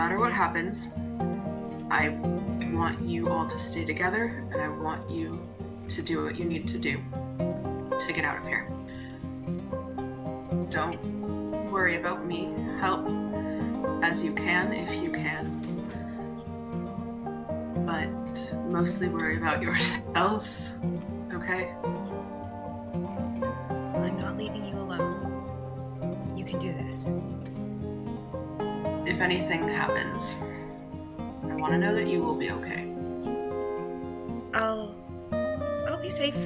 matter what happens, I want you all to stay together, and I want you to do what you need to do to get out of here. Don't worry about me. Help as you can if you can. But mostly worry about yourselves, okay? I'm not leaving you alone. You can do this. If anything happens, I want to know that you will be okay. I'll be safe.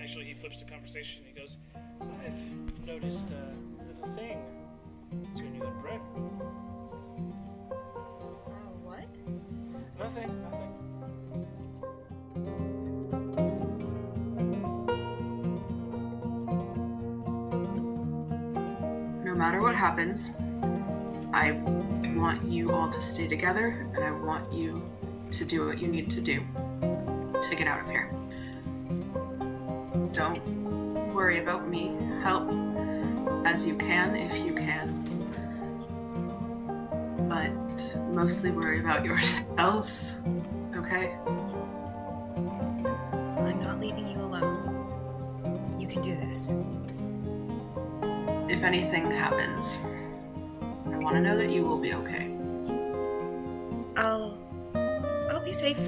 Actually, he flips the conversation and he goes, I've noticed a little thing between you and Brett. What? Nothing. No matter what happens, I want you all to stay together, and I want you to do what you need to do to get out of here. Don't worry about me. Help as you can if you can. But mostly worry about yourselves, okay? I'm not leaving you alone. You can do this. If anything happens, I want to know that you will be okay. I'll be safe.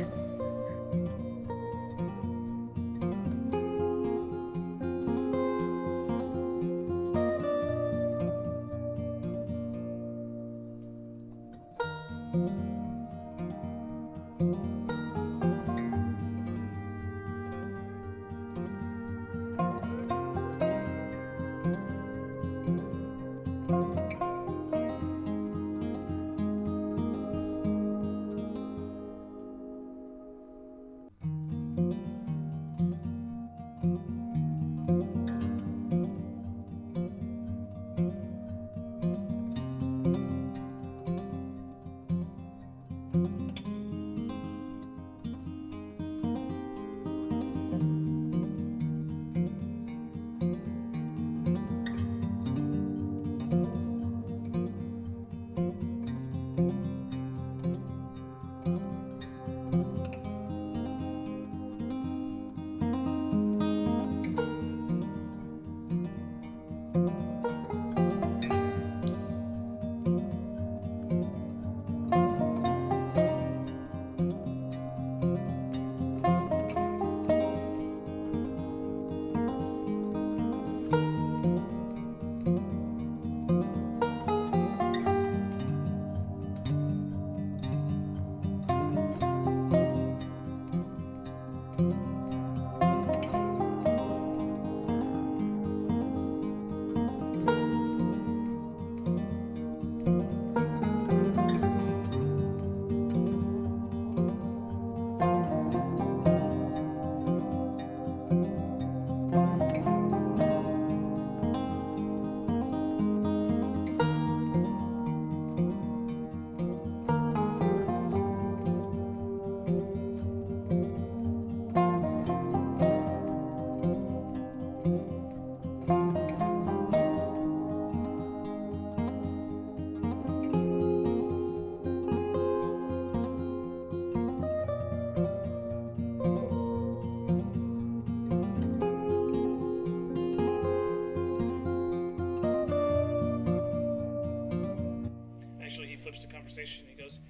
conversation. He goes,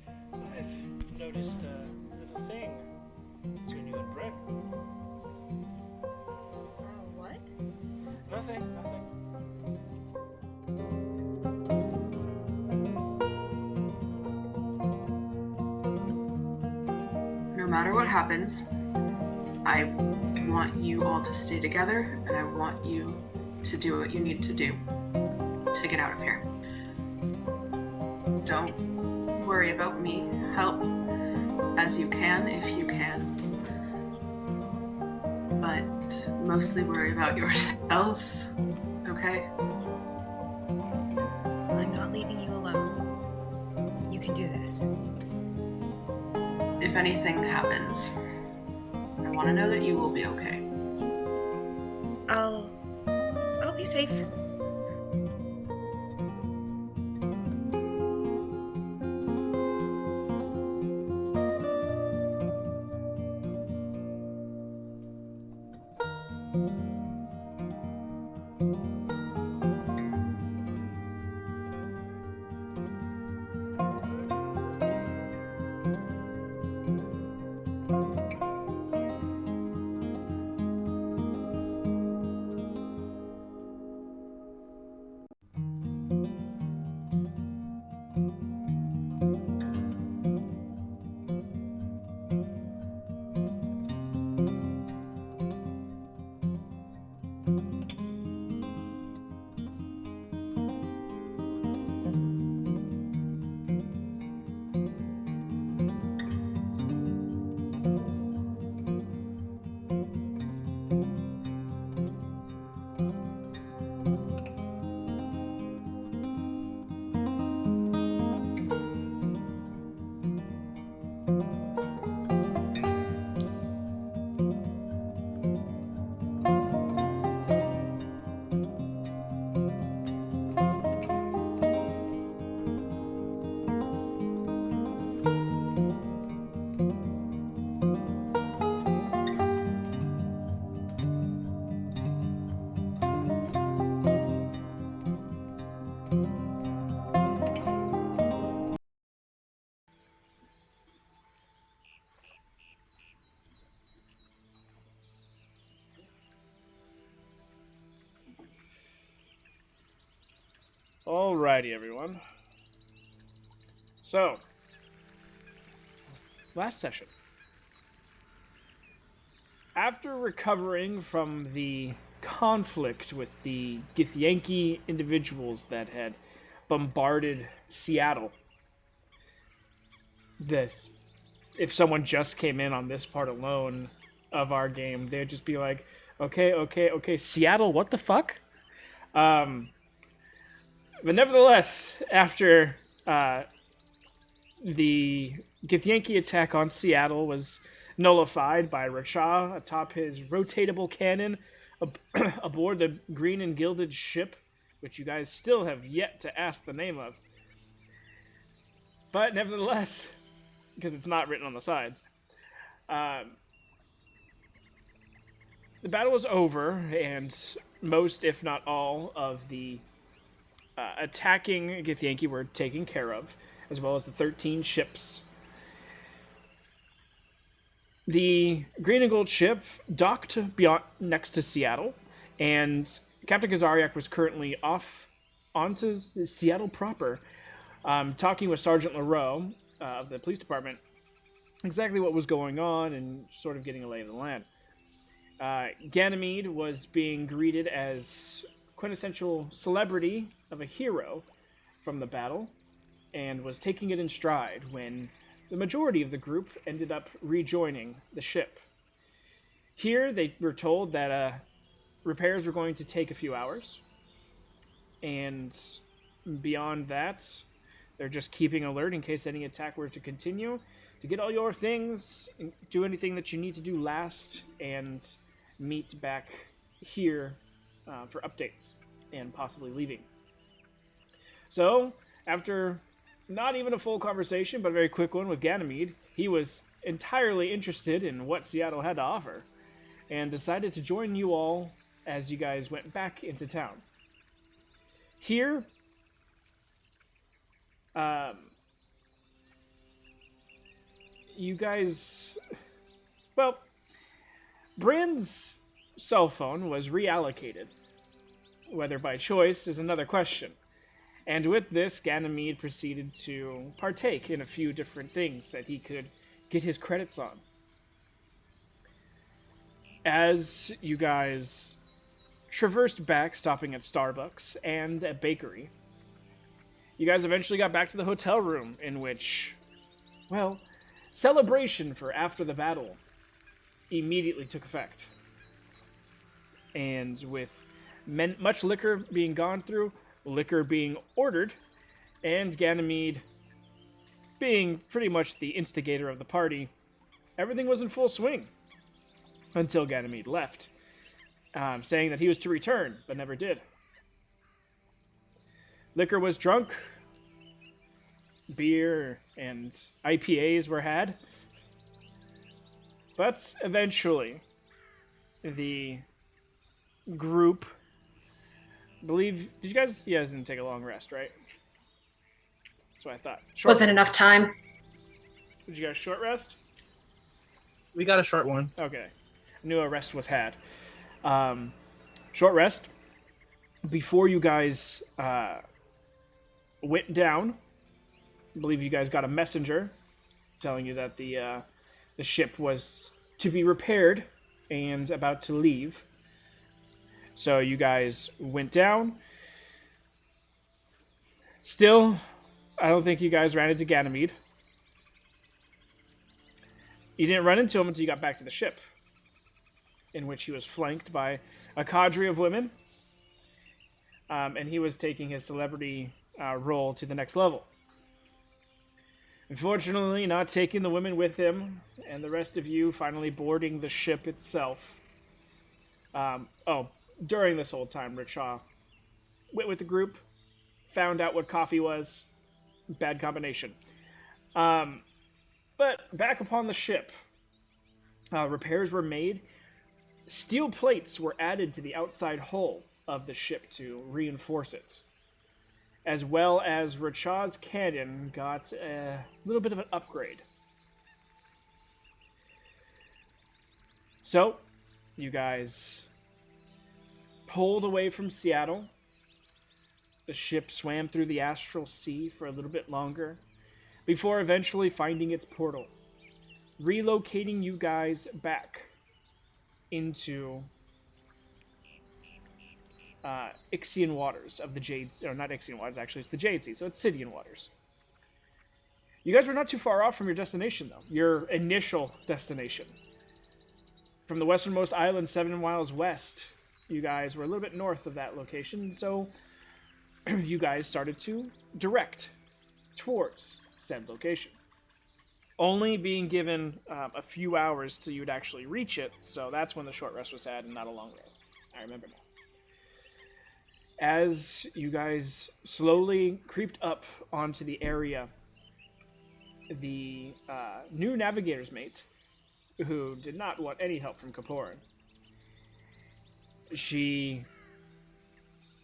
I've noticed a little thing between you and Brett. What? Nothing. No matter what happens, I want you all to stay together, and I want you to do what you need to do to get out of here. Don't worry about me. Help as you can if you can. But mostly worry about yourselves, okay? I'm not leaving you alone. You can do this. If anything happens, I want to know that you will be okay. I'll be safe. Alrighty, everyone. So, last session. After recovering from the conflict with the Githyanki individuals that had bombarded Seattle, if someone just came in on this part alone of our game, they'd just be like, okay, Seattle, what the fuck? But nevertheless, after the Githyanki attack on Seattle was nullified by Rasha atop his rotatable cannon aboard the green and gilded ship, which you guys still have yet to ask the name of. But nevertheless, because it's not written on the sides, the battle was over, and most, if not all, of the attacking Githyanki were taken care of, as well as the 13 ships. The green and gold ship docked beyond, next to Seattle, and Captain Kazariak was currently off onto Seattle proper, talking with Sergeant LaRoe of the police department exactly what was going on and sort of getting a lay of the land. Ganymede was being greeted as quintessential celebrity of a hero from the battle, and was taking it in stride when the majority of the group ended up rejoining the ship. Here, they were told that repairs were going to take a few hours, and beyond that, they're just keeping alert in case any attack were to continue, to get all your things, do anything that you need to do last, and meet back here for updates and possibly leaving. So, after not even a full conversation, but a very quick one with Ganymede, he was entirely interested in what Seattle had to offer, and decided to join you all as you guys went back into town. Here, you guys, well, Bryn's cell phone was reallocated. Whether by choice is another question. And with this, Ganymede proceeded to partake in a few different things that he could get his credits on. As you guys traversed back, stopping at Starbucks and a bakery, you guys eventually got back to the hotel room in which, well, celebration for after the battle immediately took effect. And with much liquor being gone through, liquor being ordered, and Ganymede being pretty much the instigator of the party, everything was in full swing until Ganymede left, saying that he was to return, but never did. Liquor was drunk, beer and IPAs were had, but eventually the group, did you guys didn't take a long rest, right? That's what I thought. Wasn't enough time. Did you guys short rest? We got a short one. Okay. I knew a rest was had. Short rest. Before you guys went down, I believe you guys got a messenger telling you that the ship was to be repaired and about to leave. So you guys went down. Still, I don't think you guys ran into Ganymede. You didn't run into him until you got back to the ship, in which he was flanked by a cadre of women, and he was taking his celebrity role to the next level. Unfortunately, not taking the women with him, and the rest of you finally boarding the ship itself. During this whole time, Rickshaw went with the group, found out what coffee was. Bad combination. But back upon the ship, repairs were made. Steel plates were added to the outside hull of the ship to reinforce it, as well as Rachaw's cannon got a little bit of an upgrade. So, you guys pulled away from Seattle. The ship swam through the astral sea for a little bit longer, before eventually finding its portal, relocating you guys back into Ixian waters of the Jade, or not Ixian waters, actually, it's the Jade Sea, so it's Sidian waters. You guys were not too far off from your destination, though. Your initial destination. From the westernmost island, 7 miles west, you guys were a little bit north of that location, so you guys started to direct towards said location. Only being given a few hours till you would actually reach it, so that's when the short rest was had and not a long rest. I remember now. As you guys slowly creeped up onto the area, the new navigator's mate, who did not want any help from Kaporan, she,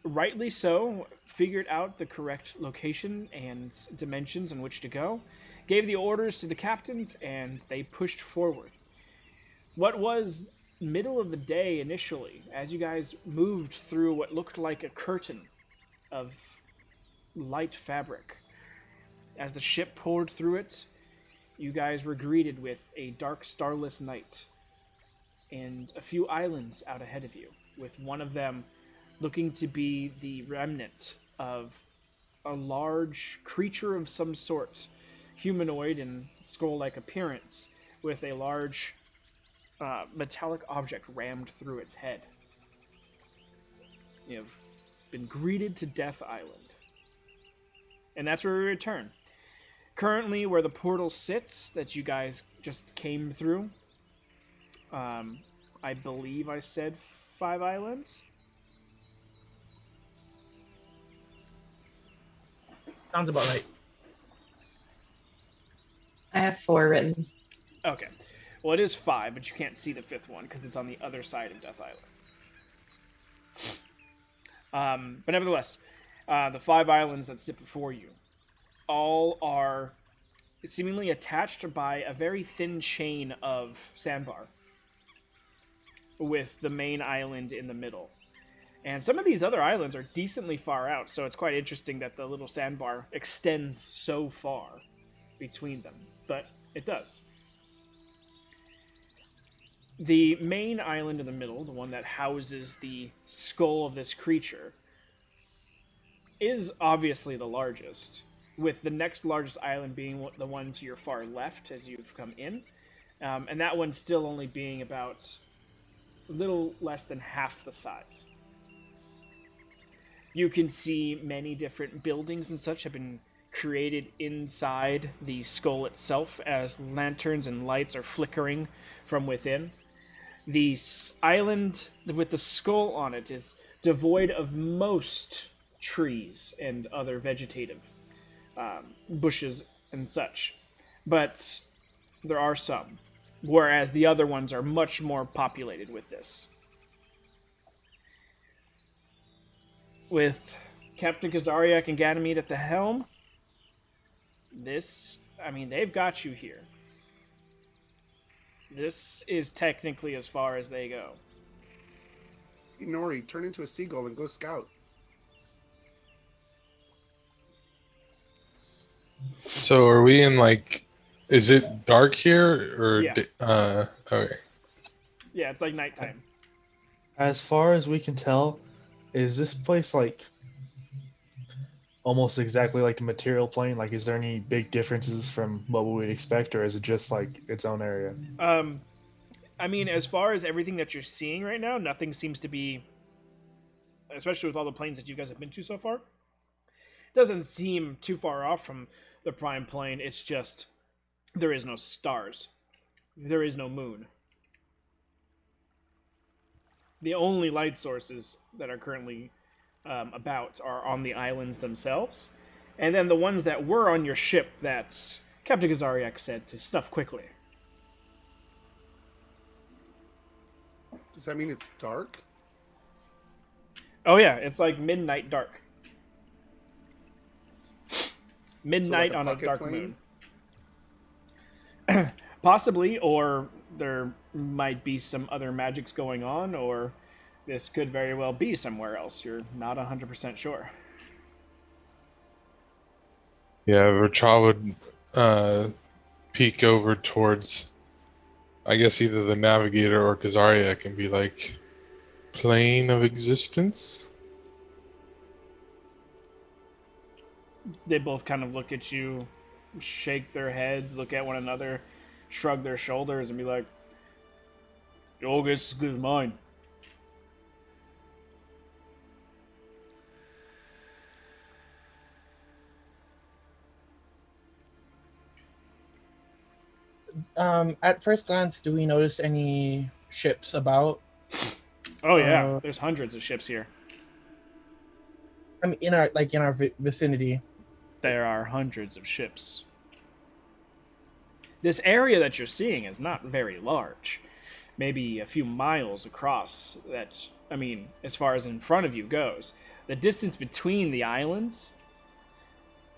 rightly so, figured out the correct location and dimensions in which to go, gave the orders to the captains, and they pushed forward. What was middle of the day initially, as you guys moved through what looked like a curtain of light fabric, as the ship poured through it, you guys were greeted with a dark, starless night and a few islands out ahead of you, with one of them looking to be the remnant of a large creature of some sort, humanoid and skull-like appearance, with a large metallic object rammed through its head. You have been greeted to Death Island. And that's where we return. Currently, where the portal sits that you guys just came through, I believe I said 5 islands? Sounds about right. I have 4 written. Okay. Well, it is 5, but you can't see the 5th one because it's on the other side of Death Island. But nevertheless, the 5 islands that sit before you all are seemingly attached by a very thin chain of sandbar, with the main island in the middle. And some of these other islands are decently far out, so it's quite interesting that the little sandbar extends so far between them. But it does. The main island in the middle, the one that houses the skull of this creature, is obviously the largest, with the next largest island being the one to your far left as you've come in. And that one still only being about a little less than half the size. You can see many different buildings and such have been created inside the skull itself as lanterns and lights are flickering from within. The island with the skull on it is devoid of most trees and other vegetative bushes and such, but there are some, whereas the other ones are much more populated with this. With Captain Kazariak and Ganymede at the helm, they've got you here. This is technically as far as they go. Nori, turn into a seagull and go scout. So are we in like? Is it dark here or? Yeah. Okay. Yeah, it's like nighttime. As far as we can tell, is this place like almost exactly like the material plane? Like, is there any big differences from what we would expect, or is it just like its own area? I mean, as far as everything that you're seeing right now, nothing seems to be, especially with all the planes that you guys have been to so far, doesn't seem too far off from the prime plane. It's just there is no stars. There is no moon. The only light sources that are currently about are on the islands themselves. And then the ones that were on your ship that Captain Kazariak said to snuff quickly. Does that mean it's dark? Oh yeah, it's like midnight dark. Midnight So like a on a pocket dark plane? moon. Possibly, or there might be some other magics going on, or this could very well be somewhere else. You're not 100% sure. Yeah, Rachel would peek over towards, I guess, either the navigator or Kazariak and be like, plane of existence? They both kind of look at you, shake their heads, look at one another, shrug their shoulders, and be like, your guess is as good as mine. At first glance, do we notice any ships about? Oh yeah, there's hundreds of ships here. I mean, in our vicinity. There are hundreds of ships. This area that you're seeing is not very large. Maybe a few miles across. As far as in front of you goes. The distance between the islands,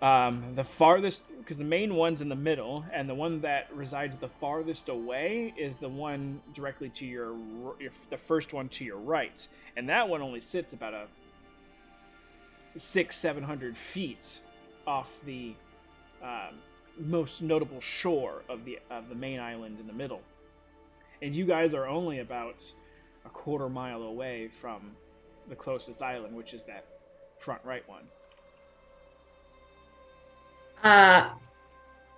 the farthest, because the main one's in the middle, and the one that resides the farthest away is the one directly to the first one to your right. And that one only sits about a 600-700 feet off the most notable shore of the main island in the middle. And you guys are only about a quarter mile away from the closest island, which is that front right one.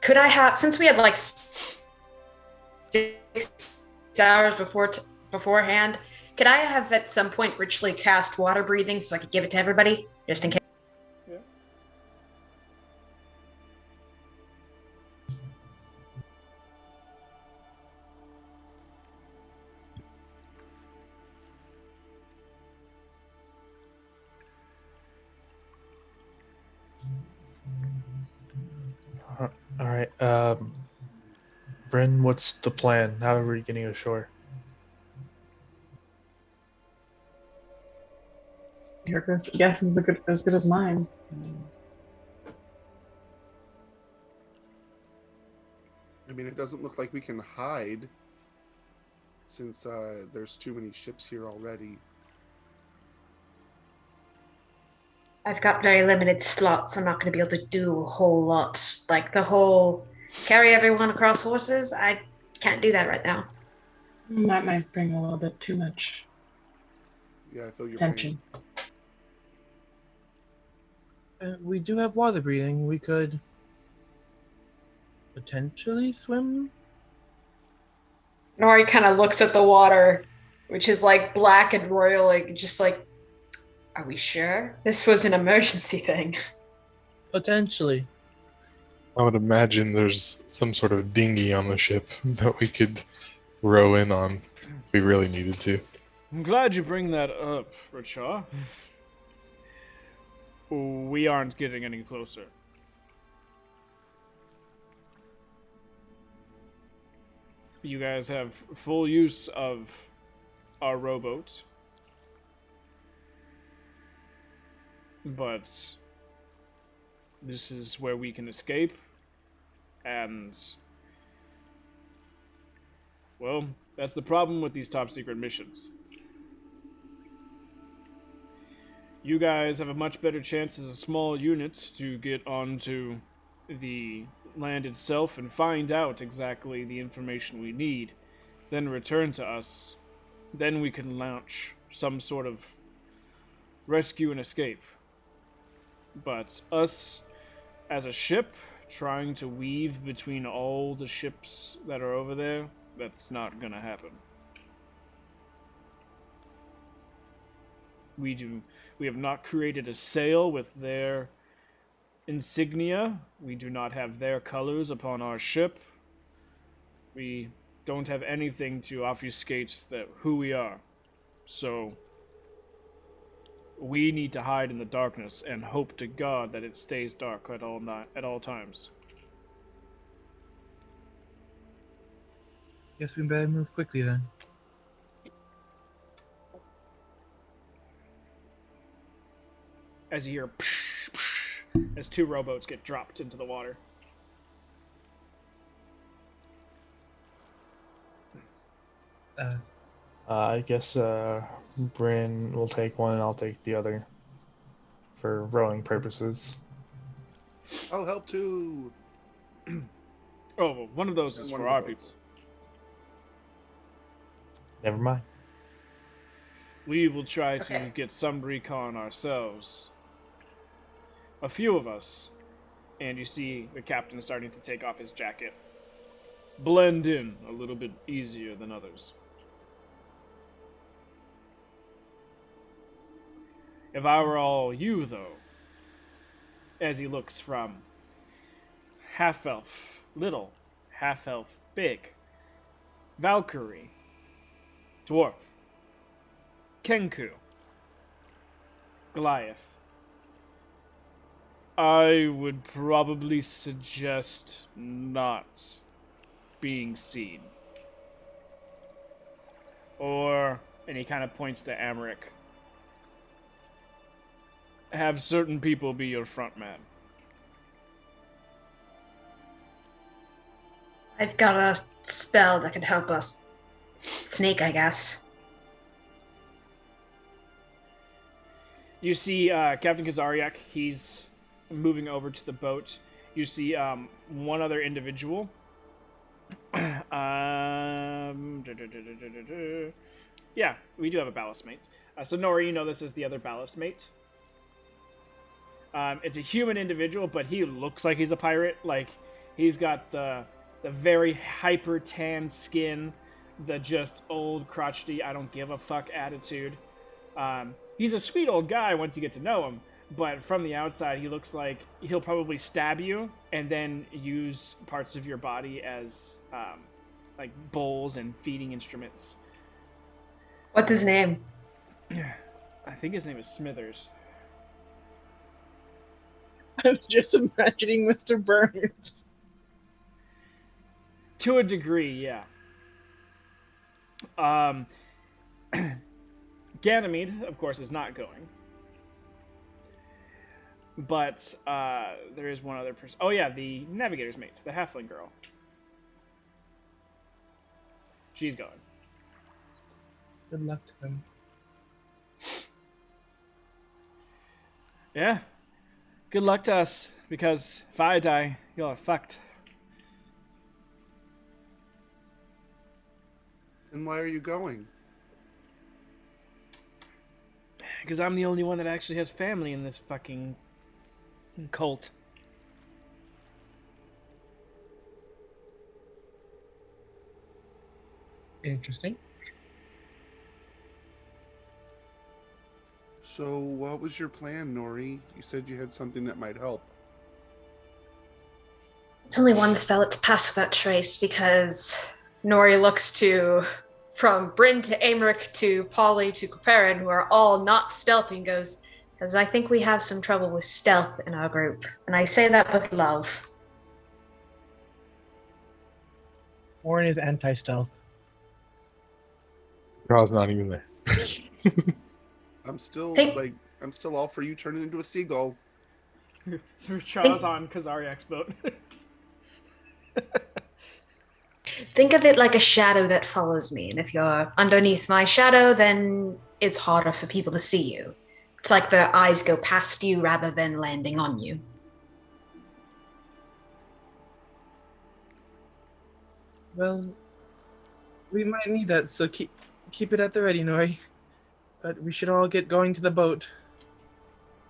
Could I have, since we had like 6 hours beforehand, could I have at some point ritually cast water breathing so I could give it to everybody, just in case? Yeah. All right. Bryn, what's the plan? How are we getting ashore? Your guess is as good as mine. mean, it doesn't look like we can hide since there's too many ships here already. I've got very limited slots. I'm not going to be able to do a whole lot. Like the whole carry everyone across horses, I can't do that right now. That might bring a little bit too much Yeah, I feel your tension. pain. We do have water breathing. We could potentially swim. Nori kind of looks at the water, which is like black and roiling, just like, are we sure? This was an emergency thing. Potentially. I would imagine there's some sort of dinghy on the ship that we could row in on if we really needed to. I'm glad you bring that up, Richard. We aren't getting any closer. You guys have full use of our rowboats. But this is where we can escape. And, well, that's the problem with these top secret missions. You guys have a much better chance as a small unit to get onto the land itself and find out exactly the information we need, then return to us. Then we can launch some sort of rescue and escape. But us, as a ship, trying to weave between all the ships that are over there, that's not gonna happen. We have not created a sail with their insignia. We do not have their colors upon our ship. We don't have anything to obfuscate who we are. So we need to hide in the darkness and hope to God that it stays dark at all times. Guess we better move quickly then. As you hear psh, psh, as two rowboats get dropped into the water. I guess Bryn will take one and I'll take the other for rowing purposes. I'll help too. Oh, well, one of those And is one for of the our boats. people. Never mind. We will try to Okay. get some recon ourselves. A few of us. And you see the captain starting to take off his jacket. Blend in a little bit easier than others. If I were all you, though, as he looks from half-elf little, half-elf big, Valkyrie, dwarf, Kenku, Goliath, I would probably suggest not being seen. Or, and he kind of points to Amric, have certain people be your front man. I've got a spell that could help us. Snake, I guess. You see Captain Kazariak, he's moving over to the boat. You see one other individual. Yeah, we do have a ballast mate. So Nori, you know this is the other ballast mate. It's a human individual, but he looks like he's a pirate. Like, he's got the very hyper tan skin, the just old crotchety, I don't give a fuck attitude. He's a sweet old guy once you get to know him, but from the outside, he looks like he'll probably stab you and then use parts of your body as like bowls and feeding instruments. What's his name? I think his name is Smithers. I was just imagining Mr. Burns. To a degree, yeah. Ganymede, of course, is not going. But there is one other person. Oh yeah, the navigator's mate, the halfling girl. she's going. Good luck to them. Yeah. Good luck to us, because if I die, y'all are fucked. And why are you going? Because I'm the only one that actually has family in this fucking cult. Interesting. So, what was your plan, Nori? You said you had something that might help. It's only one spell. It's Pass Without Trace, because Nori looks to, from Bryn to Amric to Polly to Caparin, who are all not stealthy, and goes, because I think we have some trouble with stealth in our group. And I say that with love. Warren is anti-stealth. Carl's not even there. I'm still Think- I'm still all for you turning into a seagull. So Chaw's on Kazariak's boat. Think of it like a shadow that follows me. And if you're underneath my shadow, then it's harder for people to see you. It's like their eyes go past you rather than landing on you. Well, we might need that, so keep it at the ready, Nori. But we should all get going to the boat.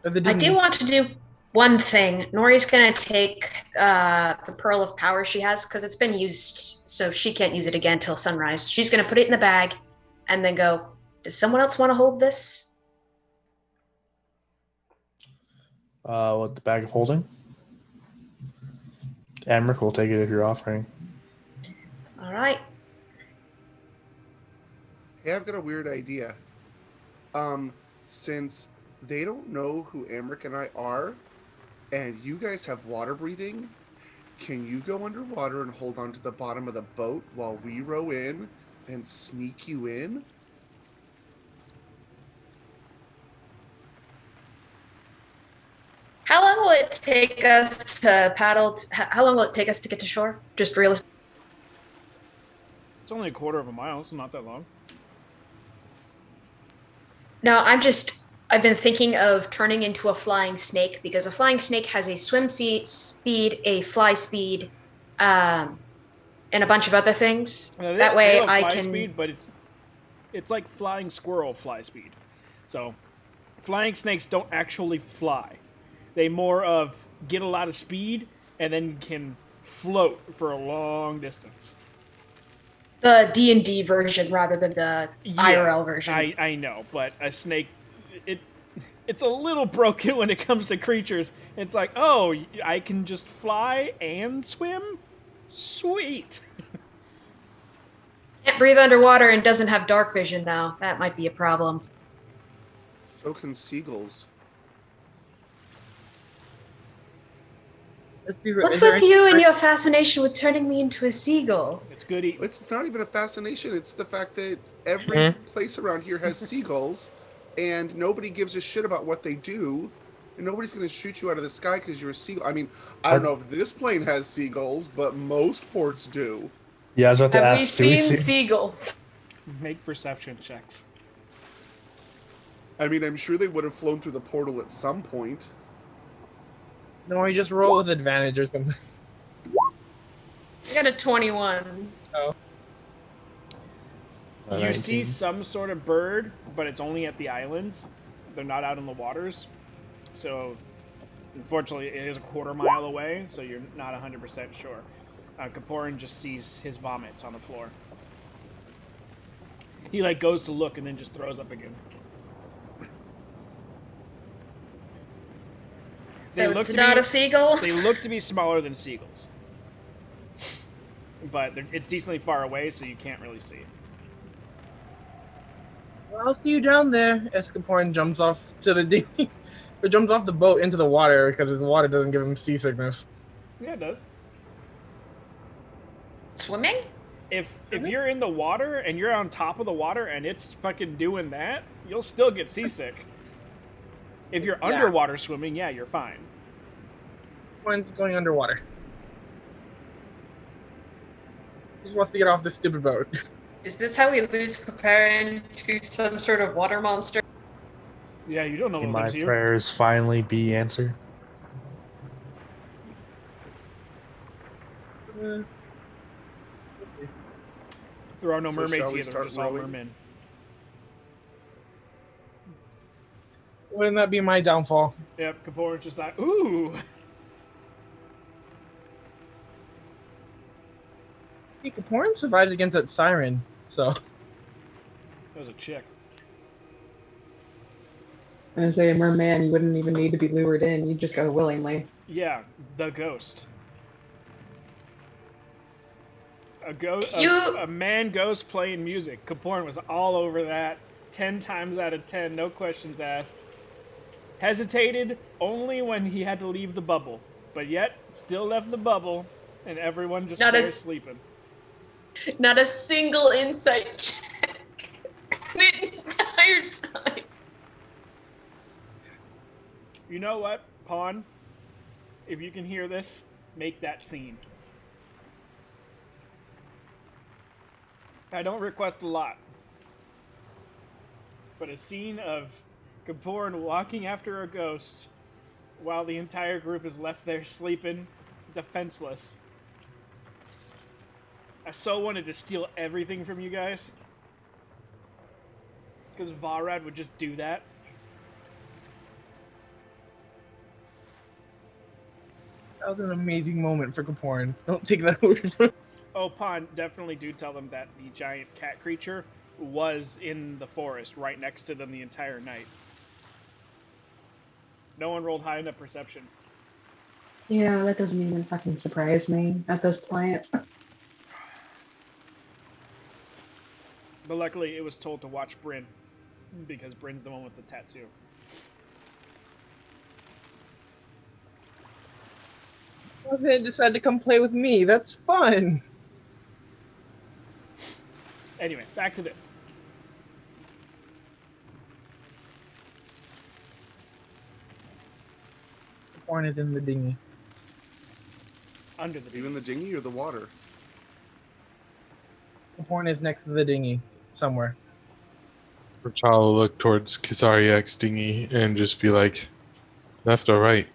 Or the I dinghy. do want to do one thing. Nori's going to take the Pearl of Power she has, because it's been used, so she can't use it again till sunrise. She's going to put it in the bag and then go, does someone else want to hold this? What, the bag of holding? Amric will take it if you're offering. All right. Hey, I've got a weird idea. Since they don't know who Amric and I are, and you guys have water breathing, can you go underwater and hold on to the bottom of the boat while we row in and sneak you in? How long will it take us to paddle? How long will it take us to get to shore? Just realistic. It's only a quarter of a mile, so not that long. No, I've been thinking of turning into a flying snake, because a flying snake has a swim speed, a fly speed, and a bunch of other things. That way have I fly can. speed, but it's like flying squirrel fly speed. So flying snakes don't actually fly. They more of get a lot of speed and then can float for a long distance. The D&D version rather than the IRL version. I know, but a snake, it's a little broken when it comes to creatures. It's like, oh, I can just fly and swim? Sweet. Can't breathe underwater and doesn't have dark vision, though. That might be a problem. So can seagulls. Let's be real. What's with you and your fascination with turning me into a seagull? It's good eating. It's not even a fascination. It's the fact that every place around here has seagulls, and nobody gives a shit about what they do, and nobody's going to shoot you out of the sky because you're a seagull. I mean, I don't know if this plane has seagulls, but most ports do. Yeah, I was about to Have we ask. Do we seen see? seagulls? Make perception checks. I mean, I'm sure they would have flown through the portal at some point. Nori, just roll with advantage or something. I got a 21. Oh. You see some sort of bird, but it's only at the islands. They're not out in the waters. So, unfortunately, it is a quarter mile away, so you're not 100% sure. Kaporin just sees his vomits on the floor. He, goes to look and then just throws up again. So it's not a seagull? They look to be smaller than seagulls. But it's decently far away, so you can't really see it. Well, I'll see you down there. Escaporn jumps off to the dinghy, or jumps off the boat into the water because his water doesn't give him seasickness. Yeah, it does. Swimming? If you're in the water and you're on top of the water and it's fucking doing that, you'll still get seasick. If you're underwater swimming, yeah, you're fine. One's going underwater. He just wants to get off this stupid boat. Is this how we lose Caparin to some sort of water monster? Yeah, you don't know May what my lives here. prayers finally be answered. Uh, There are no So mermaids shall we here. They're start just all rowing? mermen. wouldn't that be my downfall? Yep, Kapoor's just like, ooh. Porn survives against that siren, so That was a chick. As a merman, you wouldn't even need to be lured in. You just go willingly. Yeah, the ghost. You A man ghost playing music. Kaporn was all over that. 10 times out of 10, no questions asked. Hesitated only when he had to leave the bubble, but yet still left the bubble, and everyone just Not a- there sleeping. not a single insight check the entire time. You know what, Pawn? If you can hear this, make that scene. I don't request a lot, but a scene of Kaporn walking after a ghost while the entire group is left there sleeping, defenseless. I so wanted to steal everything from you guys, because Varad would just do that. that was an amazing moment for Kaporin. Don't take that away from him. Oh, Pond, definitely do tell them that the giant cat creature was in the forest right next to them the entire night. No one rolled high enough perception. Yeah, that doesn't even fucking surprise me at this point. But luckily, it was told to watch Bryn, because Bryn's the one with the tattoo. Well, they decided to come play with me. That's fun. Anyway, back to this. Kaporin is in the dinghy. Under the Even the dinghy or the water? Kaporin is next to the dinghy somewhere. Rachel will look towards Kazariak's dinghy and just be like, left or right?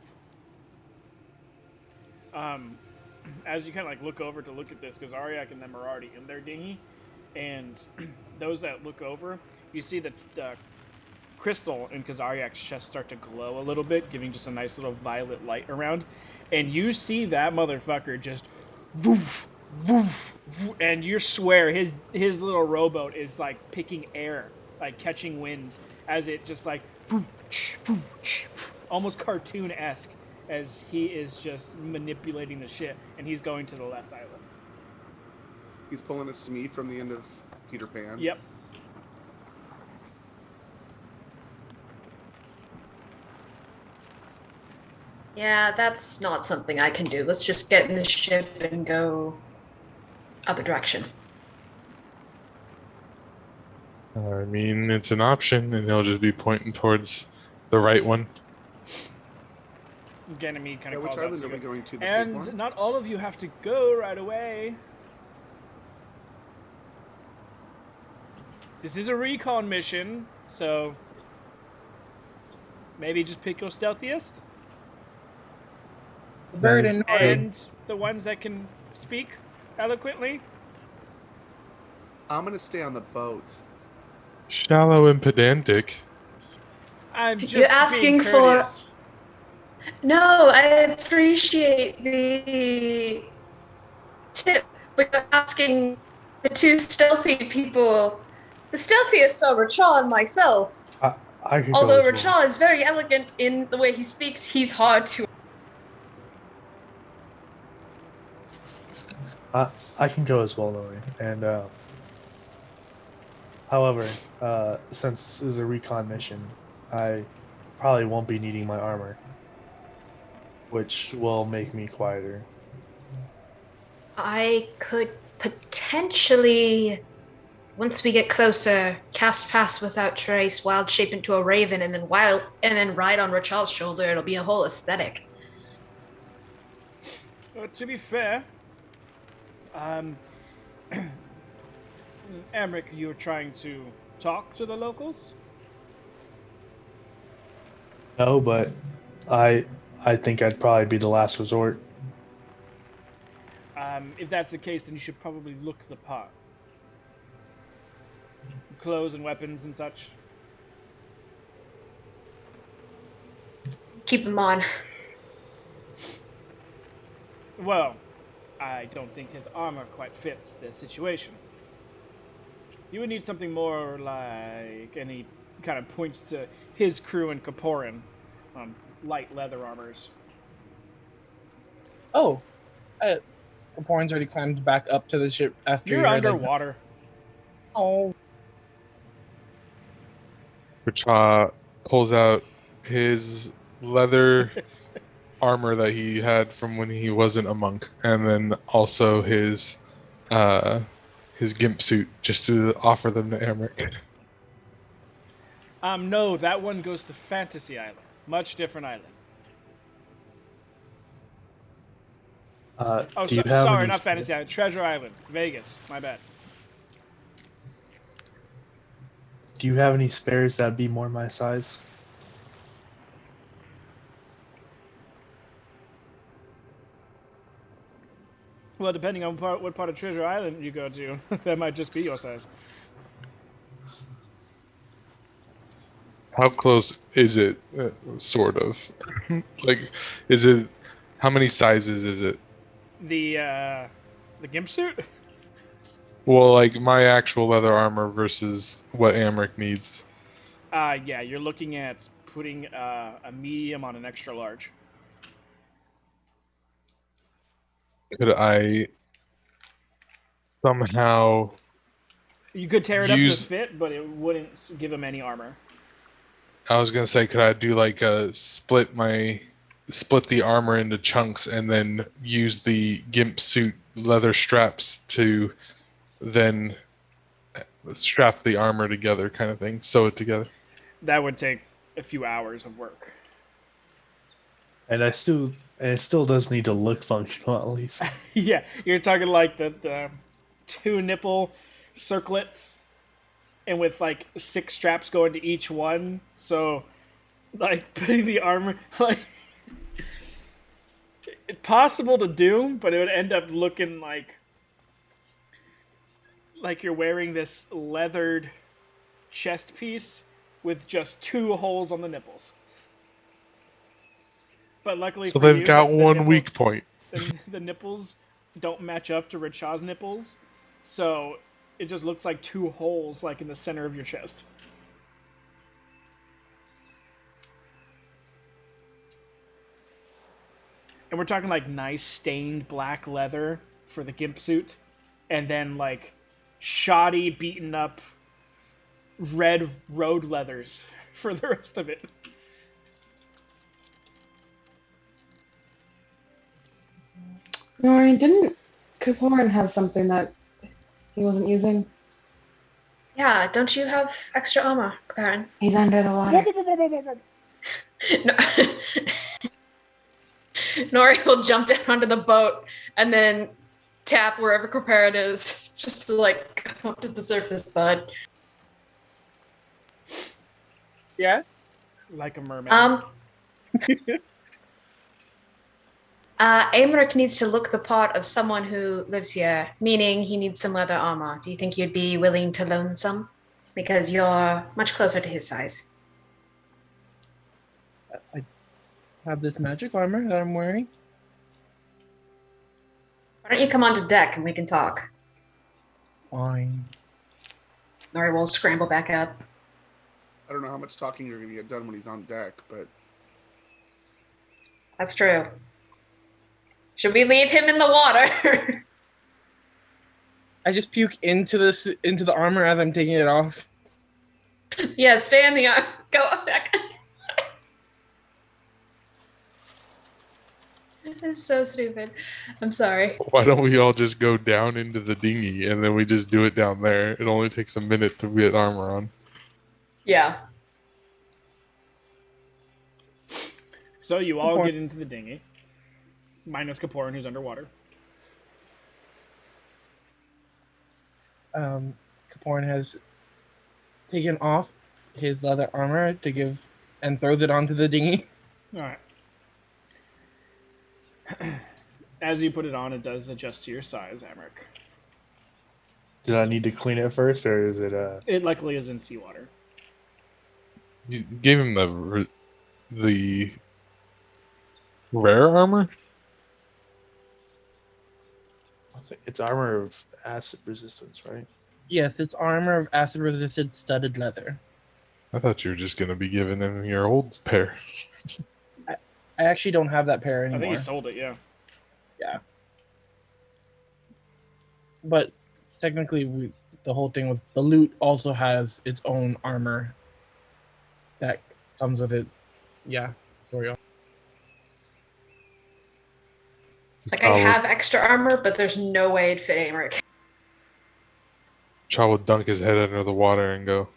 As you kind of like look over to look at this, because Ariak and them are already in their dinghy, and those that look over, you see that the crystal in Kazariak's chest start to glow a little bit, giving just a nice little violet light around, and you see that motherfucker just woof, woof, woof, and you swear his little rowboat is like picking air, like catching wind, as it just like woof, woof, almost cartoon-esque, as he is just manipulating the ship, and he's going to the left island. He's pulling a Smee from the end of Peter Pan. Yep. Yeah, that's not something I can do. Let's just get in the ship and go other direction. I mean, it's an option, and he'll just be pointing towards the right one. Ganymede kind Yeah, of which calls out island to are we you. going to? The big And one? not all of you have to go right away. This is a recon mission, so maybe just pick your stealthiest The bird and Nori. and the ones that can speak eloquently. I'm gonna stay on the boat. Shallow and pedantic. I'm just You're asking being courteous. No, I appreciate the tip, but you're asking the two stealthy people. The stealthiest are Rachel and myself. I could Although go as well. Rachel is very elegant in the way he speaks, he's hard to. I can go as well, Lily. And however, since this is a recon mission, I probably won't be needing my armor, which will make me quieter. I could potentially, once we get closer, cast Pass Without Trace, wild shape into a raven, and then ride on Rachel's shoulder. It'll be a whole aesthetic. To be fair, Amric, you're trying to talk to the locals? No, but I I think I'd probably be the last resort. If that's the case, then you should probably look the part. Clothes and weapons and such. Keep him on. Well, I don't think his armor quite fits the situation. You would need something more like, and he kind of points to his crew and Kaporin, light leather armors. Oh, Porn's already climbed back up to the ship after You're you heard, like, underwater. oh, Racha pulls out his leather armor that he had from when he wasn't a monk, and then also his gimp suit, just to offer them to Amric. No, that one goes to Fantasy Island. Much different island. Oh, Do you have sorry, any not Fantasy Island. Treasure Island. Vegas. My bad. Do you have any spares that'd be more my size? Well, depending on what part of Treasure Island you go to, that might just be your size. How close is it, sort of? Like, is it, how many sizes is it? The gimp suit? Well, like, my actual leather armor versus what Amric needs. Yeah, you're looking at putting a medium on an extra large. Could I somehow You could tear it use... up to fit, but it wouldn't give him any armor. I was gonna say, could I do like a split the armor into chunks and then use the gimp suit leather straps to then strap the armor together, kind of thing, sew it together? That would take a few hours of work. And it still does need to look functional at least. Yeah, you're talking like the two nipple circlets, and with like 6 straps going to each one. So, like putting the armor, like it's possible to do, but it would end up looking like you're wearing this leathered chest piece with just 2 holes on the nipples. But luckily So for they've you, got one nipple, weak point. the nipples don't match up to Racha's nipples, so it just looks like 2 holes like in the center of your chest. And we're talking like nice stained black leather for the gimp suit, and then like shoddy, beaten up red road leathers for the rest of it. Nori, didn't Kaporin have something that he wasn't using? Yeah, don't you have extra armor, Karen? He's under the water. No. Nori will jump down onto the boat and then tap wherever Kaparin is, just to like come up to the surface, bud. yes. Like a mermaid. Amric needs to look the part of someone who lives here, meaning he needs some leather armor. Do you think you'd be willing to loan some? Because you're much closer to his size. I have this magic armor that I'm wearing. Why don't you come onto deck and we can talk? Fine. Nori will scramble back up. I don't know how much talking you're going to get done when he's on deck, but That's true. Should we leave him in the water? I just puke into the armor as I'm taking it off. Yeah, stay in the arm. Go back. This is so stupid. I'm sorry. Why don't we all just go down into the dinghy and then we just do it down there? It only takes a minute to get armor on. Yeah. So you all Kaporin. get into the dinghy, minus Kaporin, who's underwater. Kaporn has taken off his leather armor and throws it onto the dinghy. All right. As you put it on, it does adjust to your size, Amric. Did I need to clean it first, or is it It likely is in seawater. You gave him the rare armor? I think it's armor of acid resistance, right? Yes, it's armor of acid-resistant studded leather. I thought you were just gonna be giving him your old pair. I actually don't have that pair I think anymore. you sold it, yeah. Yeah. But technically, the whole thing with the loot also has its own armor that comes with it. Yeah, sorry. It's like I have extra armor, but there's no way it'd fit Amric. Child would dunk his head under the water and go,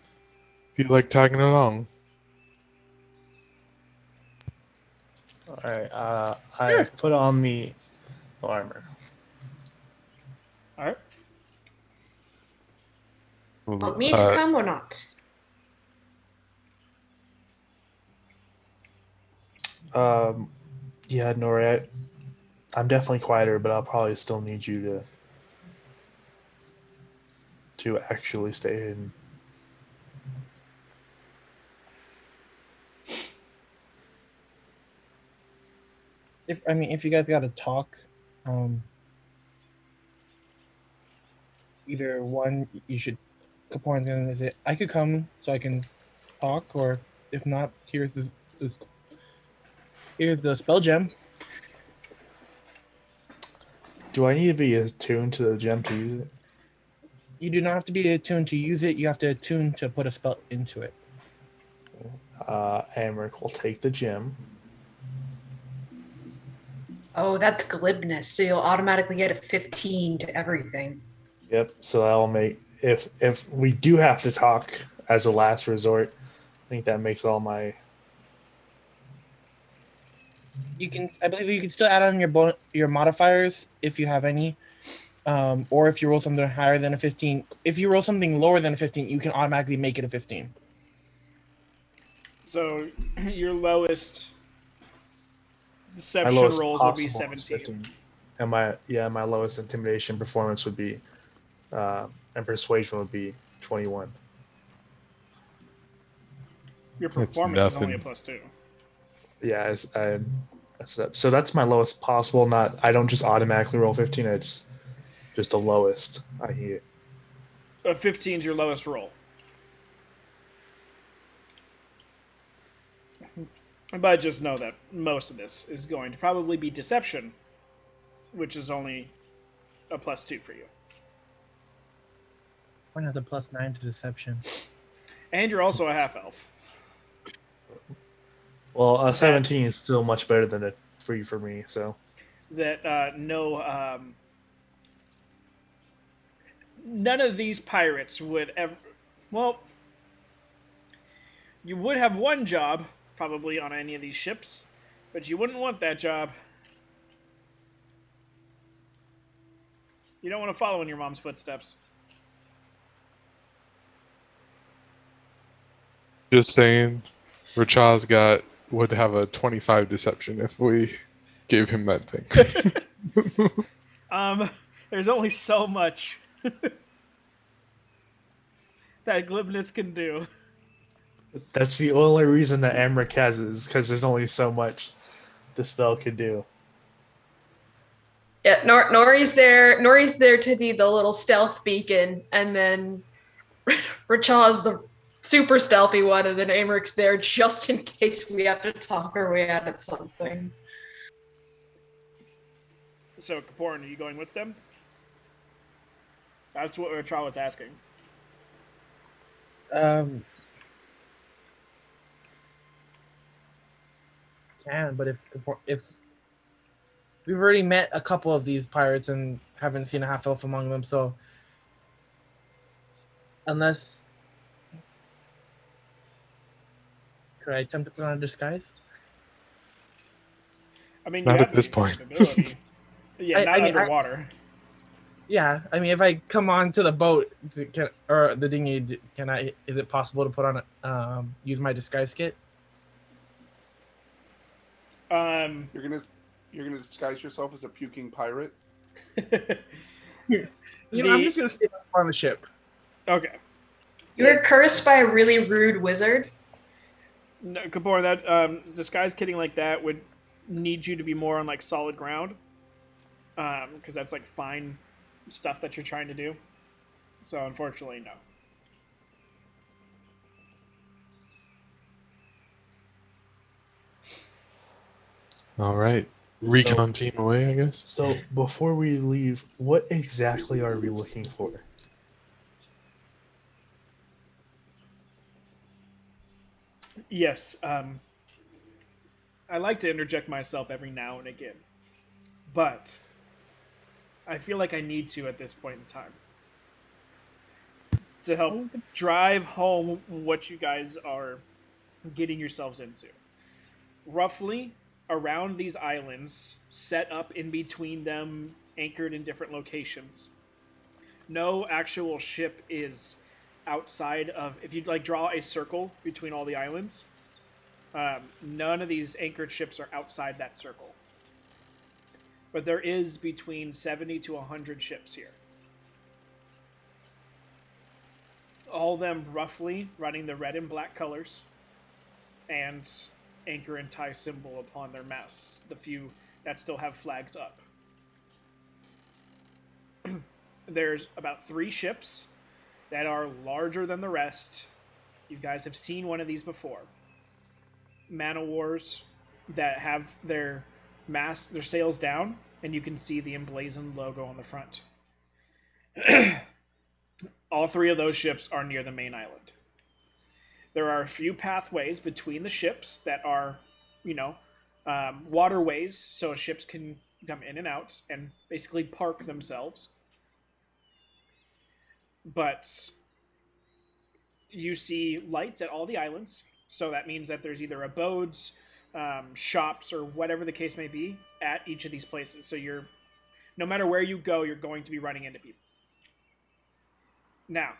"Feel like tagging along?" All right. I put on the armor. All right. Want me to come or not? Yeah, Nori, I'm definitely quieter, but I'll probably still need you to actually stay hidden. If you guys got to talk, either one, you should. Kaporn's gonna say, "I could come so I can talk," or if not, here's the spell gem. Do I need to be attuned to the gem to use it? You do not have to be attuned to use it. You have to attune to put a spell into it. Amric will take the gem. Oh, that's glibness, so you'll automatically get a 15 to everything. Yep. So that'll make if we do have to talk as a last resort, I think that makes all my. I believe you can still add on your modifiers if you have any, or if you roll something higher than a 15. If you roll something lower than a 15, you can automatically make it a 15. So your lowest My deception lowest rolls will be possible is 17. 15. And my lowest intimidation performance would be, and persuasion would be 21. Your performance is only a nothing. +2. Yeah, so that's my lowest possible. Not I don't just automatically roll 15. It's just the lowest I hit. 15 is your lowest roll. But just know that most of this is going to probably be deception, which is only a +2 for you. One has a +9 to deception. And you're also a half-elf. Well, a 17 is still much better than a 3 for me. So That none of these pirates would ever... Well, you would have one job, probably on any of these ships, but you wouldn't want that job. You don't want to follow in your mom's footsteps. Just saying, Rachaz would have a 25 deception if we gave him that thing. There's only so much that glibness can do. that's the only reason that Amric has it, is because there's only so much the spell could do. Yeah, Nori's there. Nori's there to be the little stealth beacon, and then Rachaw's the super stealthy one, and then Amric's there just in case we have to talk our way out of something. So, Kaporn, are you going with them? That's what Rachaw was asking. But if we've already met a couple of these pirates and haven't seen a half elf among them, so unless could I attempt to put on a disguise? I mean, Not you have at this the point. capability. Yeah, not underwater. Yeah, I mean, if I come onto the boat or the dinghy, can I? Is it possible to put on use my disguise kit? Um, You're gonna disguise yourself as a puking pirate. You know, I'm the just gonna stay on the ship. okay. You were cursed by a really rude wizard. No, Kapor, that disguise kitting like that would need you to be more on like solid ground, because that's like fine stuff that you're trying to do. So unfortunately, no. All right. Recon team away, I guess. So before we leave, what exactly are we looking for? Yes, I like to interject myself every now and again, but I feel like I need to at this point in time to help drive home what you guys are getting yourselves into. Roughly around these islands, set up in between them, anchored in different locations. No actual ship is outside of. If you like draw a circle between all the islands, none of these anchored ships are outside that circle. But there is between 70 to 100 ships here. All of them roughly running the red and black colors and anchor and tie symbol upon their masts, the few that still have flags up. There's about 3 ships that are larger than the rest. You guys have seen one of these before. Man o' Wars that have their sails down, and you can see the emblazoned logo on the front. All 3 of those ships are near the main island. There are a few pathways between the ships that are, waterways, so ships can come in and out and basically park themselves. But you see lights at all the islands, so that means that there's either abodes, shops, or whatever the case may be at each of these places. So no matter where you go, you're going to be running into people. Now,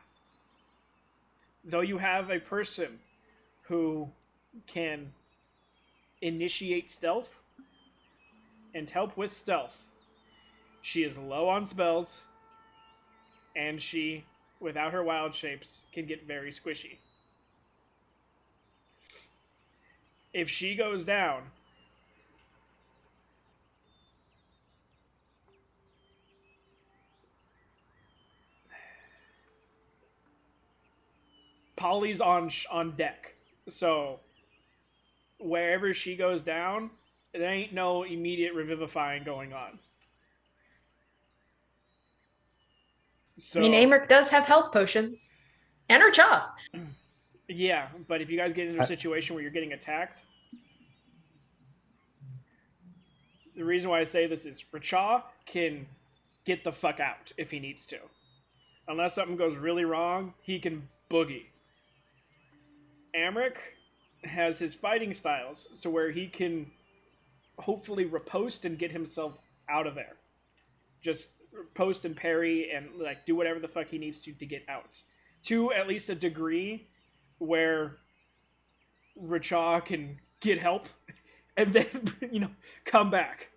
though you have a person who can initiate stealth and help with stealth, she is low on spells, and she, without her wild shapes, can get very squishy. If she goes down, Polly's on deck, so wherever she goes down, there ain't no immediate revivifying going on. So, I mean, Amric does have health potions. And her jaw. yeah, but if you guys get into a situation where you're getting attacked, the reason why I say this is Racha can get the fuck out if he needs to. Unless something goes really wrong, he can boogie. Amric has his fighting styles, so where he can hopefully riposte and get himself out of there. Just post and parry and like do whatever the fuck he needs to get out. To at least a degree where Racha can get help and then come back.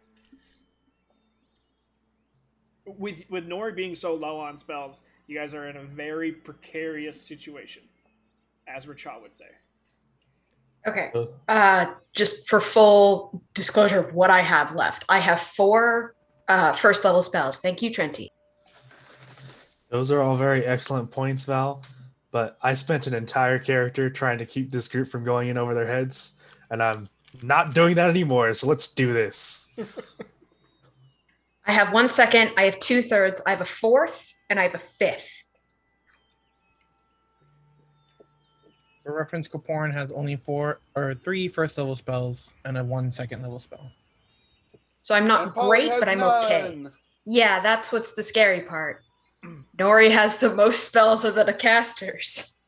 With Nori being so low on spells, you guys are in a very precarious situation, as Racha would say. Okay. Just for full disclosure of what I have left, I have 4 first level spells. Thank you, Trenty. Those are all very excellent points, Val. But I spent an entire character trying to keep this group from going in over their heads, and I'm not doing that anymore. So let's do this. I have 1 second. I have 2/3. I have a 4th, and I have a 5th. For reference, Kaporin has only 3 first level spells and a 1 second level spell. So I'm not great, but I'm okay. Yeah, that's what's the scary part. Nori has the most spells of the casters.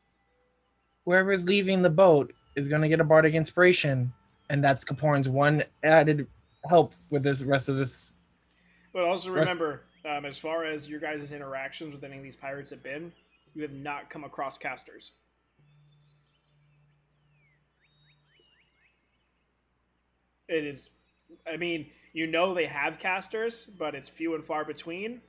Whoever's leaving the boat is going to get a bardic inspiration, and that's Kaporin's one added help with this rest of this. But also remember, As far as your guys' interactions with any of these pirates have been, you have not come across casters. It is, I mean, you know they have casters, but it's few and far between.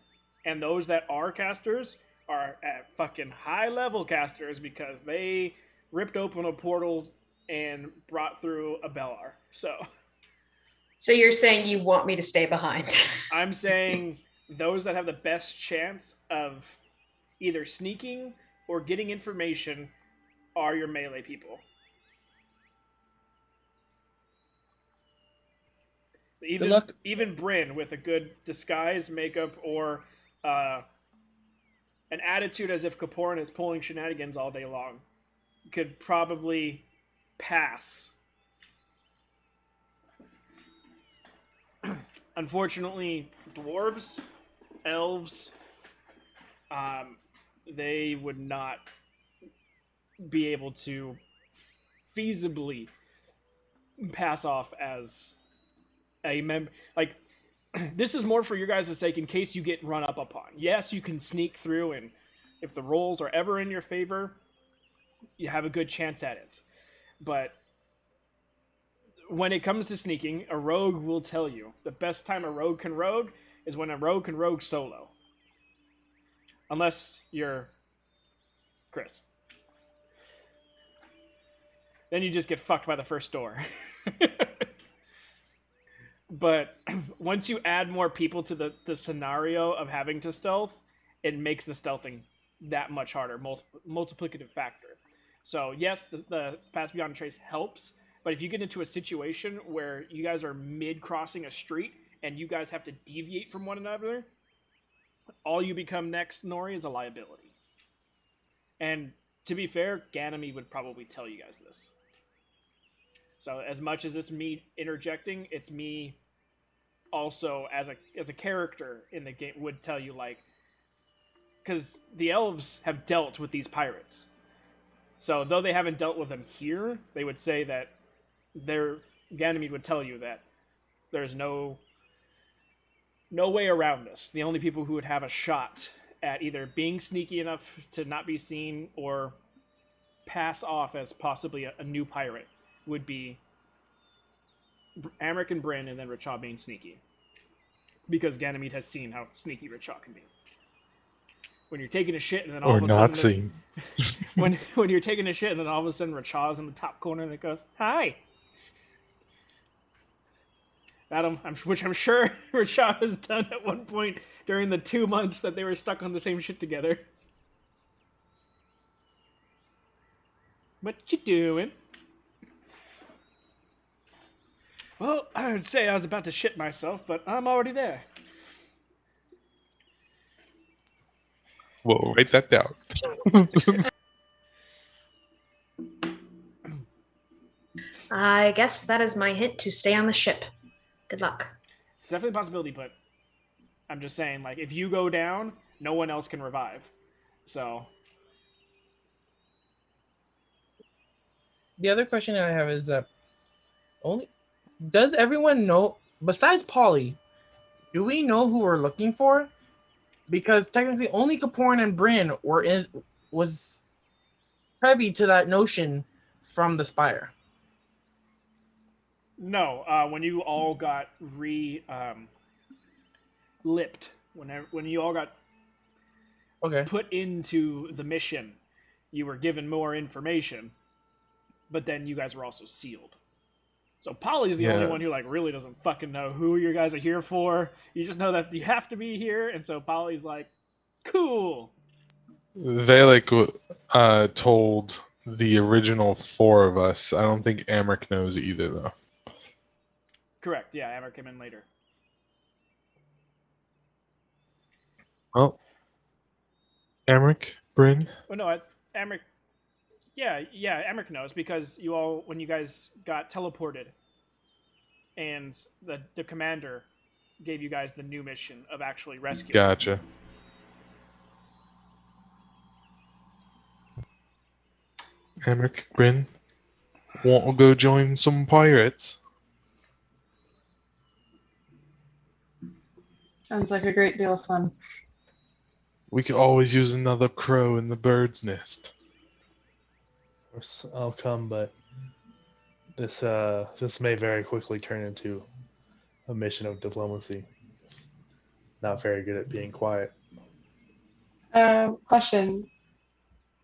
And those that are casters are at fucking high level casters because they ripped open a portal and brought through a Bellar. So you're saying you want me to stay behind? I'm saying those that have the best chance of either sneaking or getting information are your melee people. Good luck. Even Bryn with a good disguise, makeup, or an attitude as if Kaporin is pulling shenanigans all day long could probably pass. Unfortunately, dwarves, elves, they would not be able to feasibly pass off as a member. Like, this is more for your guys' sake in case you get run up upon. Yes, you can sneak through, and if the rolls are ever in your favor, you have a good chance at it. But when it comes to sneaking, a rogue will tell you the best time a rogue can rogue is when a rogue can rogue solo. Unless you're Chris. Then you just get fucked by the first door. But once you add more people to the scenario of having to stealth, it makes the stealthing that much harder, multiplicative factor. So yes, the Pass Beyond Trace helps, but if you get into a situation where you guys are mid-crossing a street and you guys have to deviate from one another, all you become next, Nori, is a liability. And to be fair, Ganymede would probably tell you guys this. So as much as it's me interjecting, it's me also as a character in the game would tell you, like, because the elves have dealt with these pirates. So though they haven't dealt with them here, they would say that Ganymede would tell you that there's no way around this. The only people who would have a shot at either being sneaky enough to not be seen or pass off as possibly a new pirate would be Amric and Bryn, and then Richaw being sneaky. Because Ganymede has seen how sneaky Richaw can be. When you're taking a shit and then all Or of a not sudden... seen. when you're taking a shit and then all of a sudden Richaw's in the top corner and it goes, "Hi!" Which I'm sure Richaw has done at one point during the 2 months that they were stuck on the same shit together. What you doing? Well, I would say I was about to shit myself, but I'm already there. Whoa, write that down. I guess that is my hint to stay on the ship. Good luck. It's definitely a possibility, but I'm just saying, like, if you go down, no one else can revive. So... The other question I have is that does everyone know, besides Polly, do we know who we're looking for? Because technically only Kaporin and Bryn was privy to that notion from the Spire. No, when you all got lipped, when you all got put into the mission, you were given more information, but then you guys were also sealed. So Polly's the only one who, like, really doesn't fucking know who you guys are here for. You just know that you have to be here, and so Polly's like, cool. They, like, told the original 4 of us. I don't think Amric knows either, though. Correct, yeah, Amber came in later. Well, Amric, Bryn? Well, no, Amric... Yeah, Amric knows, because when you guys got teleported, and the commander gave you guys the new mission of actually rescuing. Gotcha. Amric, Bryn, want to go join some pirates? Sounds like a great deal of fun. We could always use another crow in the bird's nest. Of course, I'll come, but this may very quickly turn into a mission of diplomacy. Not very good at being quiet. Question.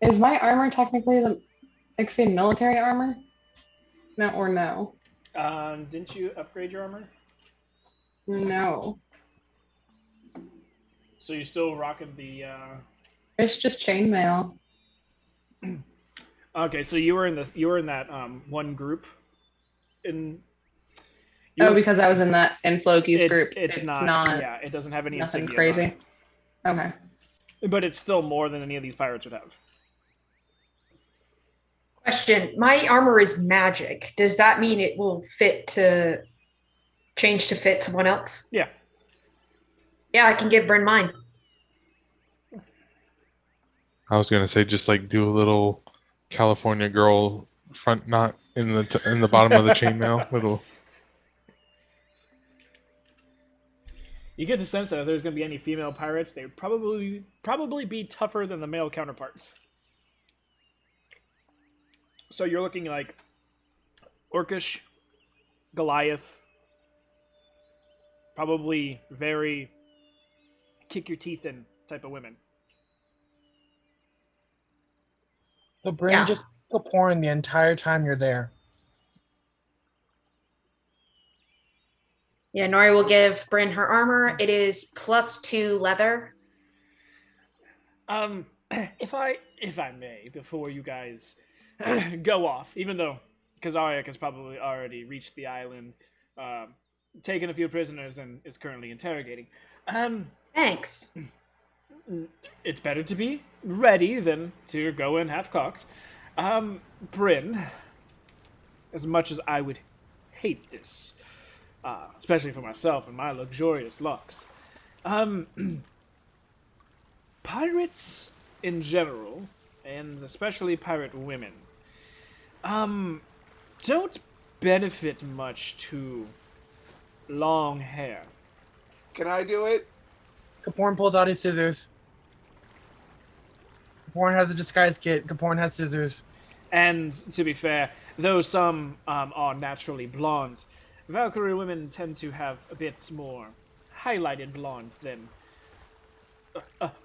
Is my armor technically the Ixian military armor? No or no? Didn't you upgrade your armor? No. So you're still rocking the. It's just chainmail. Okay, so you were in that one group. Because I was in that in Floki's group. It's not. Yeah, it doesn't have any nothing insignias crazy. on Okay. it. But it's still more than any of these pirates would have. Question: my armor is magic. Does that mean it will change to fit someone else? Yeah. Yeah, I can give Bryn mine. I was gonna say just like do a little California girl front knot in the bottom of the chainmail. Little. You get the sense that if there's going to be any female pirates, they would probably be tougher than the male counterparts. So you're looking like Orcish, Goliath, probably very kick your teeth in type of women. So Bryn, just go porn the entire time you're there. Yeah, Nori will give Bryn her armor. It is +2 leather. If I may, before you guys go off, even though Kazariak has probably already reached the island, taken a few prisoners and is currently interrogating. Thanks. It's better to be ready than to go in half-cocked. Bryn, as much as I would hate this, especially for myself and my luxurious locks, pirates in general, and especially pirate women, don't benefit much to long hair. Can I do it? Kaporn pulls out his scissors. Kaporn has a disguise kit. Kaporn has scissors. And to be fair, though some are naturally blonde, Valkyrie women tend to have a bit more highlighted blonde than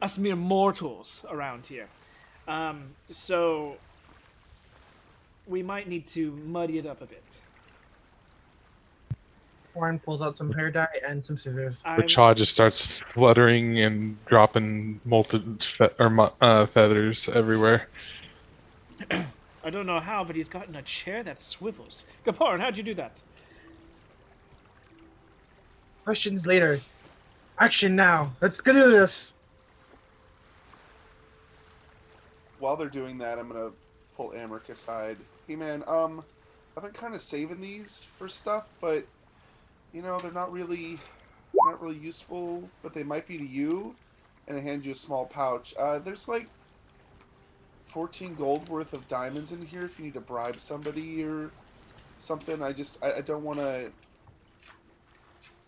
us mere mortals around here. So we might need to muddy it up a bit. Kaporn pulls out some hair dye and some scissors. Chaw just starts fluttering and dropping molted feathers everywhere. I don't know how, but he's gotten a chair that swivels. Kaporn, how'd you do that? Questions later. Action now. Let's get do this. While they're doing that, I'm gonna pull Amric aside. Hey man, I've been kind of saving these for stuff, but you know they're not really useful, but they might be to you. And I hand you a small pouch. There's like 14 gold worth of diamonds in here if you need to bribe somebody or something. I don't want to.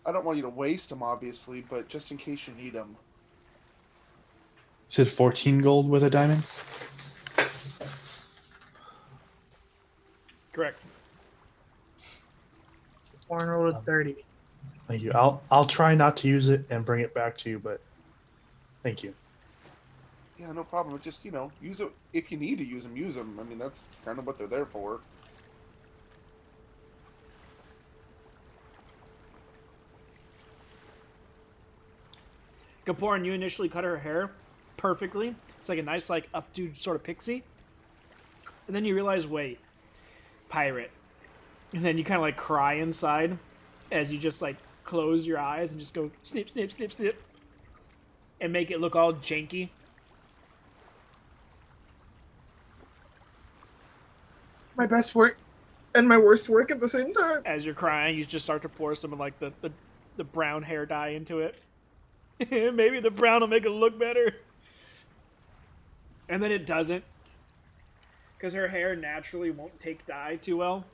I don't want you to waste them, obviously, but just in case you need them. You said 14 gold worth of diamonds? Correct. Kaporn rolled a 30. Thank you. I'll try not to use it and bring it back to you, but thank you. Yeah, no problem. Just, use it. If you need to use them, use them. I mean, that's kind of what they're there for. Kaporn, you initially cut her hair perfectly. It's like a nice, like, updo sort of pixie. And then you realize, wait, pirate. And then you kind of, like, cry inside as you just, like, close your eyes and just go snip, snip, snip, snip. And make it look all janky. My best work and my worst work at the same time. As you're crying, you just start to pour some of, like, the brown hair dye into it. Maybe the brown will make it look better. And then it doesn't. Because her hair naturally won't take dye too well.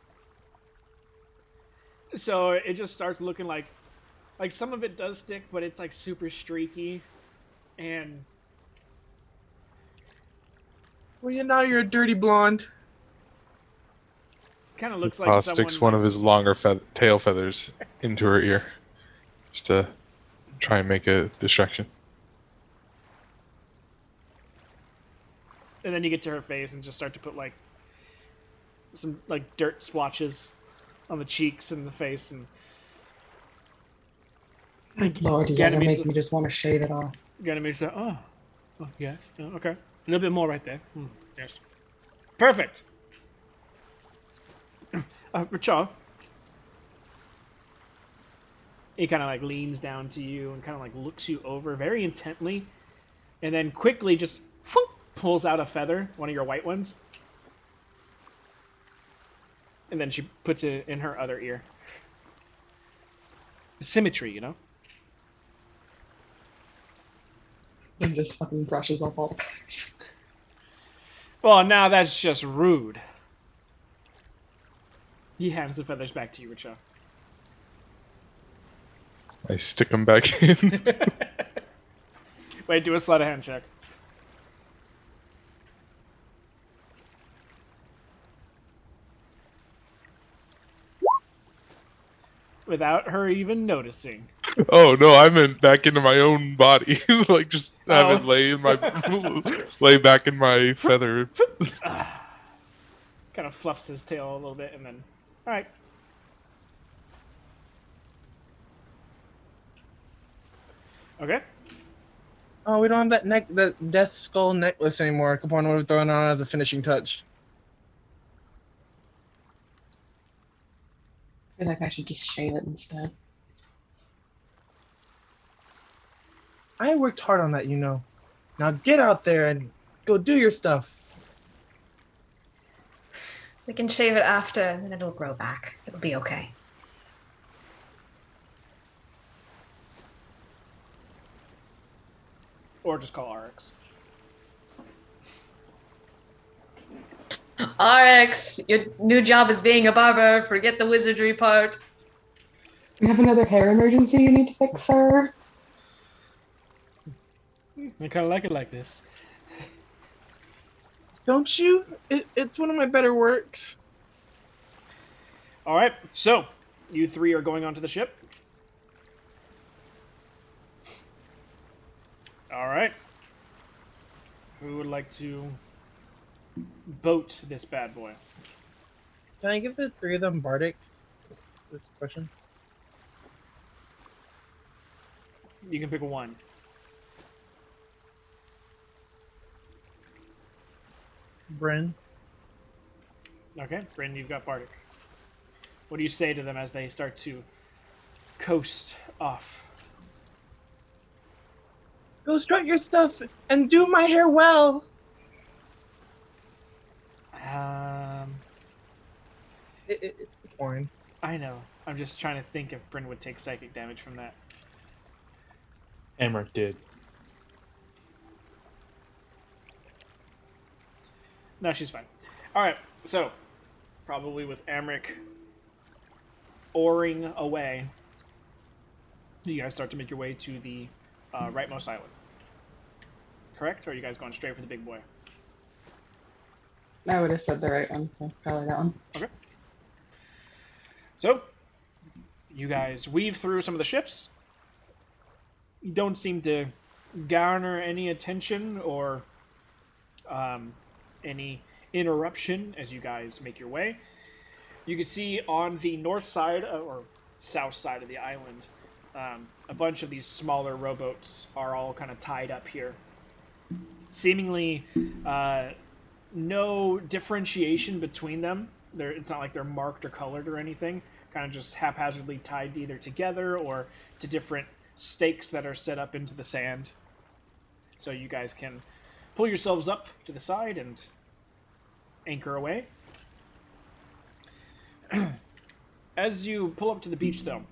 So it just starts looking like Like some of it does stick, but it's like super streaky, and Well, now you're a dirty blonde. kind of looks like Paul someone. sticks one of his longer tail feathers into her ear, just to try and make a distraction. And then you get to her face and just start to put like some like dirt splotches on the cheeks and the face, and Good Lord, you guys are Ganymede's making me just want to shave it off. Ganymede's like, oh yes, okay, a little bit more right there. Yes, perfect. Richard, he kind of like leans down to you and kind of like looks you over very intently, and then quickly just pulls out a feather, one of your white ones, and then she puts it in her other ear. Symmetry, you know? And just fucking brushes off all the colors. Well, now that's just rude. He hands the feathers back to you, Richard. I stick them back in. Wait, do a sleight of hand check. Without her even noticing. Oh no, I meant back into my own body, like just have it lay back in my feather. Kind of fluffs his tail a little bit, and then, all right. Okay. Oh, we don't have that death skull necklace anymore. Capone would have thrown it on as a finishing touch. I feel like I should just shave it instead. I worked hard on that, Now get out there and go do your stuff. We can shave it after, and then it'll grow back. It'll be okay. Or just call RX. RX, your new job is being a barber. Forget the wizardry part. You have another hair emergency you need to fix, sir? I kind of like it like this. Don't you? It's one of my better works. All right, so you three are going onto the ship. All right. Who would like to boat this bad boy? Can I give the three of them Bardic? This question. You can pick one. Bryn. Okay, Bryn, you've got Bardic. What do you say to them as they start to coast off? Go strut your stuff and do my hair well. It's boring. I know. I'm just trying to think if Bryn would take psychic damage from that. Emmerich did. No, she's fine. All right, so probably with Emmerich oaring away, you guys start to make your way to the rightmost island. Correct? Or are you guys going straight for the big boy? I would have said the right one, so probably that one. Okay. So, you guys weave through some of the ships. You don't seem to garner any attention or any interruption as you guys make your way. You can see on the north side or south side of the island, a bunch of these smaller rowboats are all kind of tied up here. Seemingly no differentiation between them. It's not like they're marked or colored or anything. Kind of just haphazardly tied either together or to different stakes that are set up into the sand. So you guys can pull yourselves up to the side and anchor away. As you pull up to the beach, though,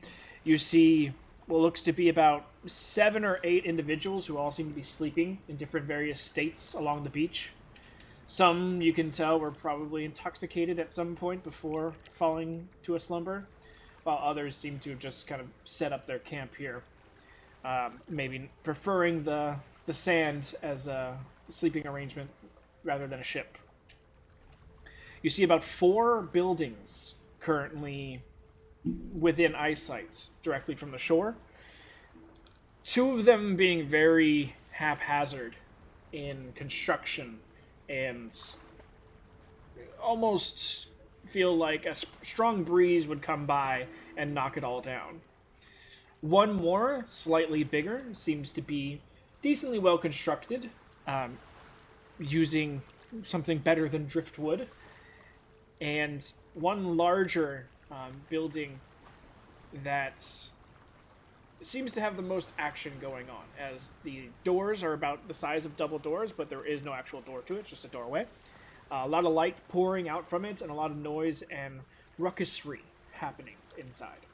you see what looks to be about 7 or 8 individuals who all seem to be sleeping in different various states along the beach. Some, you can tell, were probably intoxicated at some point before falling to a slumber. while others seem to have just kind of set up their camp here, maybe preferring the sand as a sleeping arrangement rather than a ship. You see about 4 buildings currently within eyesight directly from the shore. 2 of them being very haphazard in construction and almost feel like a strong breeze would come by and knock it all down. One more, slightly bigger, seems to be decently well constructed, using something better than driftwood. And one larger building that seems to have the most action going on, as the doors are about the size of double doors, but there is no actual door to it, it's just a doorway. A lot of light pouring out from it, and a lot of noise and ruckusry happening inside.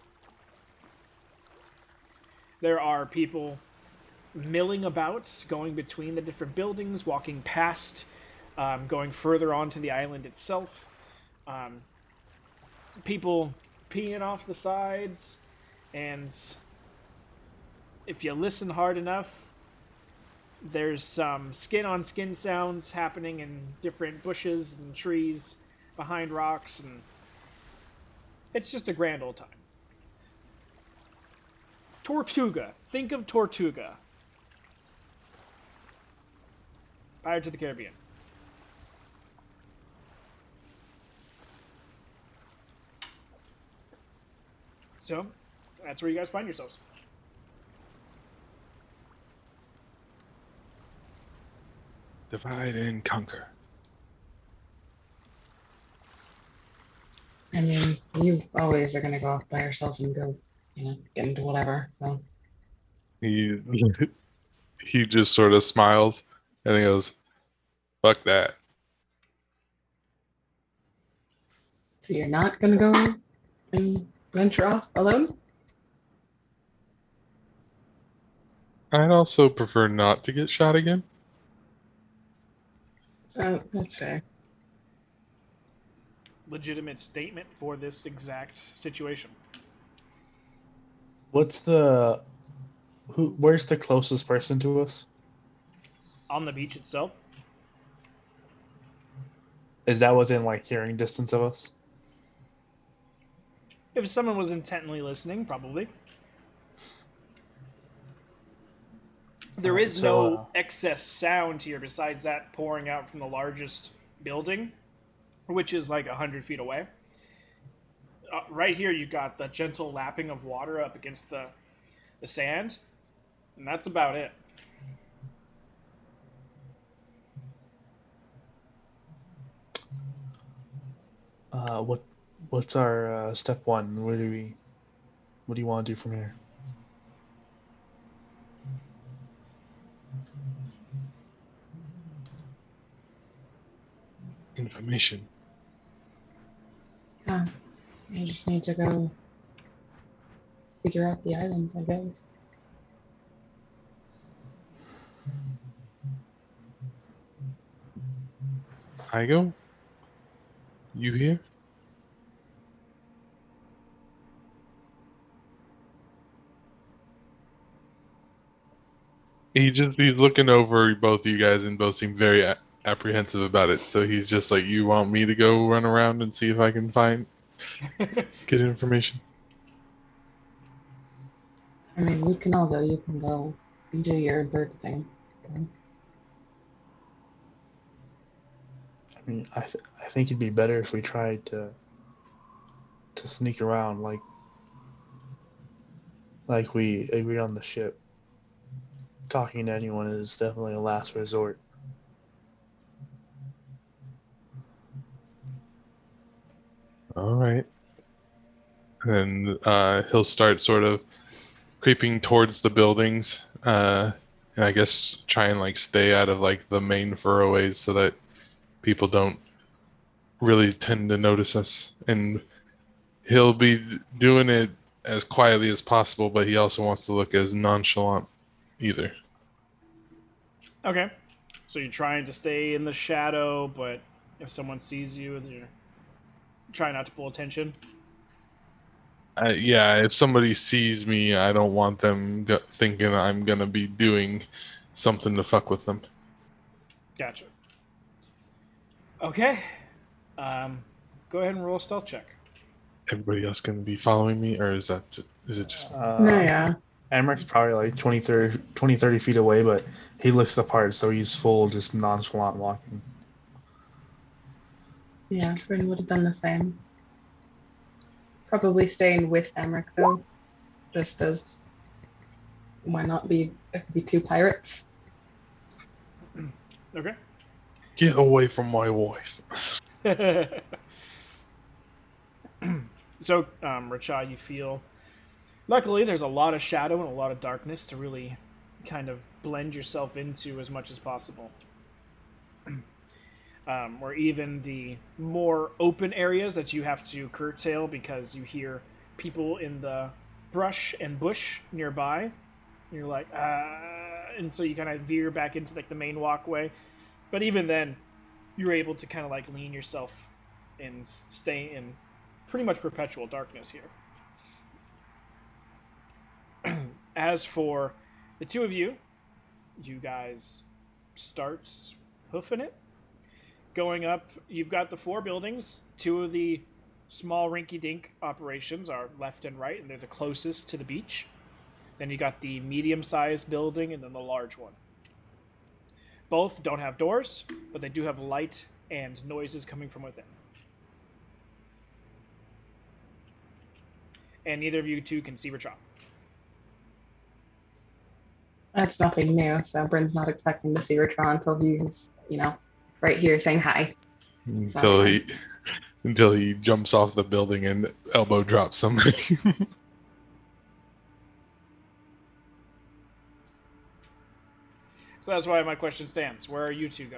There are people milling about, going between the different buildings, walking past, going further onto the island itself. People peeing off the sides, and if you listen hard enough, there's some skin-on-skin sounds happening in different bushes and trees behind rocks, and it's just a grand old time. Tortuga. Think of Tortuga. Pirates of the Caribbean. So, that's where you guys find yourselves. Divide and conquer. I mean, you always are gonna go off by yourself and go, get into whatever. So He he just sort of smiles and he goes, "Fuck that." so you're not gonna go and venture off alone? I'd also prefer not to get shot again. Oh, that's fair. Legitimate statement for this exact situation. Where's the closest person to us? On the beach itself, Is that within like hearing distance of us? if someone was intently listening, probably. There Alright, is so, no excess sound here besides that pouring out from the largest building, which is like 100 feet away. Right here, you got the gentle lapping of water up against the sand, and that's about it. What's our step one? What do you want to do from here? Information. Yeah, I just need to go figure out the islands, I guess. I go. You here? He's looking over both of you guys and both seem very apprehensive about it. So he's just like, "You want me to go run around and see if I can get information?" I mean, we can all go. You can go and do your bird thing. Okay. I mean, I think it'd be better if we tried to sneak around like we agreed on the ship. Talking to anyone is definitely a last resort. All right. And he'll start sort of creeping towards the buildings, and I guess try and like stay out of like the main furroways so that people don't really tend to notice us. And he'll be doing it as quietly as possible, but he also wants to look as nonchalant either. Okay. So you're trying to stay in the shadow, but if someone sees you, you're trying not to pull attention. Yeah, if somebody sees me, I don't want them thinking I'm gonna be doing something to fuck with them. Gotcha. Okay. Go ahead and roll a stealth check. Everybody else gonna be following me, or is it just? No, yeah. Amric's probably like 20, 30 feet away, but he looks the part, so he's full, just nonchalant walking. Yeah, Bryn would have done the same. Probably staying with Emmerich though, just as why not be? There could be two pirates. Okay. Get away from my wife. So, Racha, you feel. Luckily, there's a lot of shadow and a lot of darkness to really kind of blend yourself into as much as possible. Or even the more open areas that you have to curtail because you hear people in the brush and bush nearby. And you're like, and so you kind of veer back into like the main walkway. But even then, you're able to kind of like lean yourself and stay in pretty much perpetual darkness here. As for the two of you, you guys start hoofing it. Going up, you've got the 4 buildings. 2 of the small rinky-dink operations are left and right, and they're the closest to the beach. Then you got the medium-sized building and then the large one. Both don't have doors, but they do have light and noises coming from within. And neither of you two can see Rachel. That's nothing new, so Bryn's not expecting to see Retron until he's, right here saying hi. Until he jumps off the building and elbow drops somebody. So that's why my question stands. Where are you two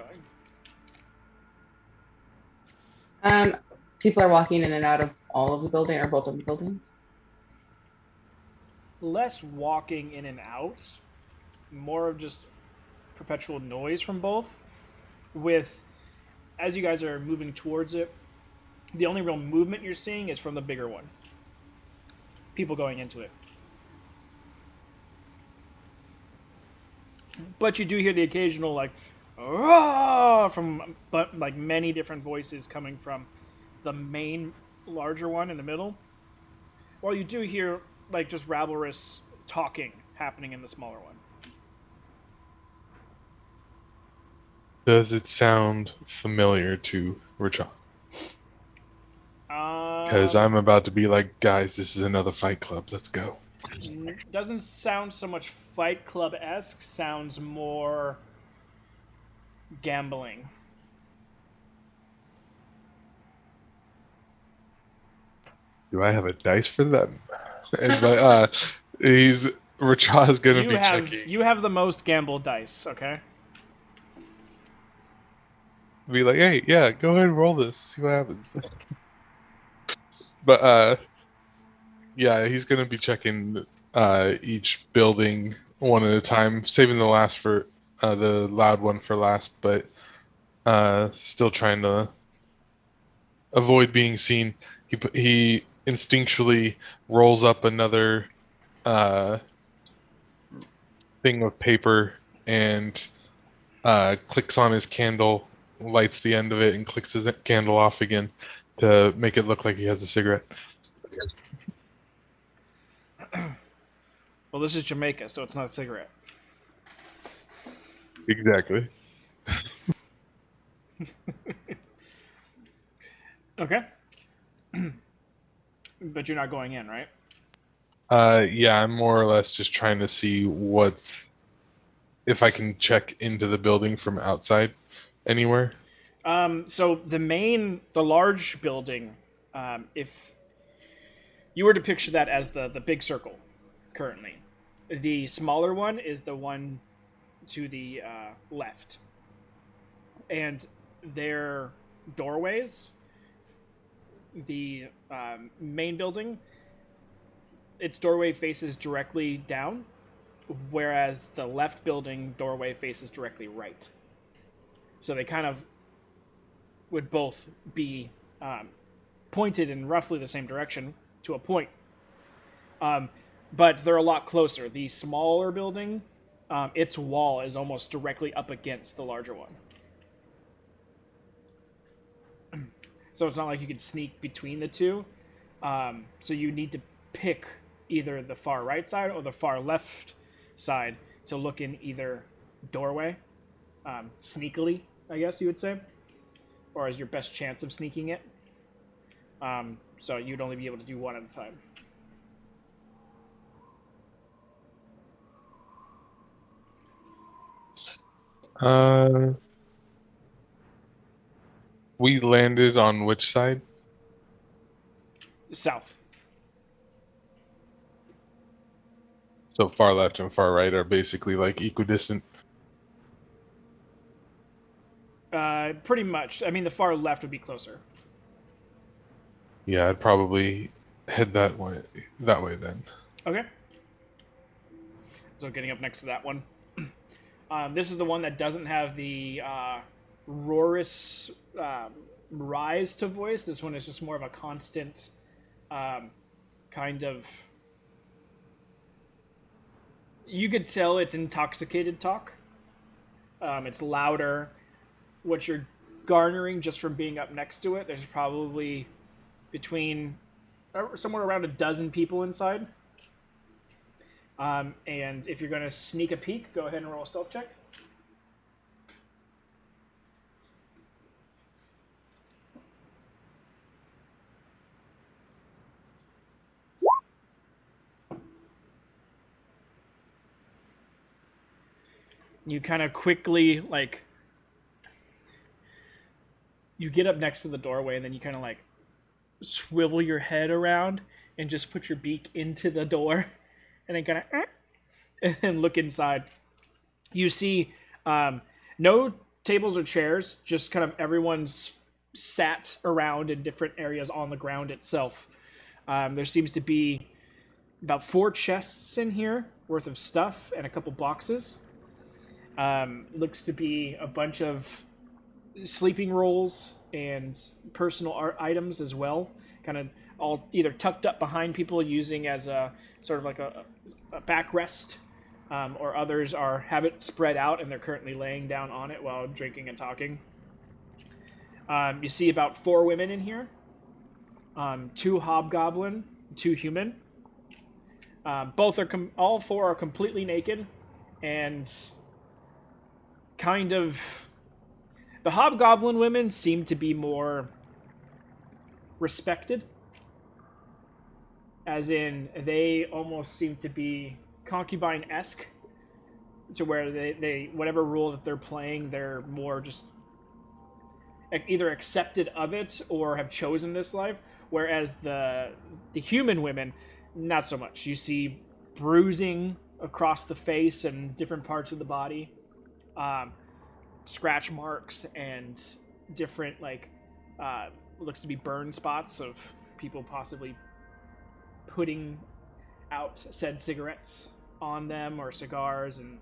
going? People are walking in and out of all of the building or both of the buildings. Less walking in and out, more of just perpetual noise from both. With, as you guys are moving towards it, the only real movement you're seeing is from the bigger one. People going into it. But you do hear the occasional like, "Roar!" from like many different voices coming from the main larger one in the middle. While you do hear like just rabblerious talking happening in the smaller one. Does it sound familiar to Richard? Because I'm about to be like, guys, this is another Fight Club. Let's go. Doesn't sound so much Fight Club-esque. Sounds more gambling. Do I have a dice for that? And Richard's gonna be checking. You have the most gamble dice, okay? Be like, hey, yeah, go ahead and roll this. See what happens. But yeah, he's gonna be checking each building one at a time, saving the last for the loud one for last, but still trying to avoid being seen. He instinctually rolls up another thing of paper and clicks on his candle, lights the end of it, and clicks his candle off again to make it look like he has a cigarette. Well, this is Jamaica, so it's not a cigarette. Exactly. Okay. But you're not going in, right? Yeah, I'm more or less just trying to see if I can check into the building from outside anywhere. So the large building, if you were to picture that as the big circle currently, the smaller one is the one to the left. And their doorways, the main building, its doorway faces directly down, whereas the left building doorway faces directly right. So they kind of would both be pointed in roughly the same direction to a point, But they're a lot closer. The smaller building, its wall is almost directly up against the larger one. So it's not like you can sneak between the two. So you need to pick either the far right side or the far left side to look in either doorway, sneakily, I guess you would say, or as your best chance of sneaking it. So you'd only be able to do one at a time. We landed on which side? South. So far left and far right are basically like equidistant. Pretty much. I mean, the far left would be closer. Yeah, I'd probably head that way then. Okay. So getting up next to that one. This is the one that doesn't have the roarous rise to voice. This one is just more of a constant kind of... You could tell it's intoxicated talk. It's louder. What you're garnering just from being up next to it, there's probably between somewhere around a dozen people inside. And if you're going to sneak a peek, go ahead and roll a stealth check. You kind of quickly, like, you get up next to the doorway and then you kind of, like, swivel your head around and just put your beak into the door and then kind of and then look inside. You see no tables or chairs, just kind of everyone's sat around in different areas on the ground itself. There seems to be about 4 chests in here worth of stuff and a couple boxes. Looks to be a bunch of sleeping rolls and personal art items as well, kind of all either tucked up behind people using as a sort of like a backrest, or others have it spread out and they're currently laying down on it while drinking and talking. You see about 4 women in here, 2 hobgoblin, 2 human. All 4 are completely naked and kind of... The hobgoblin women seem to be more respected, as in they almost seem to be concubine-esque, to where they whatever rule that they're playing, they're more just either accepted of it or have chosen this life, whereas the human women, not so much. You see bruising across the face and different parts of the body, scratch marks and different, like, looks to be burn spots of people possibly putting out said cigarettes on them or cigars, and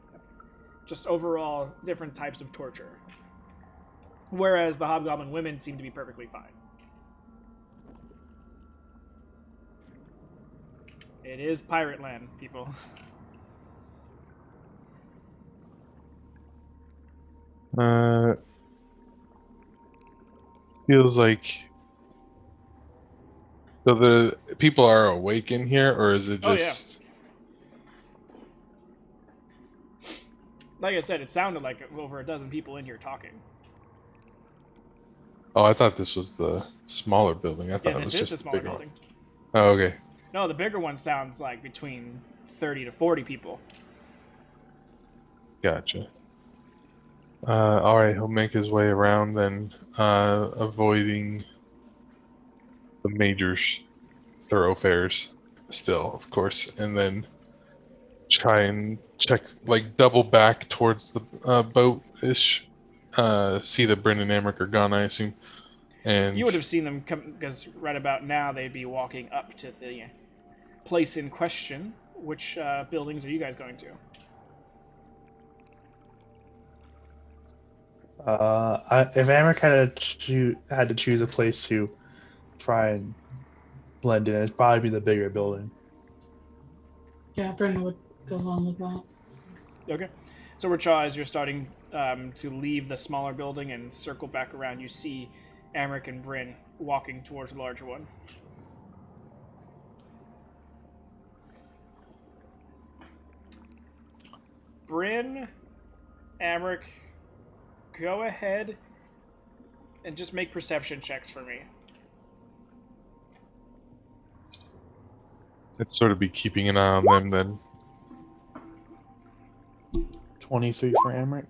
just overall different types of torture. Whereas the hobgoblin women seem to be perfectly fine. It is pirate land, people. Feels like... So the people are awake in here, or is it just... Like I said, it sounded like over a dozen people in here talking. Oh, I thought this was the smaller building. I thought it was this just is the the smaller bigger building. one. Oh, okay. No, the bigger one sounds like between 30 to 40 people. Gotcha. Alright, he'll make his way around then, avoiding the major thoroughfares still, of course, and then try and check, like, double back towards the boat-ish, see that Bryn and Amric are gone, I assume. And You would have seen them come, because right about now they'd be walking up to the place in question. Which buildings are you guys going to? If Amric had to choose a place to try and blend in, it'd probably be the bigger building. Yeah, Brenda would go along with that. Okay. So, Racha, as you're starting to leave the smaller building and circle back around, you see Amric and Bryn walking towards the larger one. Bryn, Amric, go ahead and just make perception checks for me. I'd sort of be keeping an eye on them then. 23 for Amric.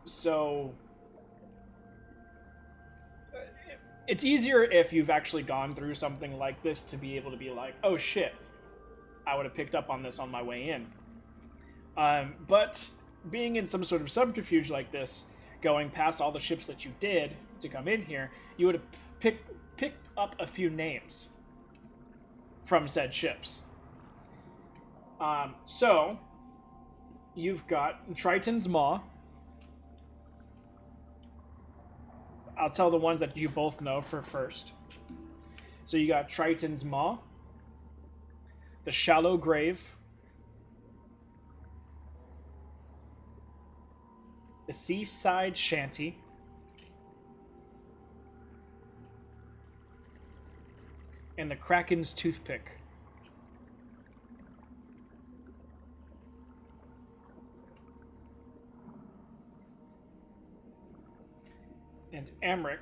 So it's easier if you've actually gone through something like this to be able to be like, oh shit, I would have picked up on this on my way in. But being in some sort of subterfuge like this, going past all the ships that you did to come in here, you would have picked up a few names from said ships. So you've got Triton's Maw. I'll tell the ones that you both know for first. So you got Triton's Maw, the Shallow Grave, the Seaside Shanty, and the Kraken's Toothpick. And Amric,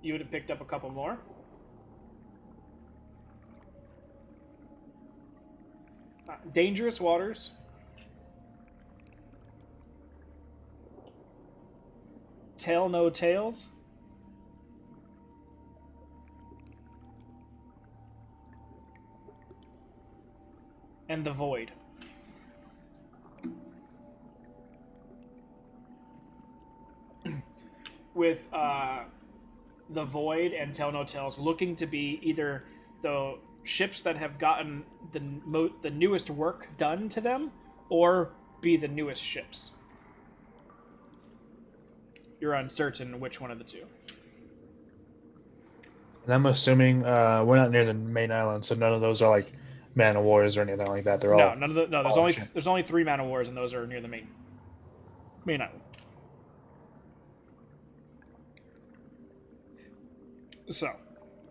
you would have picked up a couple more. Dangerous Waters, Tale No Tales, and The Void. With The Void and Tell No Tales looking to be either the ships that have gotten the newest work done to them, or be the newest ships. You're uncertain which one of the two. And I'm assuming we're not near the main island, so none of those are like Man of Wars or anything like that. They're all None of the no. There's only 3 Man of Wars, and those are near the main island. So,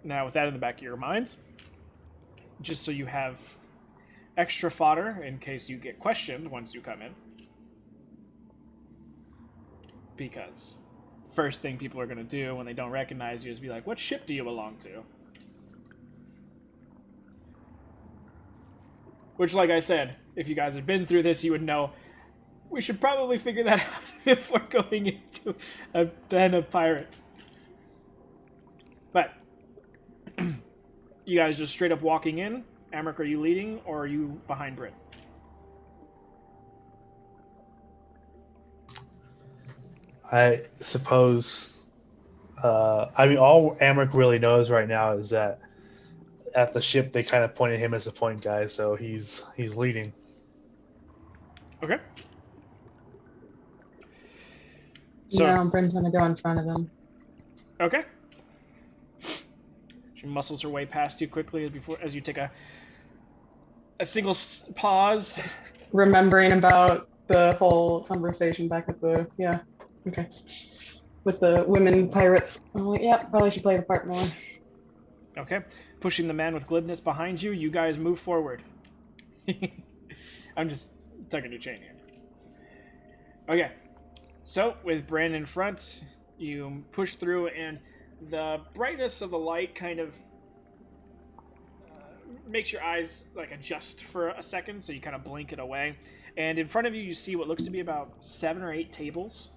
now with that in the back of your minds, just so you have extra fodder in case you get questioned once you come in. Because first thing people are going to do when they don't recognize you is be like, what ship do you belong to? Which, like I said, if you guys had been through this, you would know we should probably figure that out before going into a den of pirates. But you guys just straight up walking in. Amric, are you leading or are you behind Brit? I suppose. I mean, all Amric really knows right now is that at the ship they kind of pointed him as the point guy, so he's leading. Okay. So, No, Bryn's gonna go in front of him. okay. She muscles her way past you quickly as you take a single pause. Remembering about the whole conversation back at the okay, with the women pirates. I'm like, yeah, probably should play the part more. Okay. Pushing the man with glibness behind you, you guys move forward. I'm just tugging your chain here. Okay. So, with Brand in front, you push through, and the brightness of the light kind of makes your eyes like adjust for a second, so you kind of blink it away. And in front of you, you see what looks to be about 7 or 8 tables.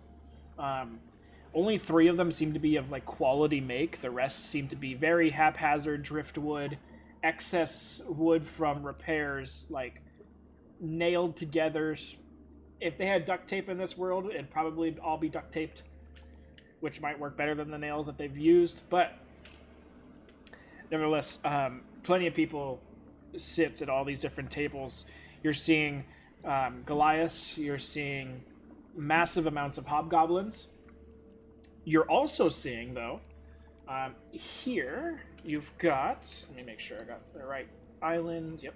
Only 3 of them seem to be of like quality make. The rest seem to be very haphazard driftwood, excess wood from repairs, like nailed together. If they had duct tape in this world, it'd probably all be duct taped, which might work better than the nails that they've used. But nevertheless, plenty of people sit at all these different tables. You're seeing Goliaths. You're seeing massive amounts of hobgoblins. You're also seeing, though, Here you've got. Let me make sure I got the right island. Yep.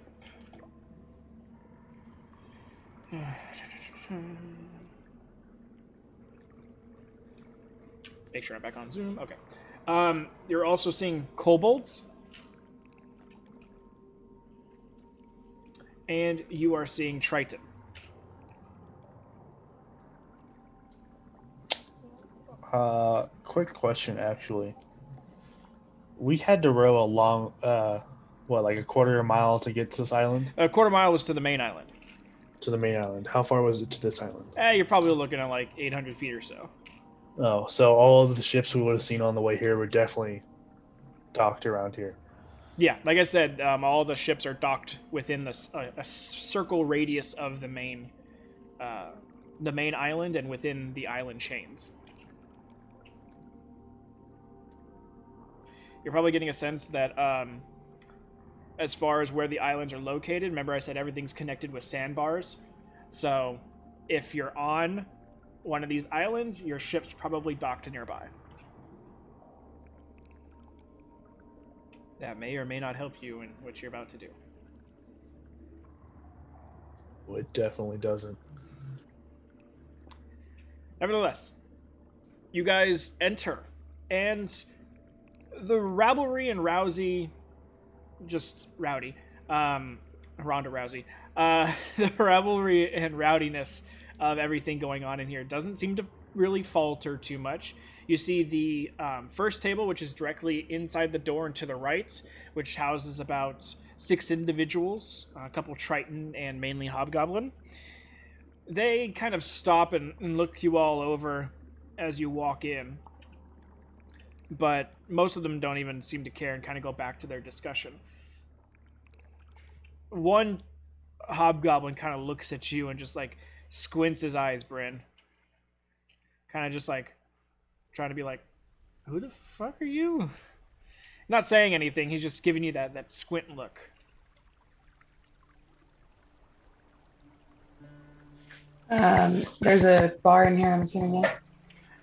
Make sure I'm back on Zoom. Okay. You're also seeing kobolds. And you are seeing Triton. Quick question, actually. We had to row a long, like a quarter of a mile to get to this island? A quarter mile was to the main island. To the main island. How far was it to this island? You're probably looking at like 800 feet or so. Oh, so all of the ships we would have seen on the way here were definitely docked around here. Yeah, like I said, all the ships are docked within a circle radius of the main island and within the island chains. You're probably getting a sense that as far as where the islands are located, remember I said everything's connected with sandbars. So if you're on one of these islands, your ship's probably docked nearby. That may or may not help you in what you're about to do. Well, it definitely doesn't. Nevertheless, you guys enter, and the Ravelry and Rousey, just rowdy, Ronda Rousey, the Ravelry and rowdiness of everything going on in here doesn't seem to really falter too much. You see the first table, which is directly inside the door and to the right, which houses about 6 individuals, a couple Triton and mainly Hobgoblin. They kind of stop and look you all over as you walk in, but most of them don't even seem to care and kind of go back to their discussion. One Hobgoblin kind of looks at you and just like squints his eyes, Bryn. Kind of just like trying to be like, who the fuck are you? Not saying anything, he's just giving you that squint look. There's a bar in here, I'm assuming, yeah?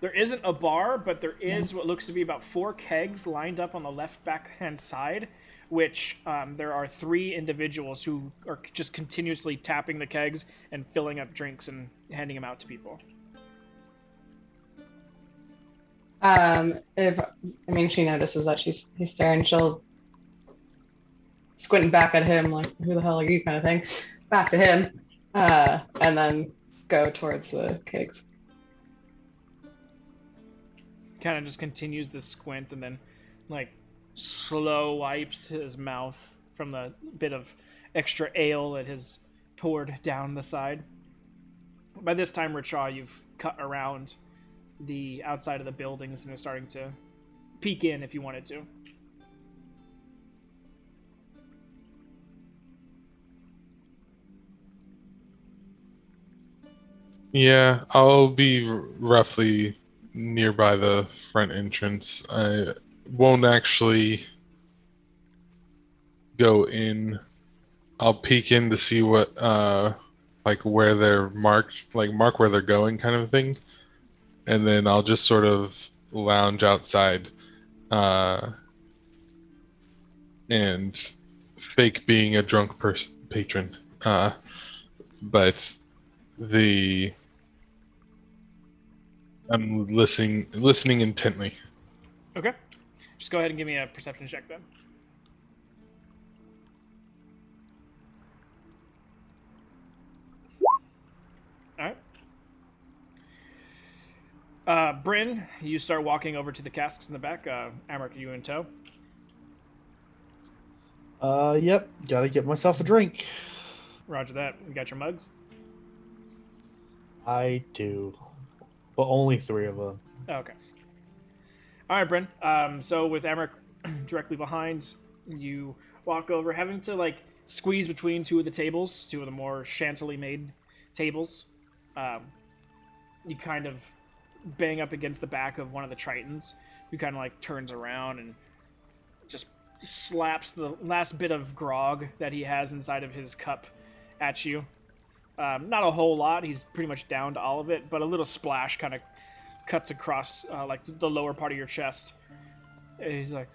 There isn't a bar, but there is what looks to be about 4 kegs lined up on the left backhand side, which there are 3 individuals who are just continuously tapping the kegs and filling up drinks and handing them out to people. She notices that he's staring, she'll squint back at him like, who the hell are you, kind of thing, back to him, and then go towards the kegs. Kind of just continues the squint and then like slow wipes his mouth from the bit of extra ale that has poured down the side. By this time, Richaw, you've cut around the outside of the buildings and are starting to peek in if you wanted to. Yeah, I'll be roughly nearby the front entrance. I won't actually go in. I'll peek in to see what, like where they're marked, like mark where they're going kind of thing. And then I'll just sort of lounge outside and fake being a drunk patron. But I'm listening intently. Okay. Just go ahead and give me a perception check then. Alright. Bryn, you start walking over to the casks in the back. Amric, are you in tow? Yep. Gotta get myself a drink. Roger that. You got your mugs? I do. But only 3 of them. Oh, okay. Alright, Bryn. So with Amric directly behind, you walk over, having to like squeeze between 2 of the tables, 2 of the more shantily made tables. You kind of bang up against the back of one of the Tritons, who kind of like turns around and just slaps the last bit of grog that he has inside of his cup at you. Not a whole lot, he's pretty much down to all of it, but a little splash kind of cuts across like the lower part of your chest. And he's like,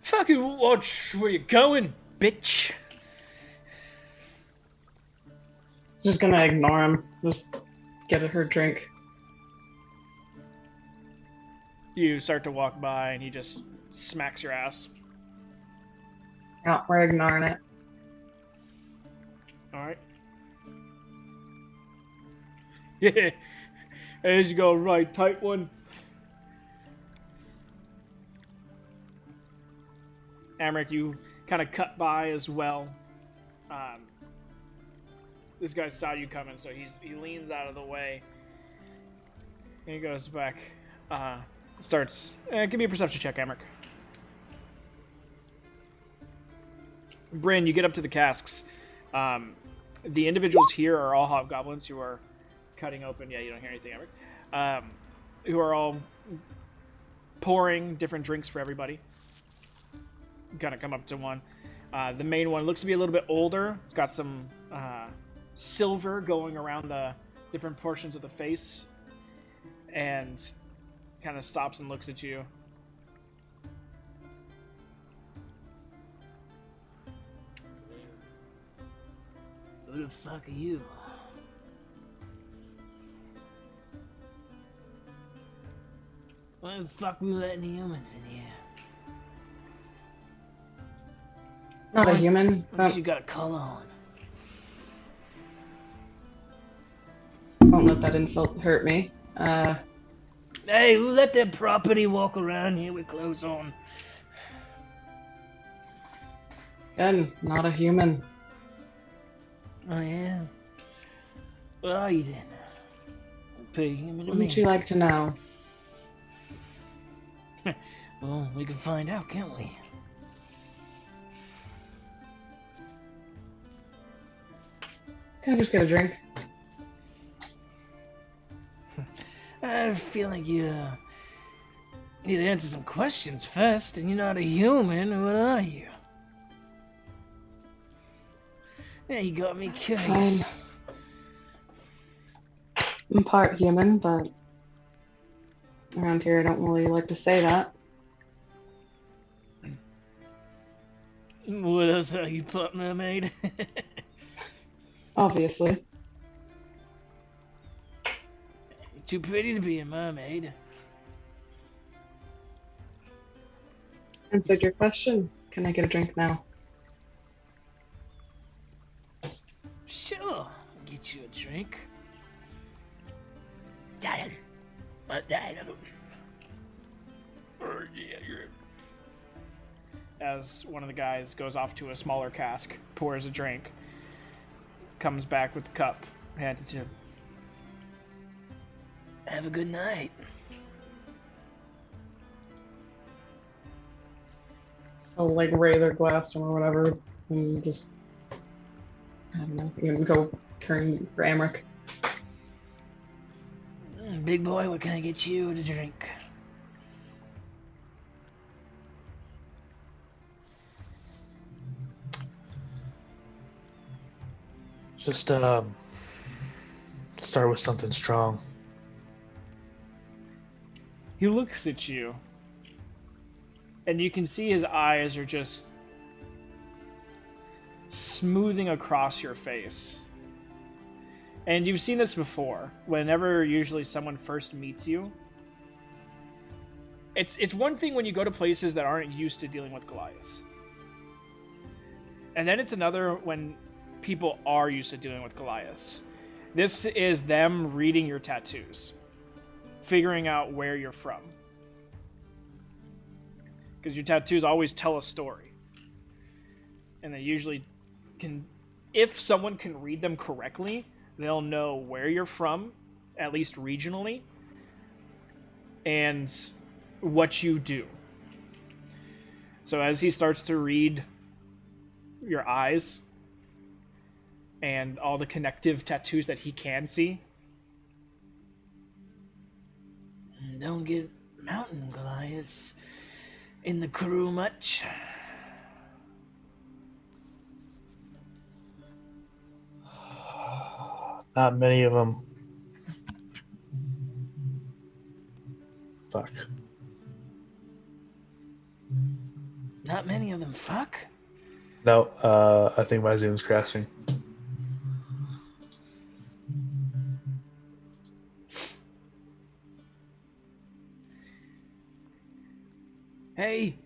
fucking watch where you're going, bitch. Just gonna ignore him. Just get her drink. You start to walk by and he just smacks your ass. Yeah, we're ignoring it. Alright. Yeah. There you go, right, tight one. Amric, you kind of cut by as well. This guy saw you coming, so he leans out of the way. And he goes back. Starts. Give me a perception check, Amric. Bryn, you get up to the casks. The individuals here are all hobgoblins who are cutting open. Yeah, you don't hear anything, Amric. Who are all pouring different drinks for everybody. You kind of come up to one. The main one looks to be a little bit older. It's got some silver going around the different portions of the face. And kind of stops and looks at you. Who the fuck are you? Why the fuck we letting humans in here? Not a human. What you got a collar on? Don't let that insult hurt me. Hey, who let their property walk around here with clothes on? Again, not a human. Oh yeah? What are you then? Pretty human to me. Wouldn't you like to know? Well, we can find out, can't we? Can I just get a drink? I feel like you need to answer some questions first, and you're not a human. What are you? Yeah, you got me curious. I'm part human, but around here I don't really like to say that. What else are you, part mermaid? Obviously. You're too pretty to be a mermaid. Answered your question. Can I get a drink now? Sure, I'll get you a drink. As one of the guys goes off to a smaller cask, pours a drink, comes back with the cup, hands it to him. Have a good night. I'll like raise their glass or whatever and just, I don't know, even go carrying for Amric. Big boy, what can I get you to drink? Just start with something strong. He looks at you, and you can see his eyes are just smoothing across your face. And you've seen this before. Whenever usually someone first meets you, it's one thing when you go to places that aren't used to dealing with Goliaths. And then it's another when people are used to dealing with Goliaths. This is them reading your tattoos, figuring out where you're from. Because your tattoos always tell a story. And they usually can, if someone can read them correctly, they'll know where you're from, at least regionally, and what you do. So as he starts to read your eyes and all the connective tattoos that he can see, Don't get mountain Goliaths in the crew much. Not many of them. Fuck. them fuck? No, I think my Zoom's crashing. Hey,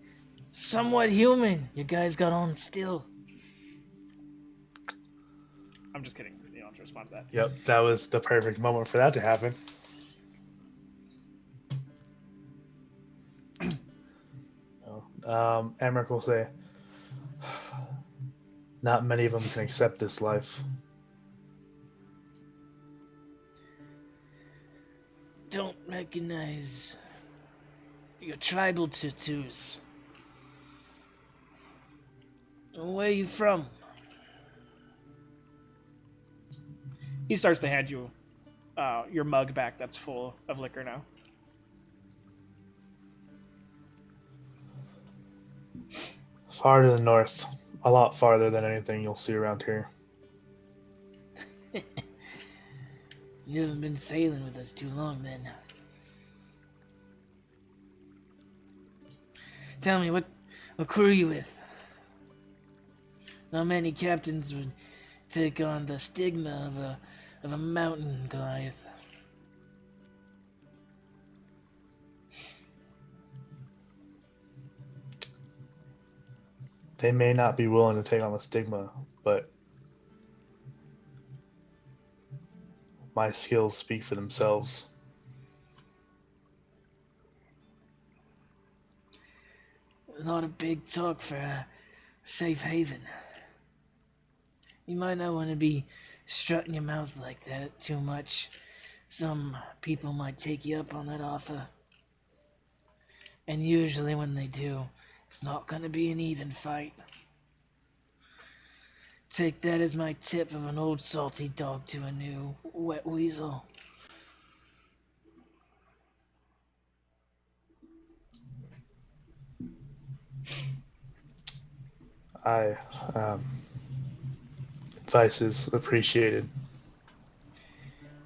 somewhat human. You guys got on still. I'm just kidding. You don't have to respond to that. Yep, that was the perfect moment for that to happen. Emmerich will say, not many of them can accept this life. Don't recognize your tribal tattoos. Where you from? He starts to hand you your mug back that's full of liquor now. Far to the north. A lot farther than anything you'll see around here. You haven't been sailing with us too long then. Tell me, what crew are you with? Not many captains would take on the stigma of a mountain Goliath. They may not be willing to take on the stigma, but my skills speak for themselves. A lot of big talk for a safe haven. You might not want to be strutting your mouth like that too much. Some people might take you up on that offer. And usually when they do, it's not going to be an even fight. Take that as my tip of an old salty dog to a new wet weasel. Advice is appreciated.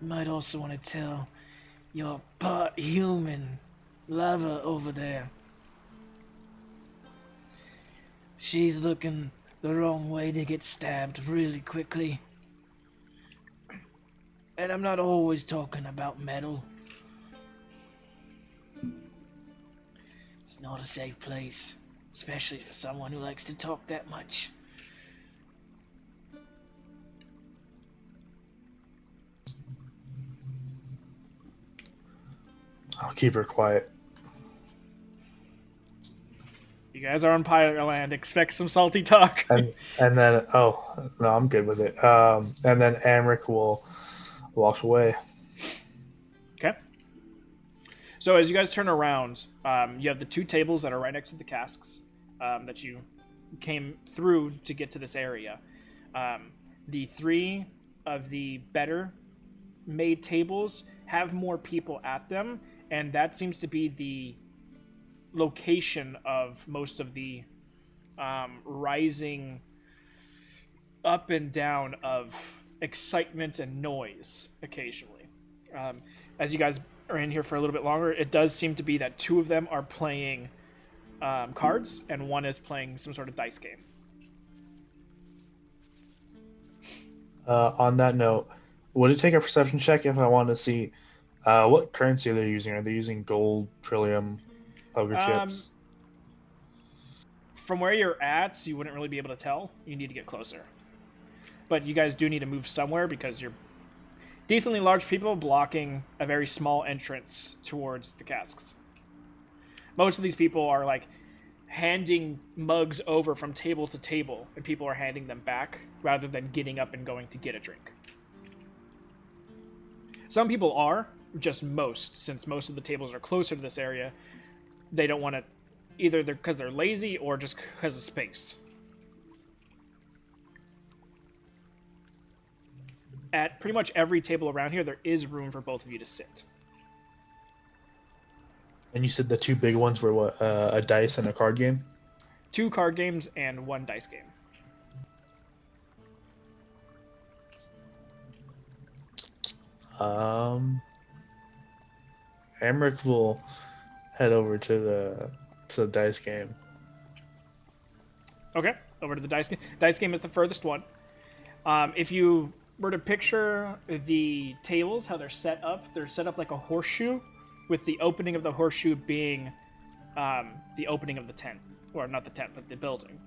You might also want to tell your part human lover over there. She's looking the wrong way to get stabbed really quickly. And I'm not always talking about metal. It's not a safe place, especially for someone who likes to talk that much. I'll keep her quiet. You guys are on Pirate Land. Expect some salty talk. And then, oh, no, I'm good with it. And then Amric will walk away. Okay. So as you guys turn around, you have the two tables that are right next to the casks that you came through to get to this area. The three of the better made tables have more people at them, and that seems to be the location of most of the rising up and down of excitement and noise occasionally. As you guys are in here for a little bit longer, it does seem to be that two of them are playing cards and one is playing some sort of dice game. On that note, would it take a perception check if I wanted to see what currency they're using? Are they using gold, trillium, poker chips? From where you're at, you wouldn't really be able to tell. You need to get closer. But you guys do need to move somewhere because you're decently large people blocking a very small entrance towards the casks. Most of these people are like handing mugs over from table to table, and people are handing them back rather than getting up and going to get a drink. Some people are, just most, since most of the tables are closer to this area, they don't want to, either because they're lazy or just because of space. At pretty much every table around here, there is room for both of you to sit. And you said the two big ones were what? A dice and a card game? 2 card games and 1 dice game. Emmerich will head over to the dice game. Okay, over to the dice game. Dice game is the furthest one. If you were to picture the tables, how they're set up like a horseshoe, with the opening of the horseshoe being the opening of the tent, or not the tent, but the building.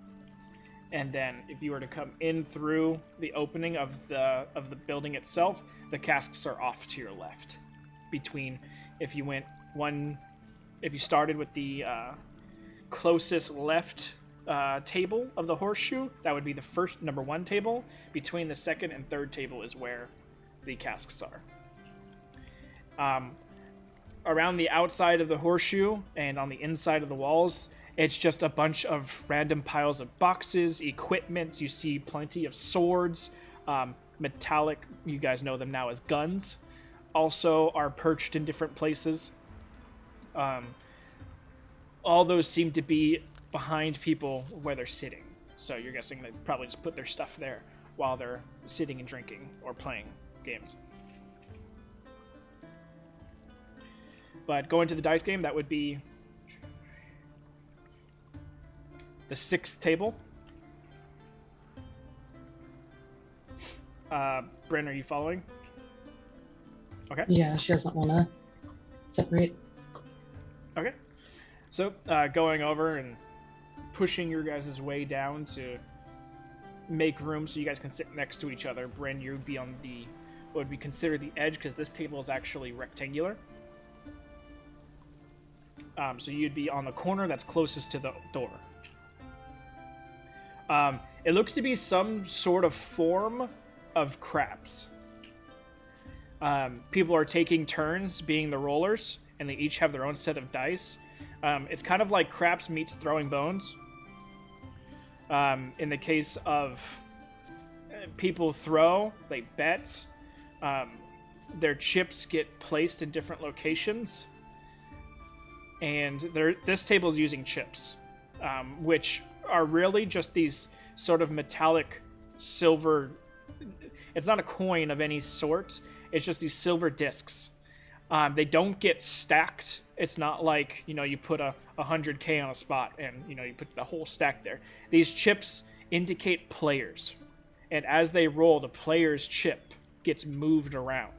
And then, if you were to come in through the opening of the building itself, the casks are off to your left. Between, if you started with the closest left table of the horseshoe, that would be the first number 1 table. Between the second and third table is where the casks are. Around the outside of the horseshoe and on the inside of the walls, it's just a bunch of random piles of boxes, equipment. You see plenty of swords, metallic, you guys know them now as guns, also are perched in different places. All those seem to be behind people where they're sitting. So you're guessing they probably just put their stuff there while they're sitting and drinking or playing games. But going to the dice game, that would be the 6th table. Bryn, are you following? Okay. Yeah, she doesn't want to separate. Okay. So, going over and pushing your guys' way down to make room so you guys can sit next to each other. Bryn, you would be on what would be considered the edge, because this table is actually rectangular. So you'd be on the corner that's closest to the door. It looks to be some sort of form of craps. People are taking turns being the rollers, and they each have their own set of dice. It's kind of like craps meets throwing bones. In the case of people throw, they bet. Their chips get placed in different locations. And this table is using chips, which are really just these sort of metallic silver. It's not a coin of any sort. It's just these silver discs. They don't get stacked. It's not like, you put a 100K on a spot and, you put the whole stack there. These chips indicate players. And as they roll, the player's chip gets moved around.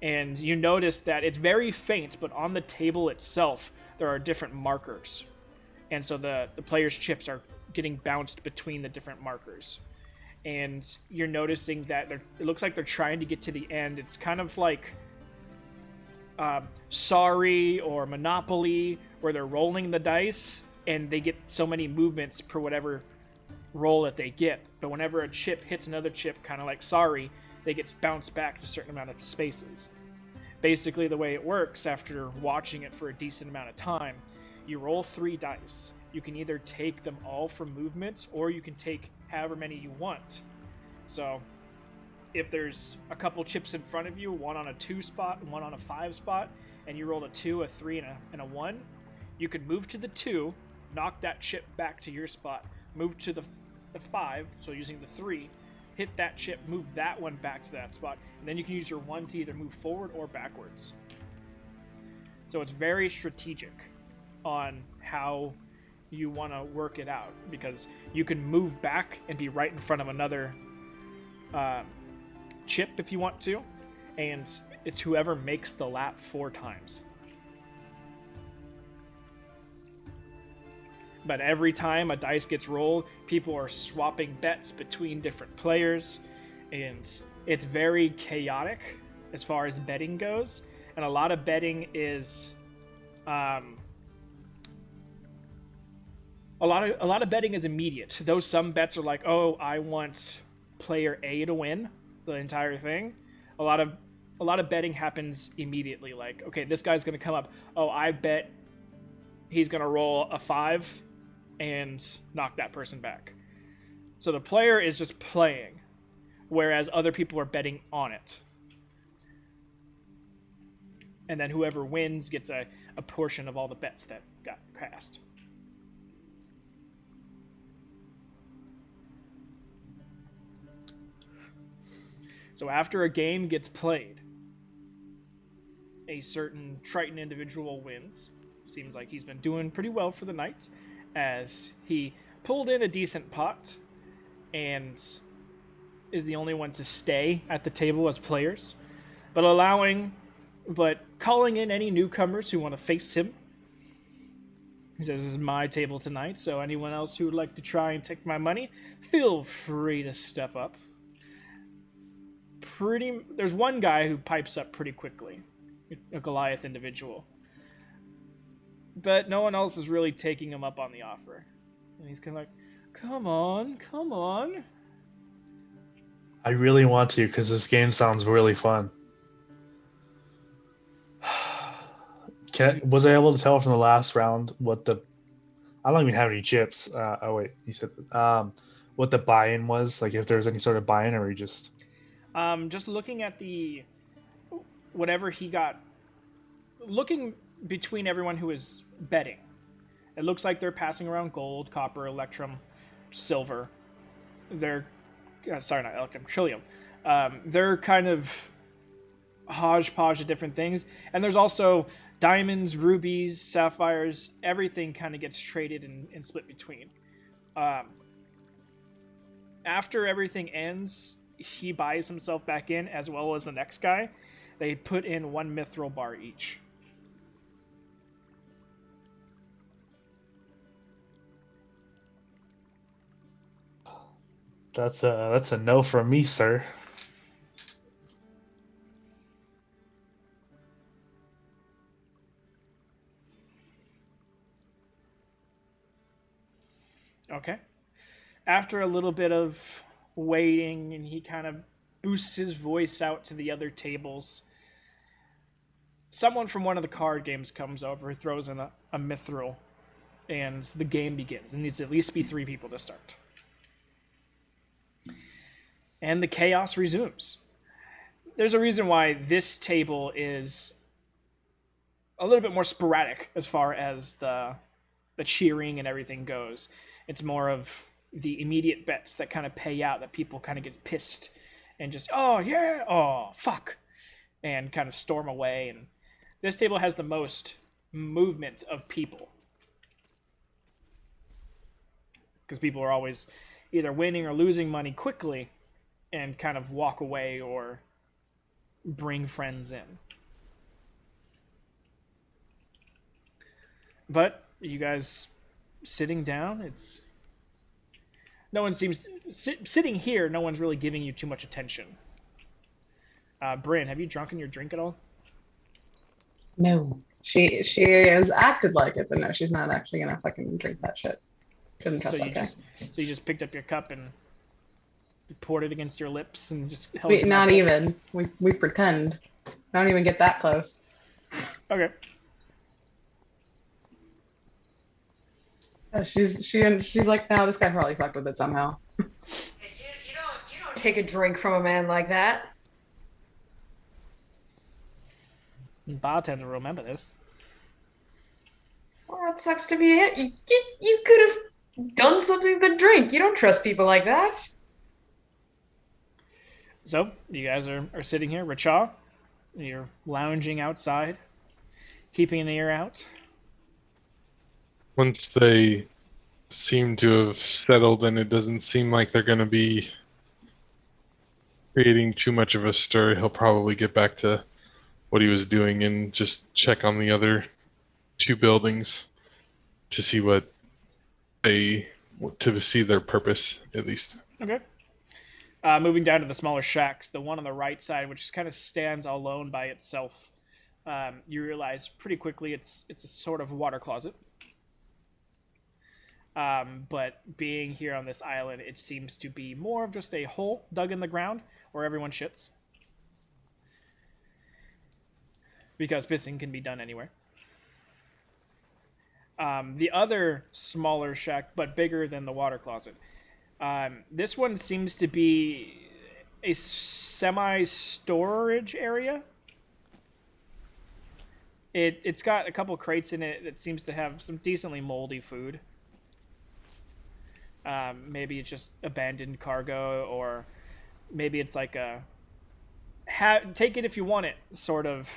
And you notice that it's very faint, but on the table itself, there are different markers. And so the player's chips are getting bounced between the different markers. And you're noticing that it looks like they're trying to get to the end. It's kind of like Sorry or Monopoly, where they're rolling the dice, and they get so many movements per whatever roll that they get. But whenever a chip hits another chip, kind of like Sorry, they get bounced back to a certain amount of spaces. Basically, the way it works, after watching it for a decent amount of time, you roll 3 dice. You can either take them all for movement, or you can take however many you want. So, if there's a couple chips in front of you, one on a 2 spot and one on a 5 spot, and you rolled a 2, a 3, and a 1, you could move to the 2, knock that chip back to your spot, move to the 5, so using the 3, hit that chip, move that one back to that spot, and then you can use your 1 to either move forward or backwards. So it's very strategic on how you want to work it out, because you can move back and be right in front of another chip if you want to, and it's whoever makes the lap 4 times. But every time a dice gets rolled, people are swapping bets between different players, and it's very chaotic as far as betting goes. And a lot of betting is a lot of betting is immediate. Though some bets are like, oh, I want player A to win the entire thing. A lot of betting happens immediately. Like, okay, this guy's gonna come up. Oh, I bet he's gonna roll a 5 and knock that person back. So the player is just playing, whereas other people are betting on it. And then whoever wins gets a portion of all the bets that got cast. So after a game gets played, a certain Triton individual wins. Seems like he's been doing pretty well for the night, as he pulled in a decent pot and is the only one to stay at the table as players, but calling in any newcomers who want to face him. He says, "This is my table tonight, so anyone else who would like to try and take my money, feel free to step up." There's one guy who pipes up pretty quickly, a Goliath individual, but no one else is really taking him up on the offer. And he's kind of like, "Come on, come on." I really want to because this game sounds really fun. Was I able to tell from the last round what the? I don't even have any chips. Oh wait, you said what the buy-in was, like if there was any sort of buy-in, or you just looking at the whatever he got, looking between everyone who is betting, it looks like they're passing around gold, copper, electrum, silver. They're sorry, not electrum, trillium. They're kind of hodgepodge of different things, and there's also diamonds, rubies, sapphires. Everything kind of gets traded and split between. After everything ends, he buys himself back in, as well as the next guy. They put in 1 mithril bar each. that's a no from me, sir. Okay. After a little bit of waiting, and he kind of boosts his voice out to the other tables, someone from one of the card games comes over, throws in a mithril, and the game begins. It needs to at least be 3 people to start. And the chaos resumes. There's a reason why this table is a little bit more sporadic as far as the cheering and everything goes. It's more of the immediate bets that kind of pay out, that people kind of get pissed and just, "Oh yeah, oh fuck," and kind of storm away. And this table has the most movement of people, because people are always either winning or losing money quickly and kind of walk away or bring friends in. But you guys sitting down, it's no one seems sitting here. No one's really giving you too much attention. Bryn, have you drunken your drink at all? No. She has acted like it, but no, she's not actually gonna fucking drink that shit. Couldn't trust that guy. So you just picked up your cup and poured it against your lips and just held Wait, your not mouth even. We pretend. I don't even get that close. Okay. She's like, no, this guy probably fucked with it somehow. You don't take a drink from a man like that. Bartender will remember this. Well, that sucks to be it. You could have done something but drink. You don't trust people like that. So you guys are sitting here. Racha, you're lounging outside, keeping an ear out. Once they seem to have settled, and it doesn't seem like they're going to be creating too much of a stir, he'll probably get back to what he was doing and just check on the other 2 buildings to see to see their purpose, at least. Okay. Moving down to the smaller shacks, the one on the right side, which kind of stands alone by itself, you realize pretty quickly it's a sort of water closet. But being here on this island, it seems to be more of just a hole dug in the ground where everyone shits. Because pissing can be done anywhere. The other smaller shack, but bigger than the water closet. This one seems to be a semi-storage area. It's got a couple crates in it that seems to have some decently moldy food. Maybe it's just abandoned cargo, or maybe it's like a take it if you want it sort of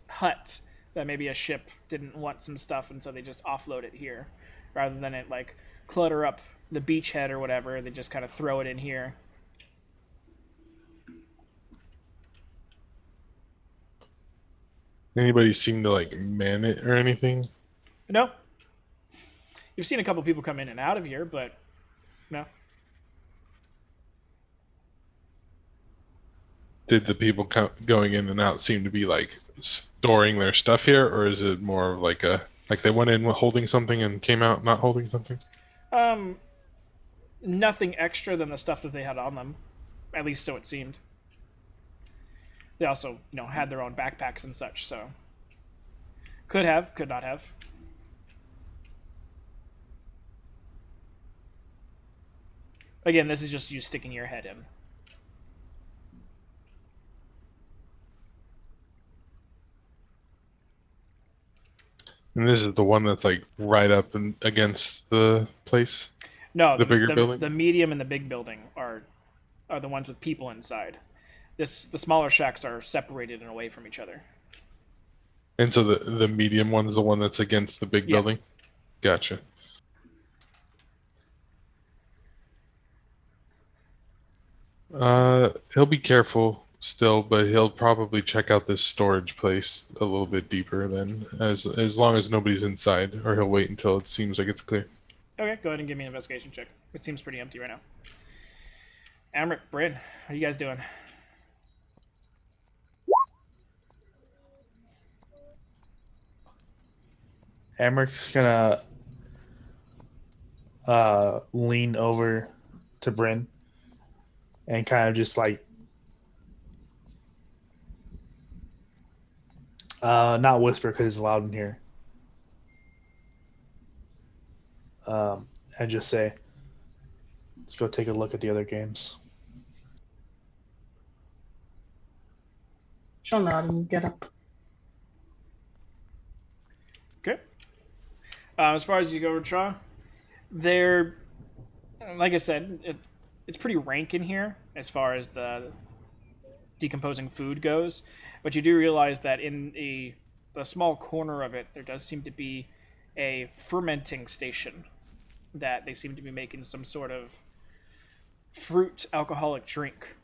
hut that maybe a ship didn't want some stuff, and so they just offload it here rather than it like clutter up the beachhead or whatever. They just kind of throw it in here. Anybody seem to like man it or anything? No. You've seen a couple people come in and out of here, but no. Did the people going in and out seem to be like storing their stuff here, or is it more of like they went in holding something and came out not holding something? Nothing extra than the stuff that they had on them. At least so it seemed. They also, had their own backpacks and such, so could have, could not have. Again, this is just you sticking your head in. And this is the one that's like right up and against the place. No, the bigger building. The medium and the big building are the ones with people inside. The smaller shacks are separated and away from each other. And so the medium one's the one that's against the big building? Gotcha. He'll be careful still, but he'll probably check out this storage place a little bit deeper then, as long as nobody's inside, or he'll wait until it seems like it's clear. Okay, go ahead and give me an investigation check. It seems pretty empty right now. Amrit, Bryn, how are you guys doing? Amric's gonna lean over to Bryn and kind of just like not whisper because it's loud in here. And just say, let's go take a look at the other games. She'll nod and get up. Okay. As far as you go, Racha, they're, like I said, it's pretty rank in here as far as the decomposing food goes, but you do realize that in the small corner of it, there does seem to be a fermenting station that they seem to be making some sort of fruit alcoholic drink.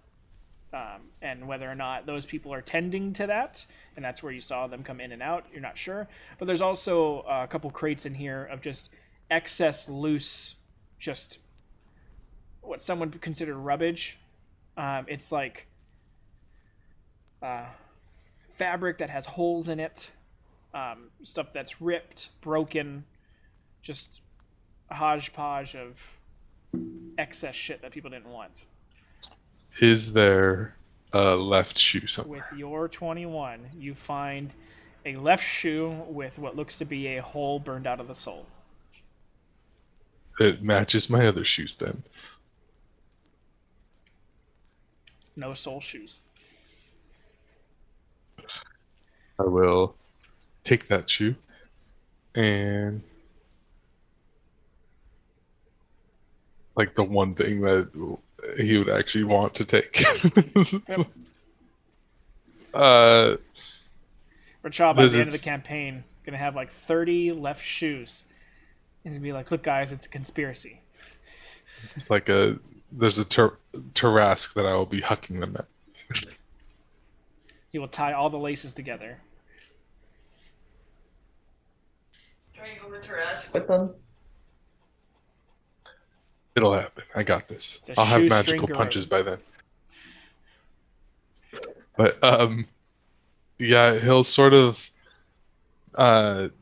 And whether or not those people are tending to that, and that's where you saw them come in and out, you're not sure. But there's also a couple crates in here of just excess loose, just what someone would consider rubbish. It's like fabric that has holes in it, stuff that's ripped, broken, just a hodgepodge of excess shit that people didn't want. Is there a left shoe somewhere? With your 21, you find a left shoe with what looks to be a hole burned out of the sole. It matches my other shoes then. No sole shoes. I will take that shoe and like the one thing that he would actually want to take. Yep. Rachel, by the end of the campaign, gonna have like 30 left shoes. He's gonna be like, "Look, guys, it's a conspiracy." Like there's a Tarask that I will be hucking them at. He will tie all the laces together. Starting over Tarask with them. It'll happen. I got this. It's a I'll have shoestring magical garrote. punches by then. But yeah, he'll sort of.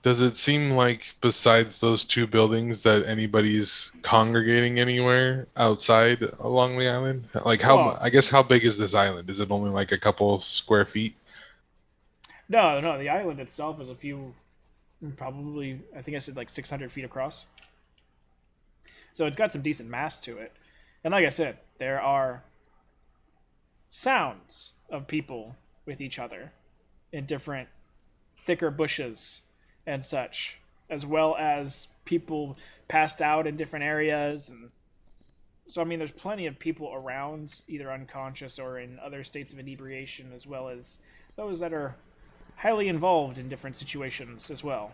Does it seem like besides those two buildings that anybody's congregating anywhere outside along the island? Like Well- I guess how big is this island? Is it only like a couple square feet? No, the island itself is a few, probably, I think I said like 600 feet across. So it's got some decent mass to it. And like I said, there are sounds of people with each other in different thicker bushes and such, as well as people passed out in different areas. And so, I mean, there's plenty of people around, either unconscious or in other states of inebriation, as well as those that are highly involved in different situations as well.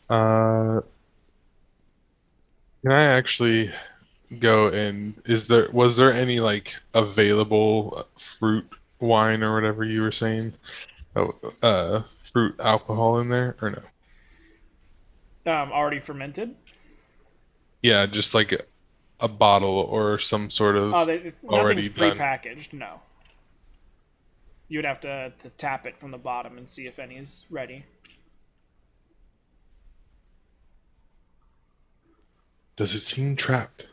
Uh, can I actually go and was there any like available fruit wine or whatever you were saying? Oh, fruit alcohol in there or no? Already fermented. Yeah, just like a bottle or some sort Oh, of nothing's already done. pre-packaged. No, you would have to tap it from the bottom and see if any is ready. Does it seem trapped?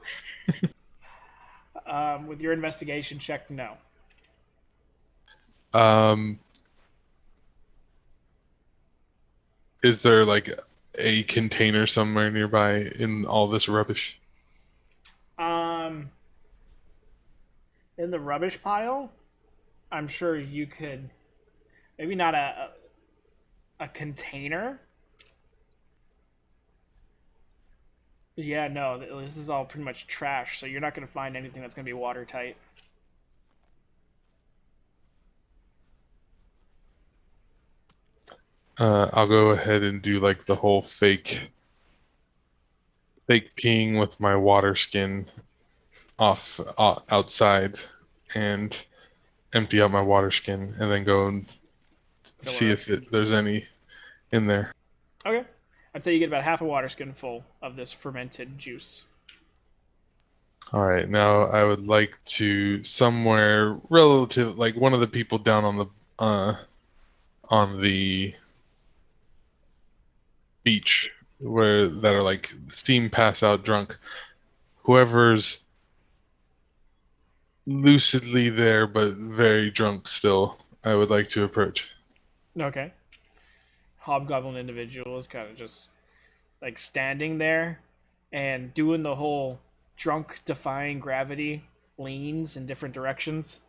With your investigation check, no. Um, is there like a container somewhere nearby in all this rubbish? Um, in the rubbish pile, I'm sure you could maybe not a container. Yeah, no, this is all pretty much trash, so you're not going to find anything that's going to be watertight. I'll go ahead and do like the whole fake peeing with my water skin off outside and empty out my water skin and then go and Fill see her if there's any in there. Okay. I'd say you get about half a water skin full of this fermented juice. All right, now I would like to somewhere relative, like one of the people down on the beach where that are like steam pass out drunk. Whoever's lucidly there but very drunk still, I would like to approach. Okay. Hobgoblin individual is kind of just like standing there and doing the whole drunk defying gravity leans in different directions.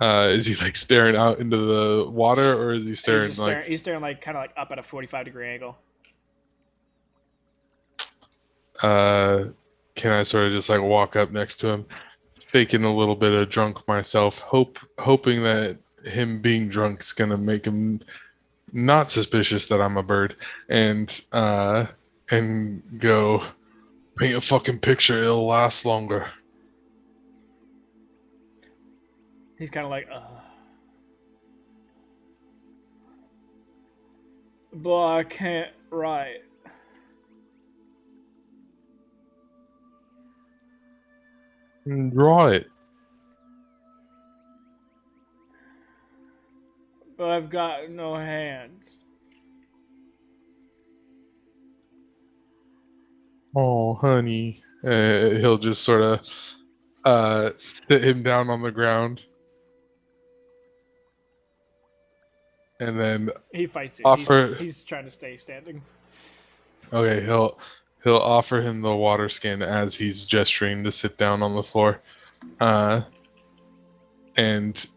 Is he like staring out into the water, or is he He's staring just like? staring. He's staring like kind of like up at a 45-degree angle. Can I sort of just like walk up next to him, faking a little bit of drunk myself, hoping that him being drunk is gonna make him not suspicious that I'm a bird, and go paint a fucking picture. It'll last longer. He's kind of like, but I can't write. Draw it. But I've got no hands. Oh, honey. He'll just sort of sit him down on the ground, and then He fights you. offer. He's trying to stay standing. Okay, he'll offer him the water skin as he's gesturing to sit down on the floor, and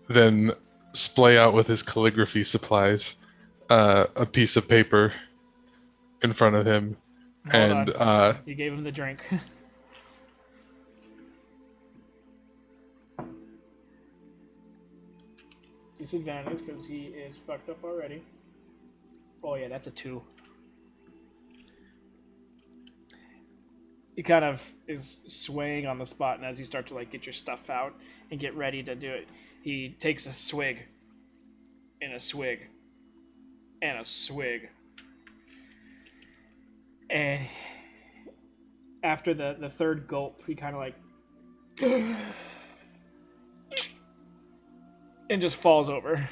then splay out with his calligraphy supplies a piece of paper in front of him, Hold on. You gave him the drink. Disadvantage because he is fucked up already. Oh yeah, that's a 2. He kind of is swaying on the spot, and as you start to like get your stuff out and get ready to do it, he takes a swig, and a swig, and a swig, and after the third gulp, he kind of like and just falls over,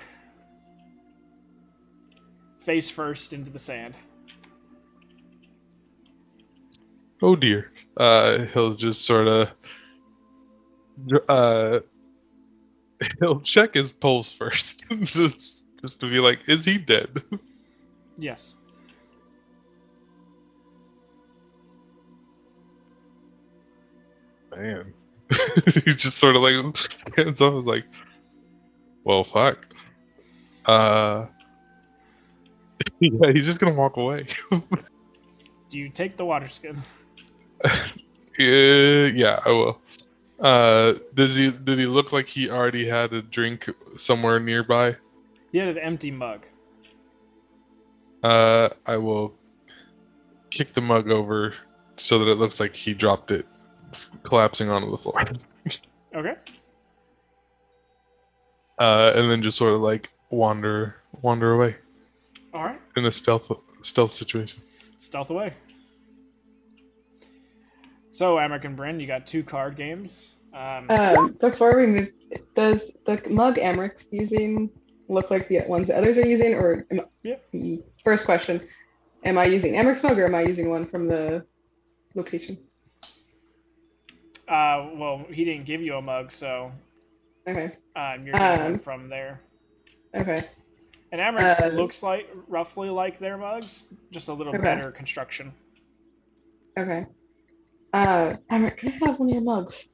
face first into the sand. oh dear. He'll just sort of he'll check his pulse first, just to be like, is he dead? Yes. Man, he just sort of like hands up. I was like, well, fuck. Yeah, he's just gonna walk away. Do you take the water skin? Yeah, I will. Did he look like he already had a drink somewhere nearby? He had an empty mug. I will kick the mug over so that it looks like he dropped it, collapsing onto the floor. Okay. And then just sort of like wander away All right. in a stealth situation. Stealth away. So, Amric and Bryn, you got 2 card games. Before we move, does the mug Amric's using look like the ones the others are using, or first question, am I using Amric's mug or am I using one from the location? Well, he didn't give you a mug, so Okay. you're getting one from there. Okay. And Amric's looks like roughly like their mugs, just a little better construction. Okay. Amric, can I have one of your mugs?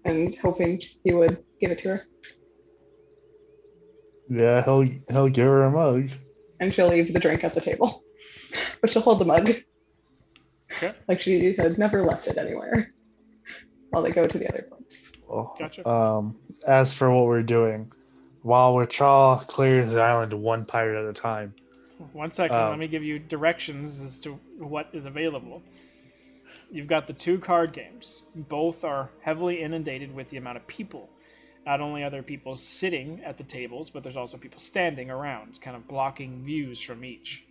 And hoping he would give it to her. Yeah, he'll give her a mug. And she'll leave the drink at the table. But she'll hold the mug. Okay. Like she had never left it anywhere while they go to the other place. Well, Gotcha. As for what we're doing, while Rachel clears the island one pirate at a time. 1 second, let me give you directions as to what is available. You've got the 2 card games. Both are heavily inundated with the amount of people. Not only are there people sitting at the tables, but there's also people standing around, kind of blocking views from each.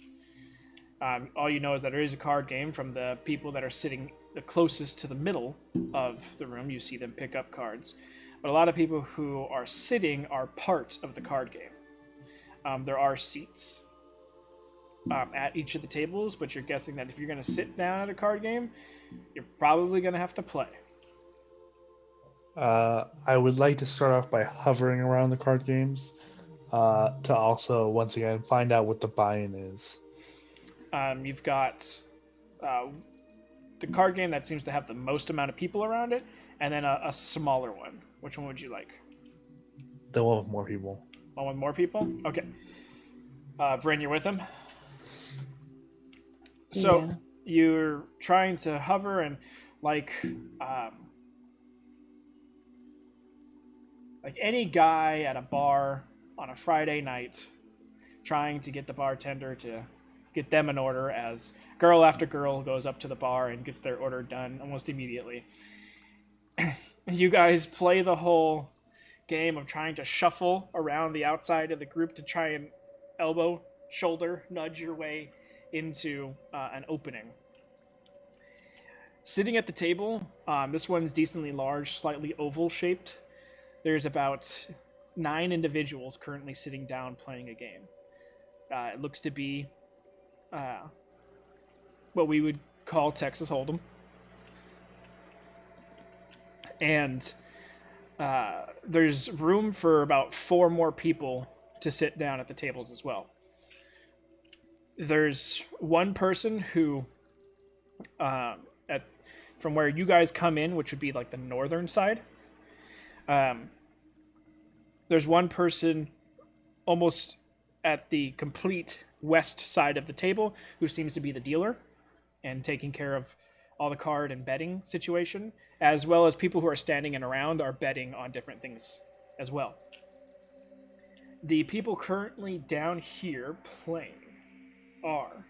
All you know is that there is a card game from the people that are sitting the closest to the middle of the room. You see them pick up cards. But a lot of people who are sitting are part of the card game. There are seats at each of the tables, but you're guessing that if you're going to sit down at a card game, you're probably going to have to play. I would like to start off by hovering around the card games to also, once again, find out what the buy-in is. You've got the card game that seems to have the most amount of people around it, and then a smaller one. Which one would you like? The one with more people. One with more people? Okay. Bryn, you're with him? So you're trying to hover and like any guy at a bar on a Friday night trying to get the bartender to get them an order as girl after girl goes up to the bar and gets their order done almost immediately. You guys play the whole game of trying to shuffle around the outside of the group to try and elbow, shoulder, nudge your way into an opening. Sitting at the table, this one's decently large, slightly oval shaped. There's about 9 individuals currently sitting down playing a game. It looks to be what we would call Texas Hold'em. And there's room for about 4 more people to sit down at the tables as well. There's one person who, from where you guys come in, which would be like the northern side, there's one person almost at the complete west side of the table who seems to be the dealer and taking care of all the card and betting situation, as well as people who are standing and around are betting on different things as well. The people currently down here playing are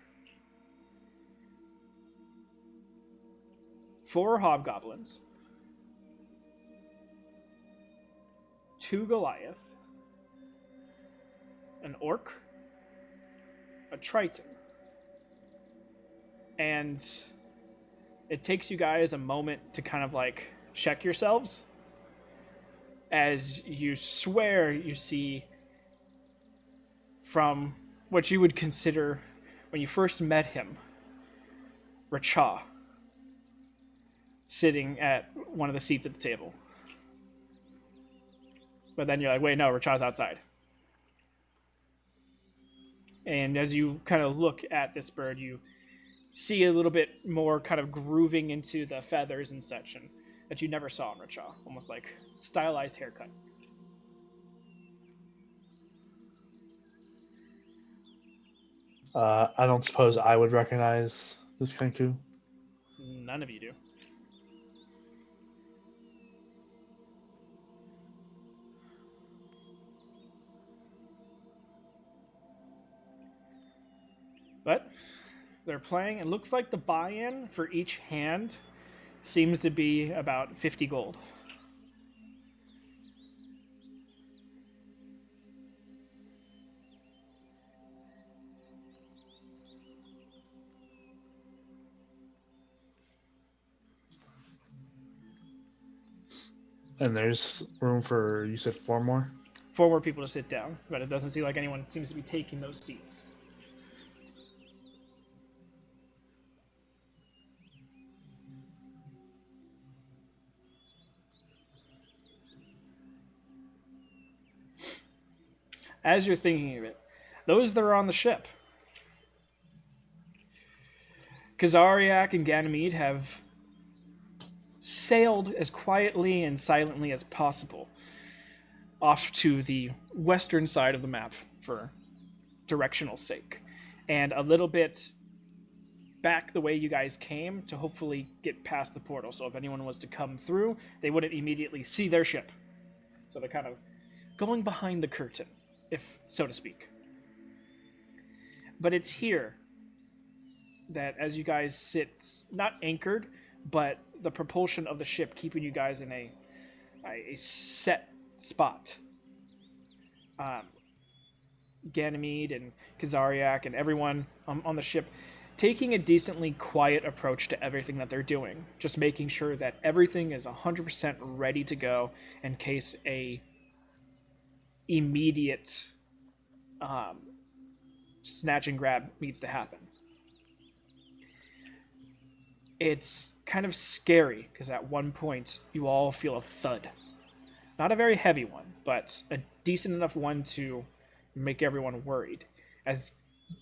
4 hobgoblins, 2 Goliath, an orc, a triton, and it takes you guys a moment to kind of like check yourselves as you swear you see from what you would consider when you first met him, Racha, sitting at one of the seats at the table. But then you're like, wait, no, Racha's outside. And as you kind of look at this bird, you see a little bit more kind of grooving into the feathers and such, and that you never saw in Racha, almost like stylized haircut. I don't suppose I would recognize this Kenku. None of you do. But they're playing. It looks like the buy-in for each hand seems to be about 50 gold. And there's room for, you said 4 more? 4 more people to sit down, but it doesn't seem like anyone seems to be taking those seats. As you're thinking of it, those that are on the ship, Kazariak and Ganymede have sailed as quietly and silently as possible off to the western side of the map for directional sake, and a little bit back the way you guys came to hopefully get past the portal. So if anyone was to come through, they wouldn't immediately see their ship. So they're kind of going behind the curtain, if so to speak. But it's here that as you guys sit, not anchored, but the propulsion of the ship keeping you guys in a set spot. Ganymede and Kazariak and everyone on the ship taking a decently quiet approach to everything that they're doing, just making sure that everything is 100% ready to go in case a immediate snatch and grab needs to happen. It's kind of scary because at one point you all feel a thud. Not a very heavy one, but a decent enough one to make everyone worried. As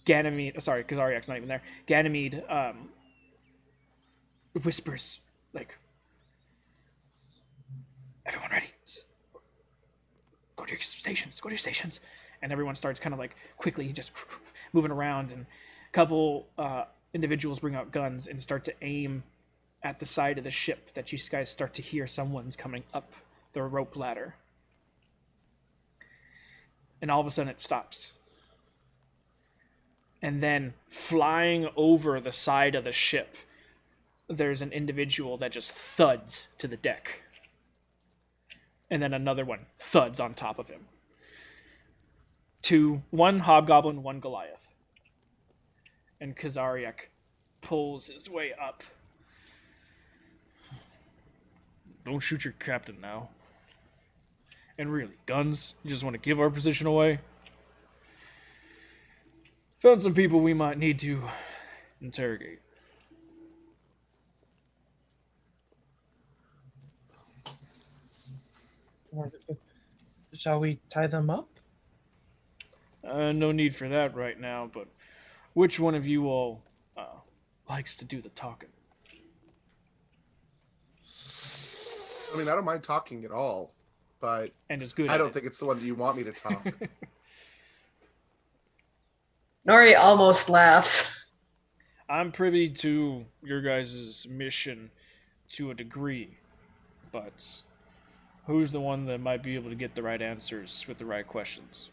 Ganymede, sorry, Kazariak's not even there. Ganymede whispers, like, everyone ready? Go to your stations, go to your stations. And everyone starts kind of like quickly just moving around, and a couple individuals bring out guns and start to aim at the side of the ship that you guys start to hear someone's coming up the rope ladder. And all of a sudden it stops. And then flying over the side of the ship, there's an individual that just thuds to the deck. And then another one thuds on top of him. One hobgoblin, one Goliath. And Kazariak pulls his way up. Don't shoot your captain now. And really, guns? You just want to give our position away? Found some people we might need to interrogate. Shall we tie them up? No need for that right now, but which one of you all likes to do the talking? I mean, I don't mind talking at all, but And it's good. I don't think it's the one that you want me to talk. Nori almost laughs. I'm privy to your guys' mission to a degree, but who's the one that might be able to get the right answers with the right questions?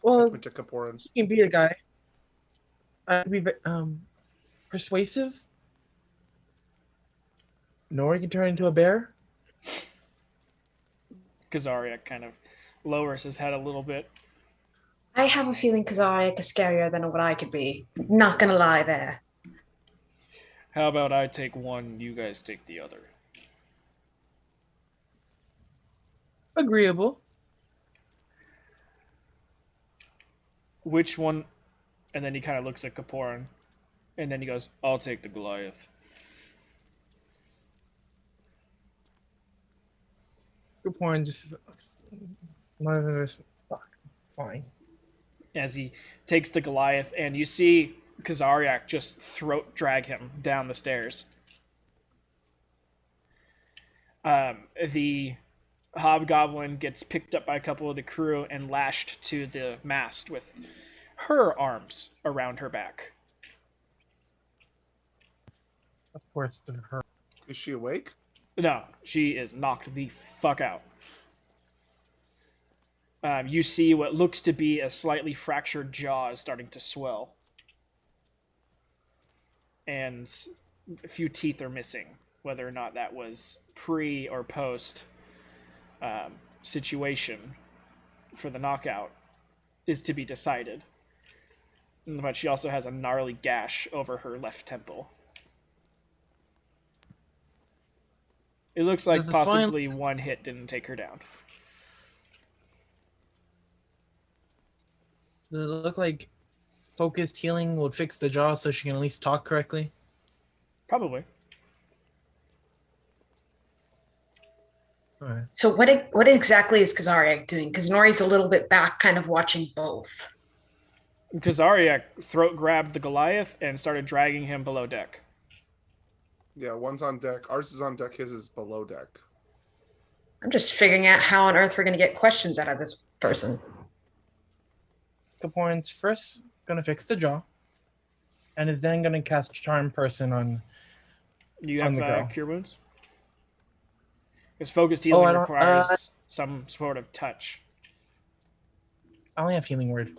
Well, Point to Kaporan. he can be a guy. I'd be persuasive. Nori can turn into a bear. Kazariak kind of lowers his head a little bit. I have a feeling Kazariak is scarier than what I could be. Not gonna lie there. How about I take one, you guys take the other? Agreeable. Which one? And then he kind of looks at Kaporan, and then he goes, I'll take the Goliath. Kaporan just fine. As he takes the Goliath, and you see Kazariak just throat drag him down the stairs. The hobgoblin gets picked up by a couple of the crew and lashed to the mast with her arms around her back. Of course, to her. Is she awake? No, she is knocked the fuck out. you see what looks to be a slightly fractured jaw is starting to swell. And a few teeth are missing. Whether or not that was pre or post situation for the knockout is to be decided. But she also has a gnarly gash over her left temple. It looks like Does the swine- possibly one hit didn't take her down. Does it look like focused healing would fix the jaw so she can at least talk correctly? Probably. All right. So what exactly is Kazariak doing? Because Nori's a little bit back, kind of watching both. Kazariak throat grabbed the Goliath and started dragging him below deck. Yeah, one's on deck. Ours is on deck. His is below deck. I'm just figuring out how on earth we're going to get questions out of this person. Capone's first gonna fix the jaw, and is then gonna cast Charm Person on. You On have the girl. cure wounds? Because focus healing I don't- requires some sort of touch. I only have Healing Word,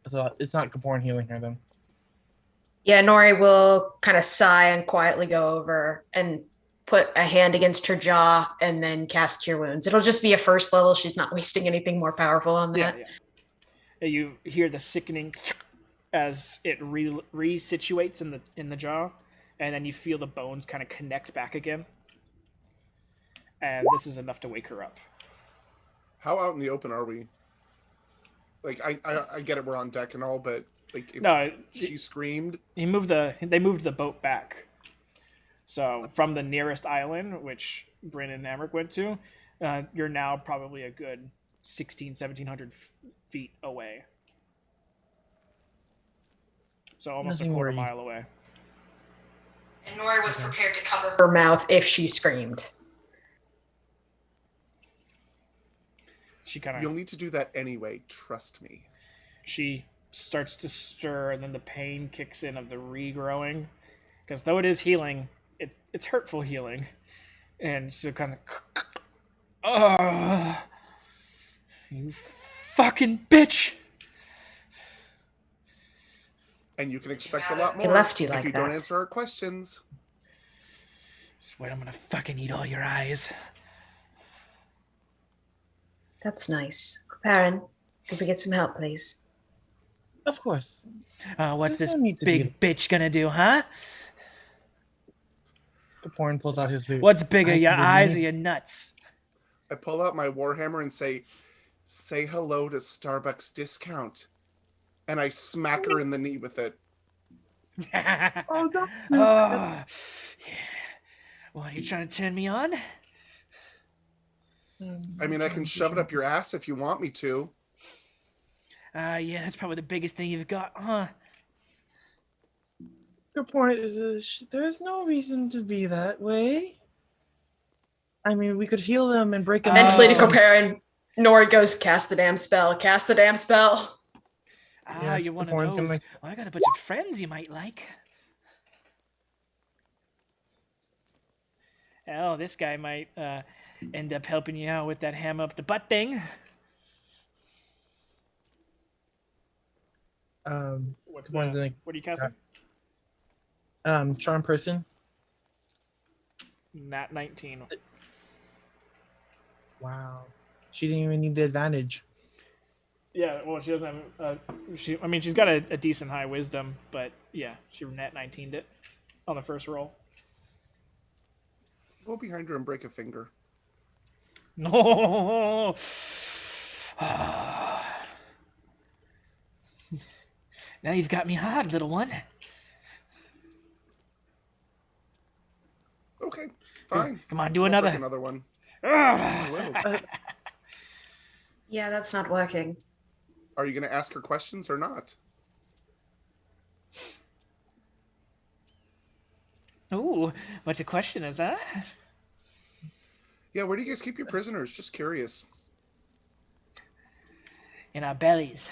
so it's not Capone healing her then. Yeah, Nori will kind of sigh and quietly go over and put a hand against her jaw and then cast Cure Wounds. It'll just be a first level. She's not wasting anything more powerful on that. Yeah. You hear the sickening as it resituates in the jaw, and then you feel the bones kind of connect back again. And this is enough to wake her up. How out in the open are we? Like, I get it, we're on deck and all, but like, if No, she screamed. they moved the boat back. So from the nearest island, which Bryn and Amric went to, you're now probably a good 1,700 feet away. So almost Nothing a quarter worrying. mile away. And Nori was prepared to cover her mouth if she screamed. She kind You'll of need to do that anyway. Trust me. she starts to stir, and then the pain kicks in of the regrowing, because though it is healing, it's hurtful healing, and so kind of, oh, you fucking bitch. And you can expect a lot He more left you if like you don't that. answer our questions. Swear I'm gonna fucking eat all your eyes. That's nice. Kaparin, could we get some help, please? Of course. What's There's this no need to be- big bitch gonna do, huh? Capone pulls out his loot. What's bigger, I your can eyes or believe- your nuts? I pull out my warhammer and say hello to Starbucks discount, and I smack her in the knee with it. Oh, no. Oh, yeah. What, are you trying to turn me on? I mean, I can shove it up your ass if you want me to. Yeah, that's probably the biggest thing you've got, huh? Good point. There's no reason to be that way. I mean, we could heal them and break them. Mentally to Oh. Kaparin, Nori goes, cast the damn spell. Cast the damn spell. Yes, You're one the point of can those. make- Well, I got a bunch of friends you might like. Oh, this guy might end up helping you out with that ham up the butt thing. What's Capone's that? What are you casting? Charm Person. Nat 19. Wow. She didn't even need the advantage. Yeah, well, she doesn't have. She's got a decent high wisdom, but yeah, she nat 19'd it on the first roll. Go behind her and break a finger. No. Now you've got me hard, little one. Okay, fine. Come on, do I'll break another. another one. Ugh. Well, Yeah, that's not working. are you going to ask her questions or not? Ooh, what your question is, huh? Yeah, where do you guys keep your prisoners? Just curious. In our bellies.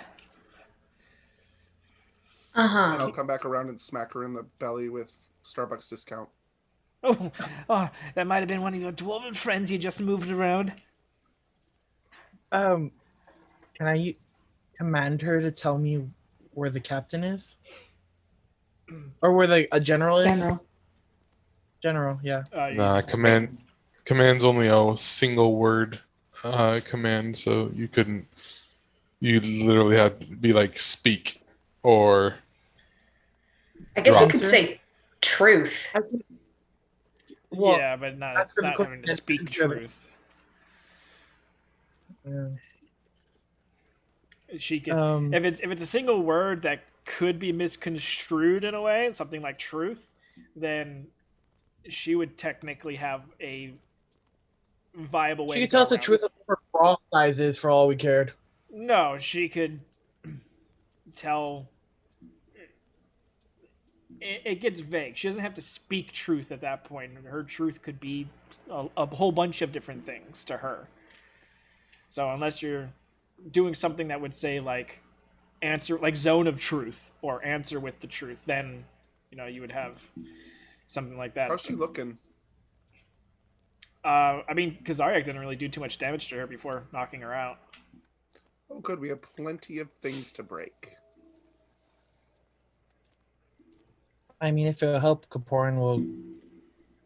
Uh And huh. I'll come back around and smack her in the belly with Starbucks discount. Oh, that might have been one of your dwarven friends you just moved around. Can I command her to tell me where the captain is? Or where a general is? General. General, yeah. Nah, command's only a single word command, so you couldn't. You literally have to be like speak or. I guess you drop. could say truth. Well, yeah, but not, that's it's the not question having to that speak answer that. truth. Yeah. She could, if it's a single word that could be misconstrued in a way, something like truth, then she would technically have a viable way She to could tell go us the around. truth of what her bra size is for all we cared. No, she could tell. It gets vague. She doesn't have to speak truth at that point. Her truth could be a whole bunch of different things to her. So unless you're doing something that would say like answer, like zone of truth or answer with the truth, then you would have something like that. How's she looking? I mean, Kazariak didn't really do too much damage to her before knocking her out. Oh, good. We have plenty of things to break. I mean, if it'll help, Kaporin will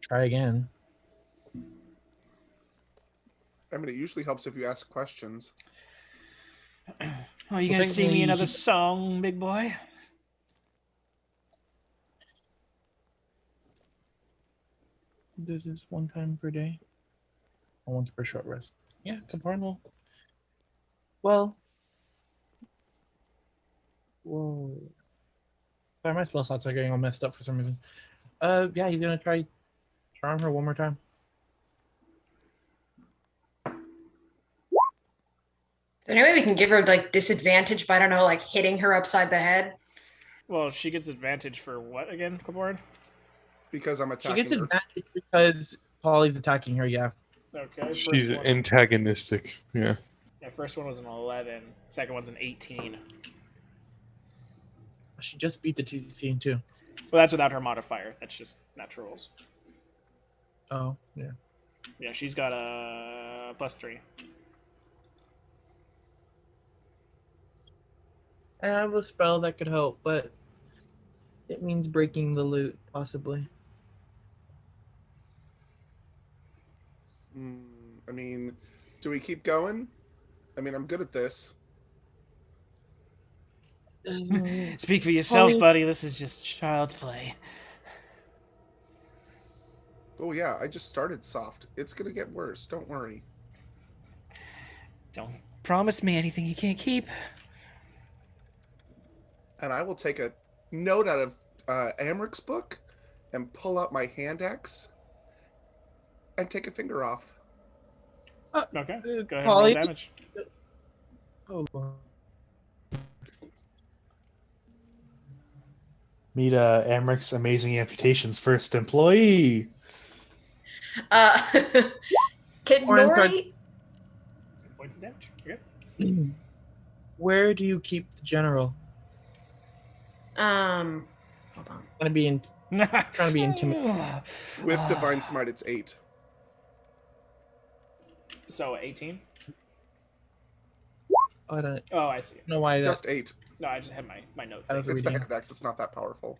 try again. I mean, it usually helps if you ask questions. Oh, you gonna sing me another song, big boy? This is 1 time per day. Or once per short rest. Yeah, Kaporin will. Well. Whoa. Sorry, my spell slots are getting all messed up for some reason. Yeah, he's gonna try charm her one more time. Is there any way we can give her like disadvantage by, I don't know, like hitting her upside the head? Well, she gets advantage for what again, Kaporin? Because I'm attacking She gets her. advantage because Polly's attacking her, yeah. Okay, She's first one. antagonistic. Yeah. Yeah, first one was an 11. Second one's an 18. She just beat the TCC too. Well, that's without her modifier. That's just natural rolls. Oh, yeah. Yeah, she's got a +3. I have a spell that could help, but it means breaking the loot, possibly. I mean, do we keep going? I mean, I'm good at this. Speak for yourself, Polly- buddy. This is just child's play. Oh yeah, I just started soft. It's gonna get worse. Don't worry. Don't promise me anything you can't keep. And I will take a note out of Amric's book and pull out my hand axe and take a finger off. Okay, go ahead and roll Polly- damage. Oh. Meet Amric's Amazing Amputations first employee. Can Nori? Points of damage. Okay. Where do you keep the general? Hold on. Trying to be intimidating. With Divine Smite, it's 8. So 18. Oh, I don't Oh, I see. know why that. Just 8. No, I just had my notes. That was It's the reading. hand axe. It's not that powerful.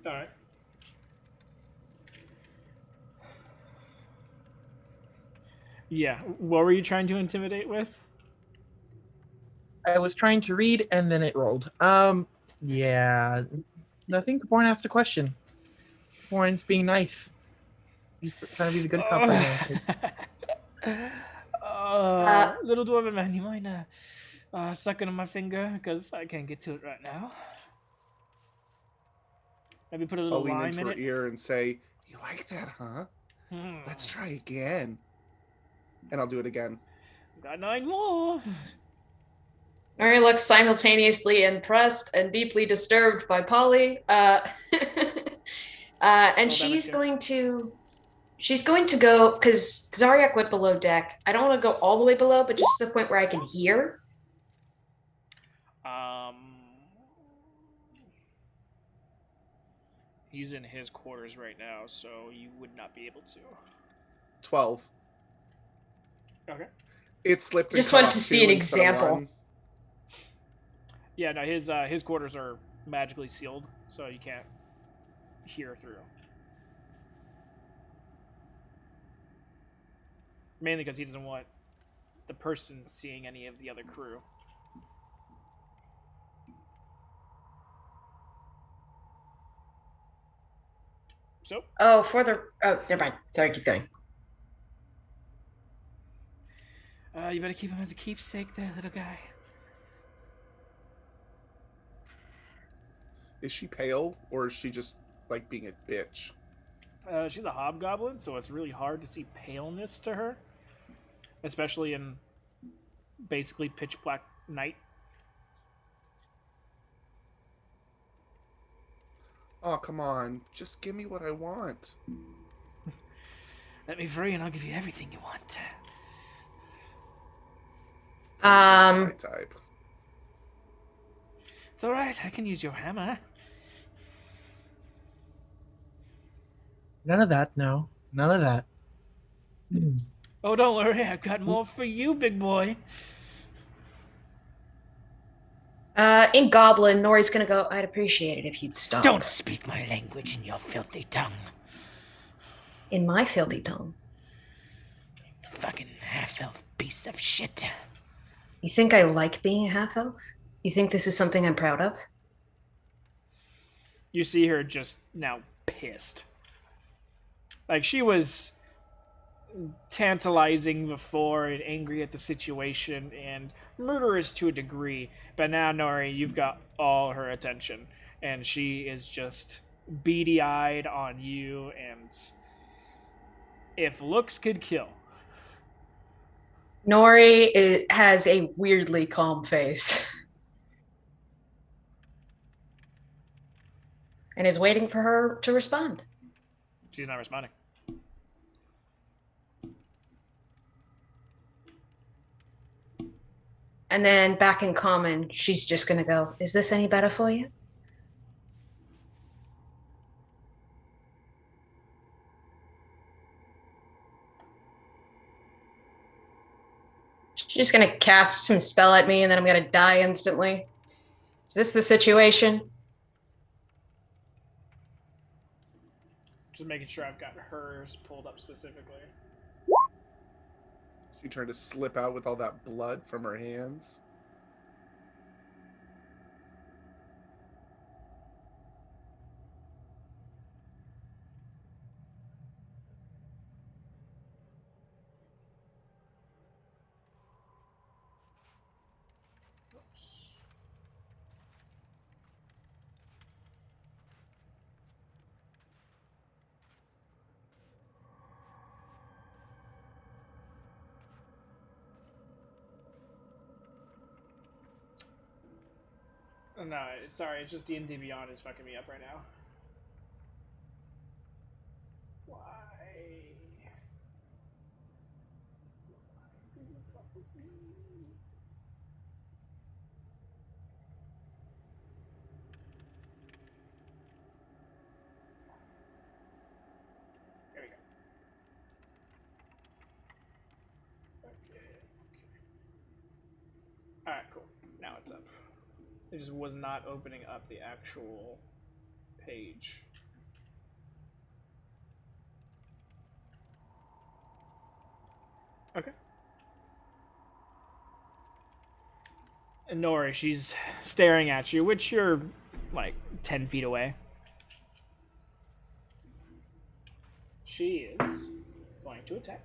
All right. Yeah. What were you trying to intimidate with? I was trying to read and then it rolled. Yeah. I think Born asked a question. Born's being nice. He's trying to be the good cop right now. Little dwarven man, you mind sucking on my finger because I can't get to it right now. Maybe put a little I'll lean lime into in her it. ear and say, "You like that, huh? Let's try again." And I'll do it again. Got 9 more. Nori looks simultaneously impressed and deeply disturbed by Polly. And she's going to go, because Zaryak went below deck. I don't want to go all the way below, but just to the point where I can hear. He's in his quarters right now, so you would not be able to. 12. Okay. It slipped and Just cut wanted off to see two an instead of example. one. Yeah, no, his quarters are magically sealed, so you can't hear through. Mainly because he doesn't want the person seeing any of the other crew. So, Oh, never mind. Sorry, keep going. You better keep him as a keepsake there, little guy. Is she pale, or is she just like being a bitch? She's a hobgoblin, so it's really hard to see paleness to her, especially in basically pitch black night. Oh, come on. Just give me what I want. Let me free and I'll give you everything you want. My type. It's alright, I can use your hammer. None of that, no. None of that. Oh, don't worry, I've got more for you, big boy. In Goblin, Nori's gonna go, I'd appreciate it if you'd stop. Don't speak my language in your filthy tongue. In my filthy tongue. Fucking half-elf piece of shit. You think I like being a half-elf? You think this is something I'm proud of? You see her just now pissed. Like, she was tantalizing before and angry at the situation and murderous to a degree, but now, Nori, you've got all her attention, and she is just beady-eyed on you, and if looks could kill. Nori has a weirdly calm face. And is waiting for her to respond. She's not responding. And then back in common, she's just gonna go, is this any better for you? She's just gonna cast some spell at me and then I'm gonna die instantly. Is this the situation? Just making sure I've got hers pulled up specifically. She tried to slip out with all that blood from her hands. No, sorry, it's just D&D Beyond is fucking me up right now. Why? There we go. Okay. Alright, cool. Now it's up. It just was not opening up the actual page. Okay. And Nori, she's staring at you, which you're like 10 feet away. She is going to attack.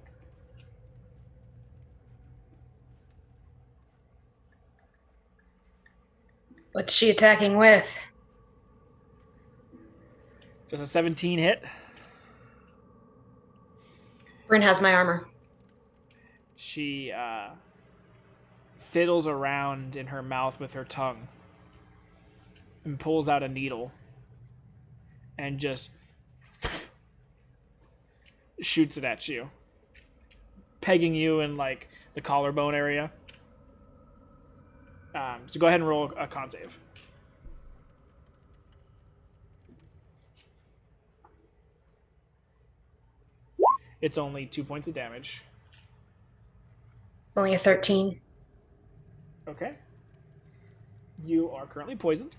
What's she attacking with? Just a 17 hit. Bryn has my armor. She fiddles around in her mouth with her tongue and pulls out a needle and just shoots it at you, pegging you in like the collarbone area. So go ahead and roll a con save. It's only 2 points of damage. It's only a 13. Okay. You are currently poisoned.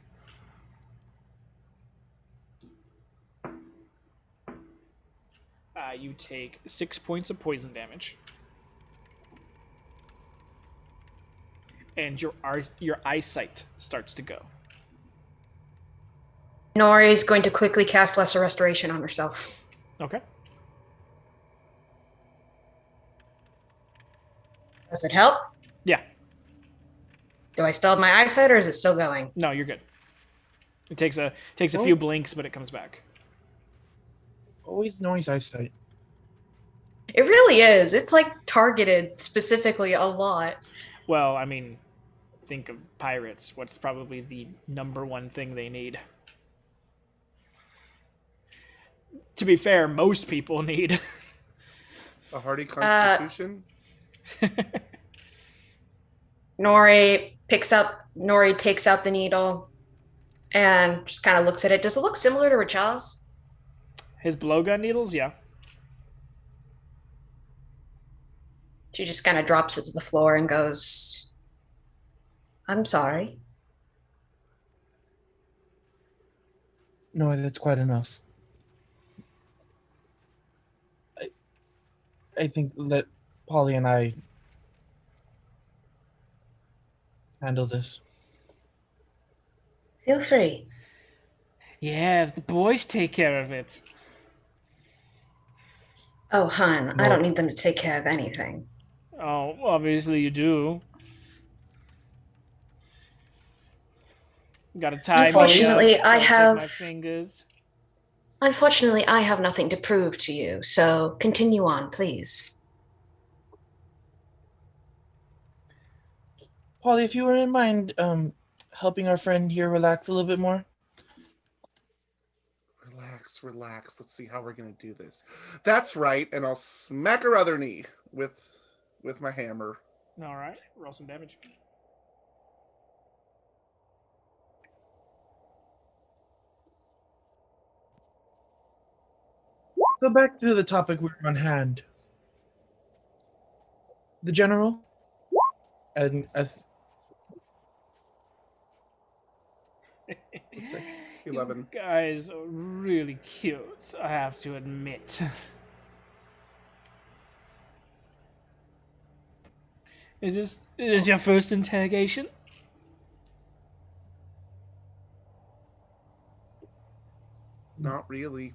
You take 6 points of poison damage. And your eyesight starts to go. Nori's going to quickly cast Lesser Restoration on herself. Okay. Does it help? Yeah. Do I still have my eyesight, or is it still going? No, you're good. It takes a few blinks, but it comes back. Always noise eyesight. It really is. It's like targeted specifically a lot. Well, I mean, think of pirates. What's probably the number one thing they need? To be fair, most people need a hardy constitution. Nori takes out the needle and just kind of looks at it. Does it look similar to Rachaz? His blowgun needles, yeah. She just kind of drops it to the floor and goes, "I'm sorry." No, that's quite enough. I think let Polly and I handle this. Feel free. Yeah, the boys take care of it. Oh, hun, I don't need them to take care of anything. Oh, obviously you do. Gotta tie Unfortunately, me up. I Gotta have. Take my fingers. Unfortunately, I have nothing to prove to you, so continue on, please. Polly, if you wouldn't mind helping our friend here relax a little bit more. Relax. Let's see how we're gonna do this. That's right, and I'll smack her other knee with my hammer. All right, roll some damage. So back to the topic we were on hand. The general, and as 11. You guys are really cute, I have to admit. Is this your first interrogation? Not really.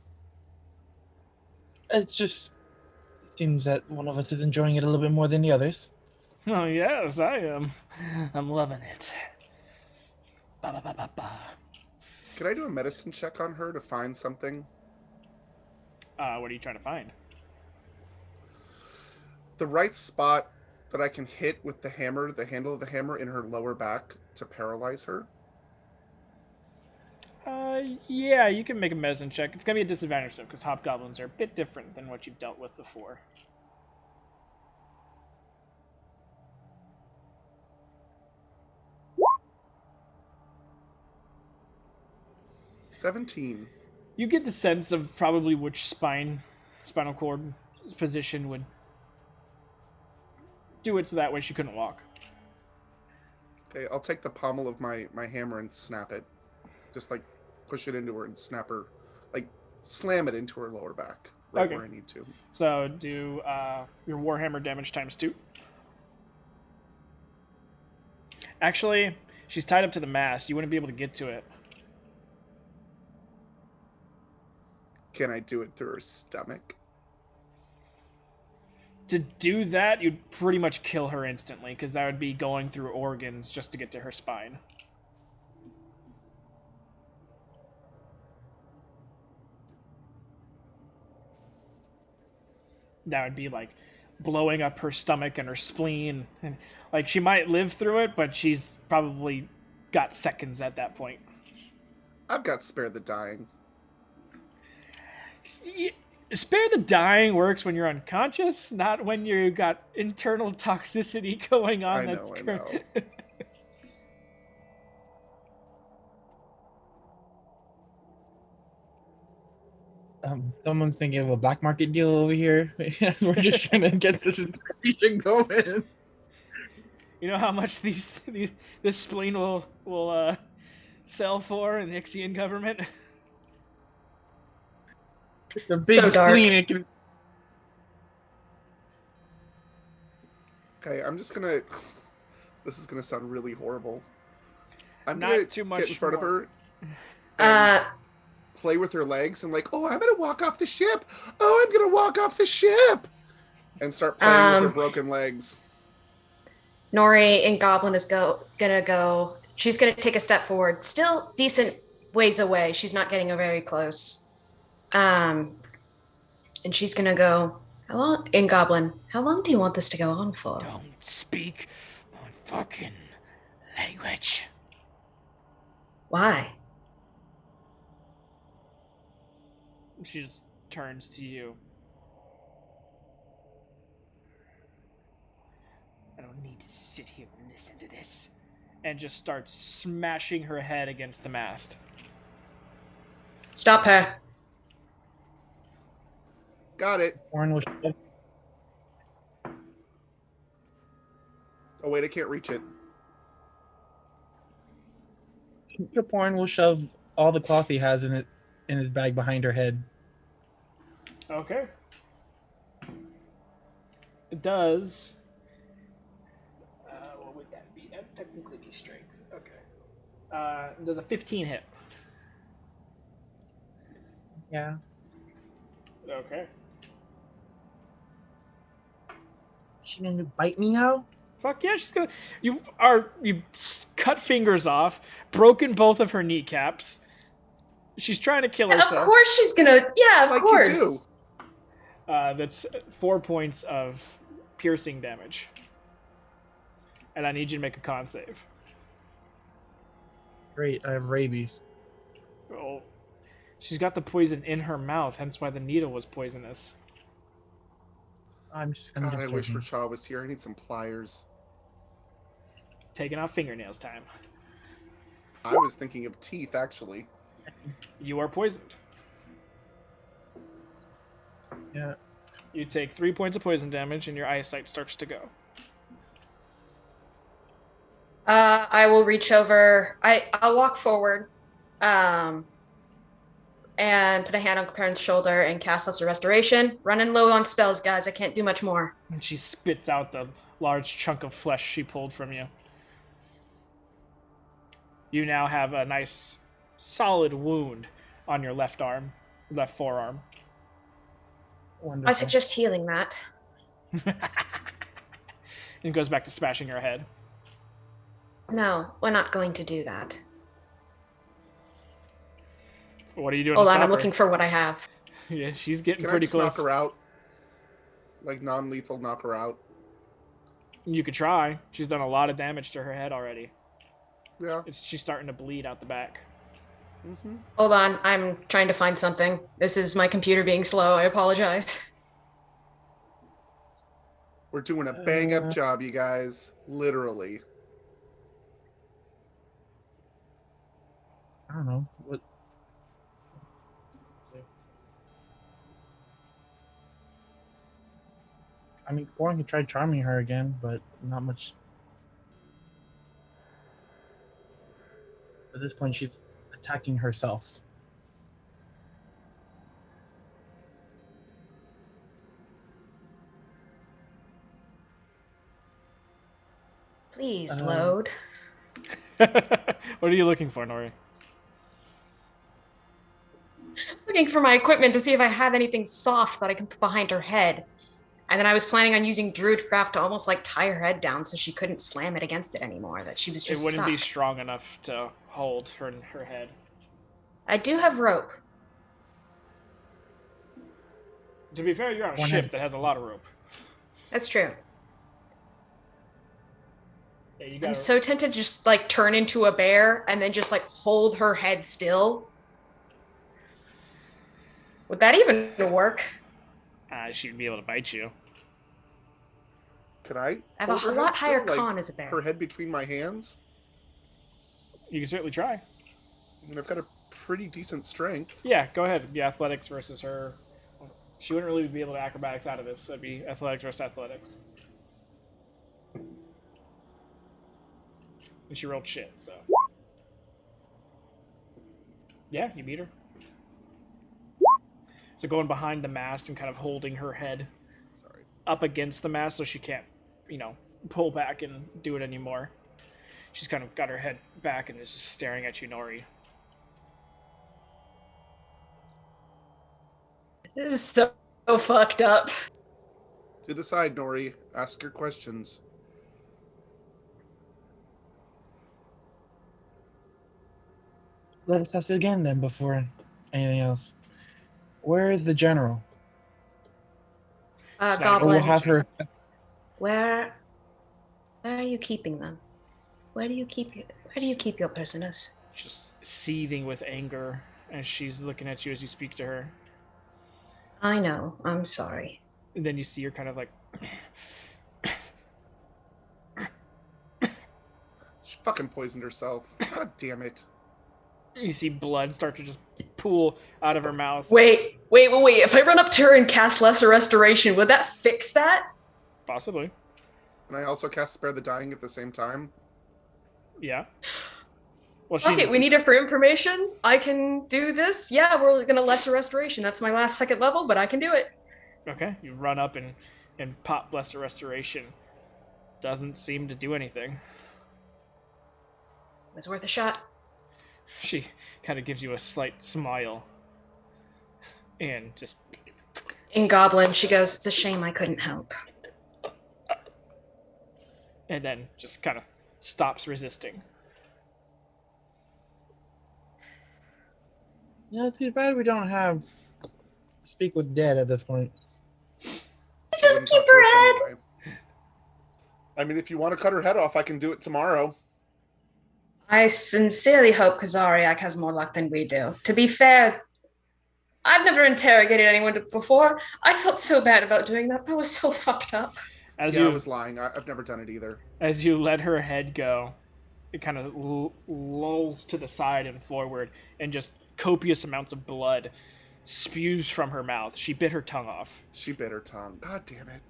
it seems that one of us is enjoying it a little bit more than the others. Oh yes, I am. I'm loving it. Ba ba ba ba ba. Can I do a medicine check on her to find something? What are you trying to find? The right spot that I can hit with the hammer, the handle of the hammer in her lower back to paralyze her. Yeah, you can make a medicine check. It's gonna be a disadvantage though, because hobgoblins are a bit different than what you've dealt with before. $17. You get the sense of probably which spinal cord position would do it so that way she couldn't walk. Okay, I'll take the pommel of my hammer and snap it. Just like push it into her and snap her, like slam it into her lower back. Right where I need to. So do your warhammer damage times 2. Actually, she's tied up to the mast. You wouldn't be able to get to it. Can I do it through her stomach? To do that, you'd pretty much kill her instantly, because that would be going through organs just to get to her spine. That would be like blowing up her stomach and her spleen. And like she might live through it, but she's probably got seconds at that point. I've got spare the dying. Spare the dying works when you're unconscious, not when you got internal toxicity going on. I know. Someone's thinking of a black market deal over here. We're just trying to get this information going. You know how much this spleen will sell for in the Ixian government? It's a big So dark. spleen. It can... Okay, I'm just gonna. This is gonna sound really horrible. I'm Not gonna too much get in front of more. her and play with her legs and like, oh, I'm gonna walk off the ship. Oh, I'm gonna walk off the ship, and start playing with her broken legs. Nori and Goblin is gonna go. She's gonna take a step forward, still decent ways away. She's not getting very close. And she's gonna go. How long? In Goblin, how long do you want this to go on for? Don't speak my fucking language. Why? She just turns to you. I don't need to sit here and listen to this. And just starts smashing her head against the mast. Stop her. Got it. Orin will... Oh wait, I can't reach it. Porn will shove all the cloth he has in his bag behind her head. Okay. It does. What would that be? That would technically be strength. Okay. Does a 15 hit? Yeah. Okay. She gonna bite me now? Fuck yeah, she's gonna. You cut fingers off, broken both of her kneecaps. She's trying to kill herself. Of course she's gonna. Yeah, of Like course. you do. That's 4 points of piercing damage. And I need you to make a con save. Great, I have rabies. Oh, she's got the poison in her mouth, hence why the needle was poisonous. I'm just God, I wish joking. Rachel was here. I need some pliers. Taking off fingernails time. I was thinking of teeth, actually. You are poisoned. Yeah. You take 3 points of poison damage, and your eyesight starts to go. I will reach over. I'll walk forward, and put a hand on Karen's shoulder and cast Lesser Restoration. Running low on spells, guys. I can't do much more. And she spits out the large chunk of flesh she pulled from you. You now have a nice, solid wound on your left forearm. Wonderful. I suggest healing that. And goes back to smashing her head. No, we're not going to do that. What are you doing? Hold to on, stop I'm her? looking for what I have. Yeah, she's getting Can I pretty just close. knock her out? Like non-lethal knock her out? You could try. She's done a lot of damage to her head already. Yeah. She's starting to bleed out the back. Mm-hmm. Hold on, I'm trying to find something. This is my computer being slow. I apologize. We're doing a bang-up job, you guys. Literally. I don't know. What? I mean, Corin could try charming her again, but not much. At this point, she's attacking herself. Please load. What are you looking for, Nori? Looking for my equipment to see if I have anything soft that I can put behind her head. And then I was planning on using Druidcraft to almost like tie her head down so she couldn't slam it against it anymore, that she was just It wouldn't stuck. be strong enough to hold her head. I do have rope. To be fair, you're on a One ship head. that has a lot of rope. That's true. Yeah, you I'm got. so tempted to just like turn into a bear and then just like hold her head still. Would that even work? She'd be able to bite you. Can I? I have a hold her lot head higher still, like, con as a bear. her head between my hands? You can certainly try. I mean, I've got a pretty decent strength. Yeah, go ahead. Be athletics versus her. She wouldn't really be able to acrobatics out of this, so it'd be athletics versus athletics. And she rolled shit, so. Yeah, you beat her. So going behind the mast and kind of holding her head up against the mast so she can't, pull back and do it anymore. She's kind of got her head back and is just staring at you, Nori. This is so fucked up. To the side, Nori. Ask your questions. Let us ask again then before anything else. Where is the general? Goblin. We'll have her. Where are you keeping them? Where do you keep your prisoners? Just seething with anger as she's looking at you as you speak to her. I know. I'm sorry. And then you see her kind of like. She fucking poisoned herself. God damn it. You see blood start to just pool out of her mouth. Wait. If I run up to her and cast Lesser Restoration, would that fix that? Possibly. And I also cast Spare the Dying at the same time. Yeah. Well, Okay, we need it for information. I can do this. Yeah, we're gonna Lesser Restoration. That's my last second level, but I can do it. Okay, you run up and pop Lesser Restoration. Doesn't seem to do anything. It was worth a shot. She kind of gives you a slight smile. And just... In Goblin, she goes, "It's a shame I couldn't help." And then just kind of stops resisting. Yeah, too bad we don't have Speak with Dead at this point. Just keep her head. Anyway. I mean, if you want to cut her head off, I can do it tomorrow. I sincerely hope Kazariak has more luck than we do. To be fair, I've never interrogated anyone before. I felt so bad about doing that. That was so fucked up. I was lying. I've never done it either. As you let her head go, it kind of lolls to the side and forward, and just copious amounts of blood spews from her mouth. She bit her tongue off. She bit her tongue. God damn it.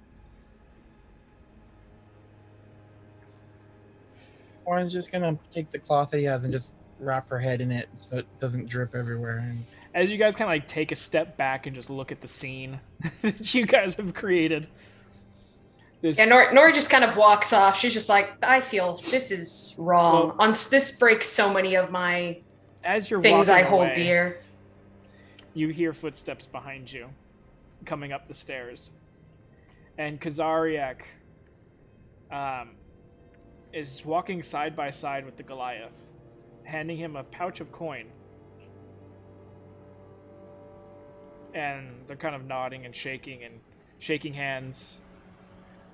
Warren's just gonna take the cloth that he has and just wrap her head in it so it doesn't drip everywhere. And as you guys kind of like take a step back and just look at the scene that you guys have created. Yeah, Nori just kind of walks off. She's just like, I feel this is wrong. This breaks so many of my as you're things I walking hold away, dear. You hear footsteps behind you coming up the stairs. And Kazariak is walking side by side with the Goliath, handing him a pouch of coin. And they're kind of nodding and shaking hands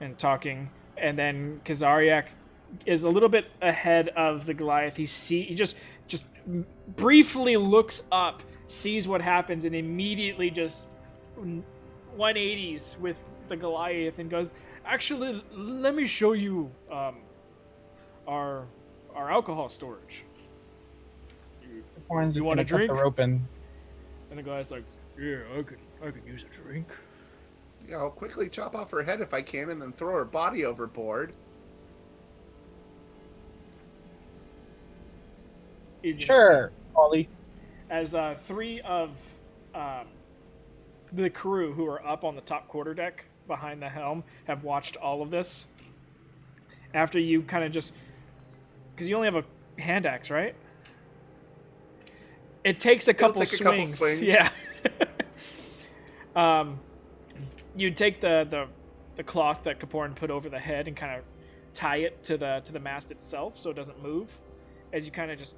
and talking. And then Kazariak is a little bit ahead of the Goliath. He just briefly looks up, sees what happens, and immediately just 180s with the Goliath and goes, "Actually, let me show you our alcohol storage. Warren's You just want gonna a cut drink?" the rope in. And the guy's like, "Yeah, I could use a drink." Yeah, I'll quickly chop off her head if I can and then throw her body overboard. Easy. Sure, Ollie. As three of the crew who are up on the top quarterdeck behind the helm have watched all of this. After you kind of just... Because you only have a hand axe, right? It takes a couple swings. Yeah. You take the cloth that Kaporin put over the head and kind of tie it to the mast itself so it doesn't move. As you kind of just...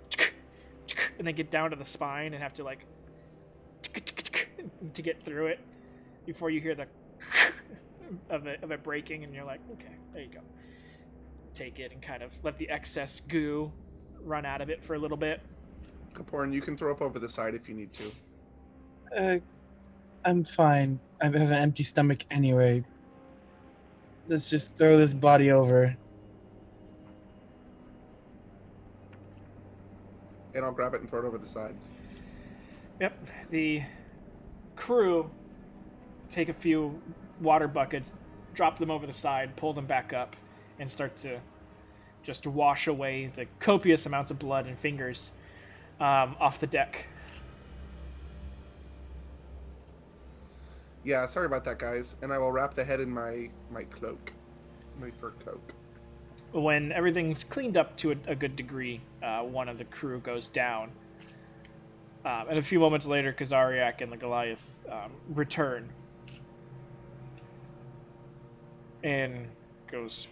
And then get down to the spine and have to like... to get through it before you hear the... of it breaking, and you're like, okay, there you go. Take it and kind of let the excess goo run out of it for a little bit. Kaporin, you can throw up over the side if you need to. I'm fine. I have an empty stomach anyway. Let's just throw this body over. And I'll grab it and throw it over the side. Yep. The crew take a few water buckets, drop them over the side, pull them back up, and start to just to wash away the copious amounts of blood and fingers off the deck. Yeah, sorry about that, guys. And I will wrap the head in my cloak, my fur cloak. When everything's cleaned up to a good degree, one of the crew goes down. And a few moments later, Kazariak and the Goliath return. And goes,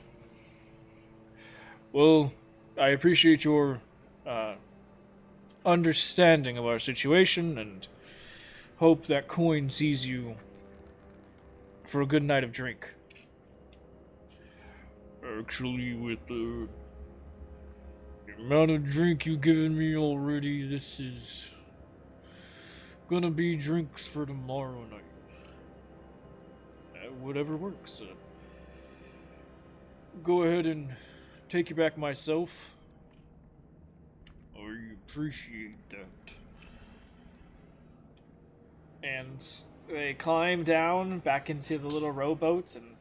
well, I appreciate your understanding of our situation and hope that coin sees you for a good night of drink. Actually, with the amount of drink you've given me already, this is gonna be drinks for tomorrow night. Whatever works. Go ahead and take you back myself. I appreciate that. And they climb down back into the little rowboats, and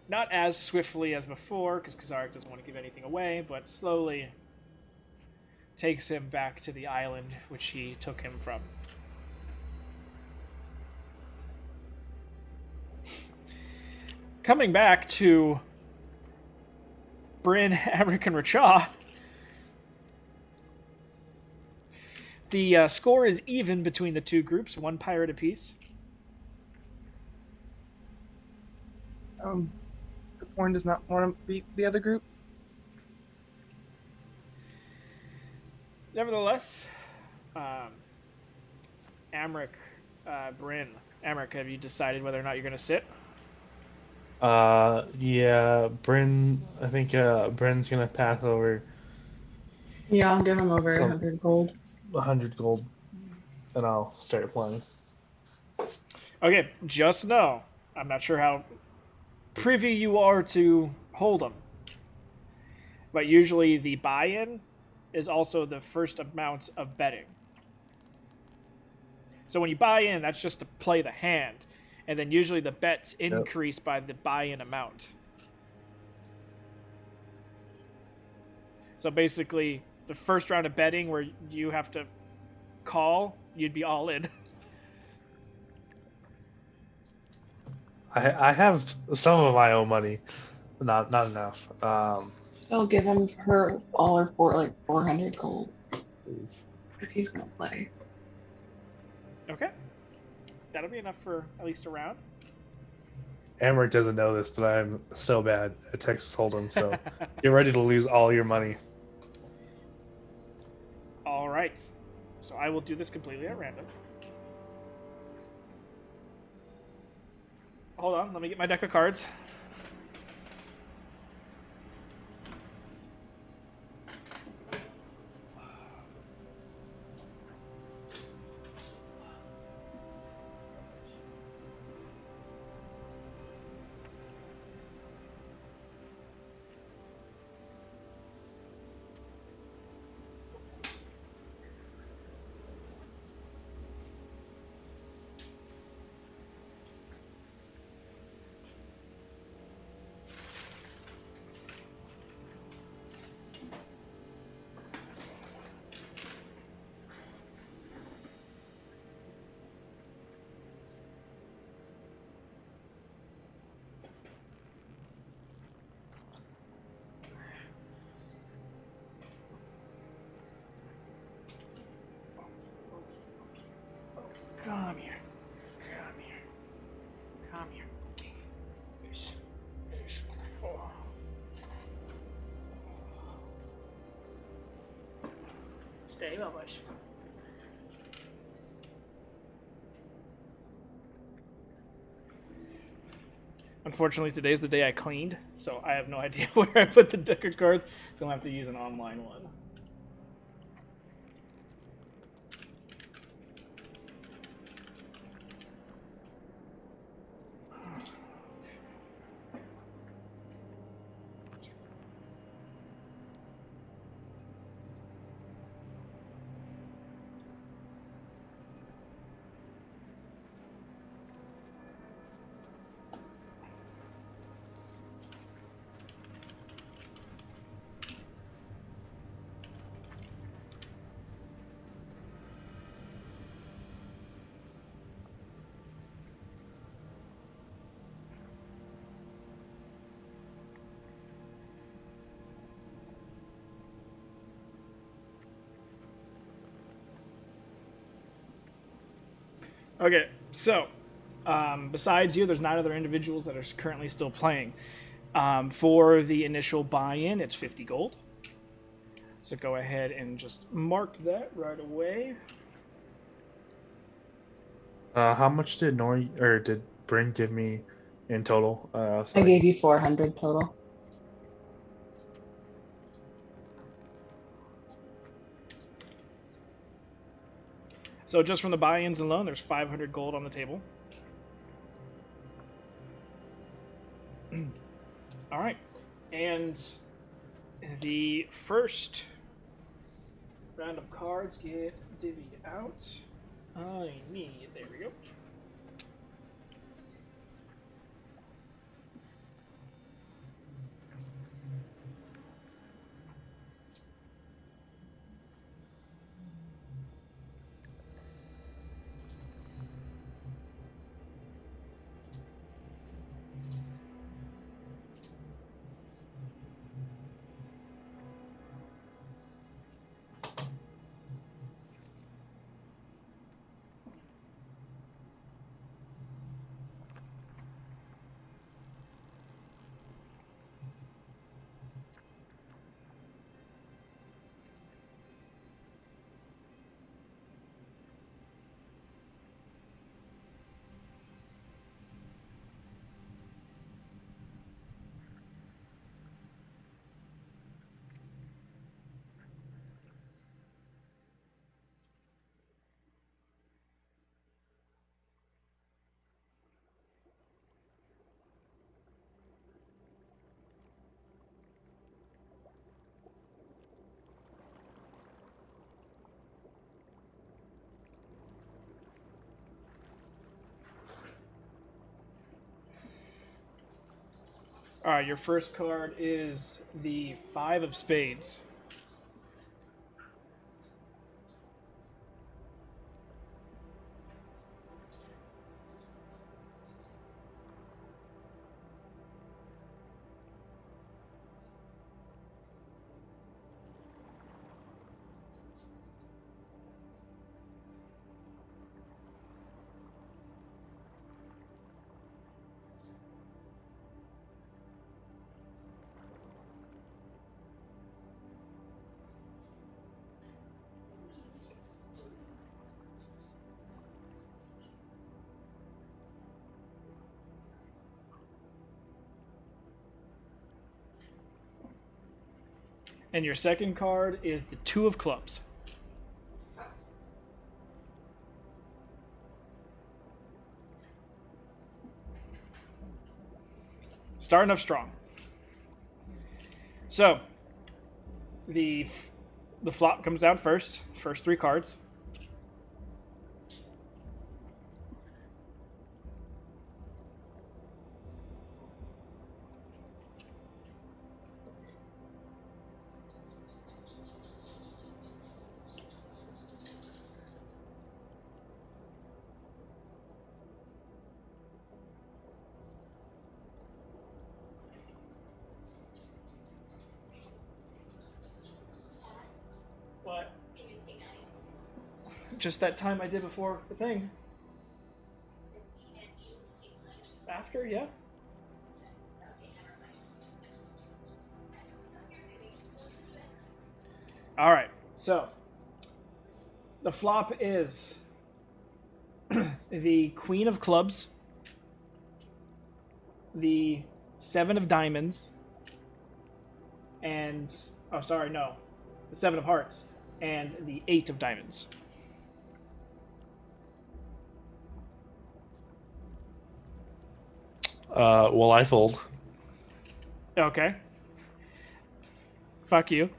not as swiftly as before, because Kazariak doesn't want to give anything away, but slowly takes him back to the island which he took him from. Coming back to Bryn, Amric, and Racha, the score is even between the two groups, 1 pirate apiece. The Thorn does not want to beat the other group. Nevertheless, Amric, Bryn, Amric, have you decided whether or not you're going to sit? Yeah, Bryn. I think Bryn's gonna pass over Yeah, I'll give him over Some- 100 gold. 100 gold, and I'll start playing. Okay, just know, I'm not sure how privy you are to Hold'em, but usually the buy-in is also the first amount of betting. So when you buy in, that's just to play the hand, and then usually the bets increase by the buy-in amount. So basically, the first round of betting where you have to call, you'd be all in. I have some of my own money, not enough. I'll give him all or 400 gold if he's gonna play. Okay. That'll be enough for at least a round. Amric doesn't know this, but I'm so bad at Texas Hold'em, so get ready to lose all your money. All right. So I will do this completely at random. Hold on, let me get my deck of cards. Come here. Come here. Come here. Okay. Yes. Yes. Oh. Stay, Babash. Unfortunately, today's the day I cleaned, so I have no idea where I put the deck of cards, so I'm going to have to use an online one. Okay, so besides you, there's 9 other individuals that are currently still playing. For the initial buy-in, it's 50 gold. So go ahead and just mark that right away. How much did did Bryn give me in total? I gave you 400 total. So just from the buy-ins alone, there's 500 gold on the table. All right, and the first round of cards get divvied out. I need. There we go. All right, your first card is the 5 of spades. And your second card is the 2 of clubs. Starting off strong. So, the flop comes down first. First 3 cards. What? Just that time I did before the thing. After, yeah. All right. So the flop is the Queen of Clubs, the 7 of Diamonds, and oh, sorry, no, the 7 of Hearts, and the 8 of Diamonds. Well, I fold. Okay. Fuck you.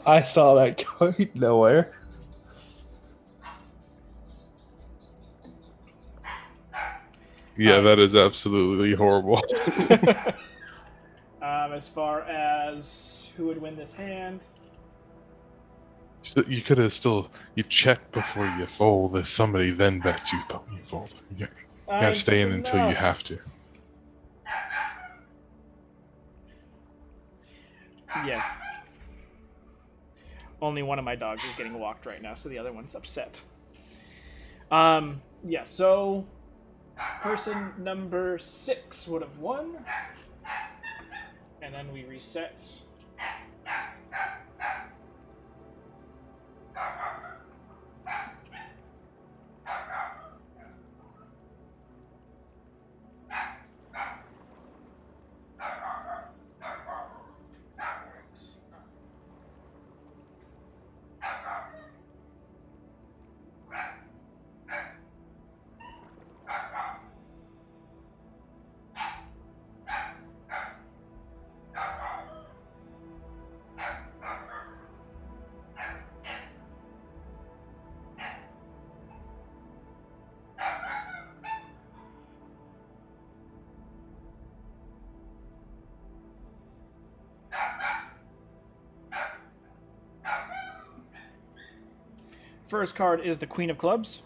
I saw that going nowhere. Yeah, that is absolutely horrible. As far as who would win this hand, You could have you check before you fold. If somebody then bets you, you fold. You gotta stay in until you have to. Yeah. Only one of my dogs is getting walked right now, so the other one's upset. Yeah, so person number 6 would have won. And then we reset. First card is the Queen of Clubs.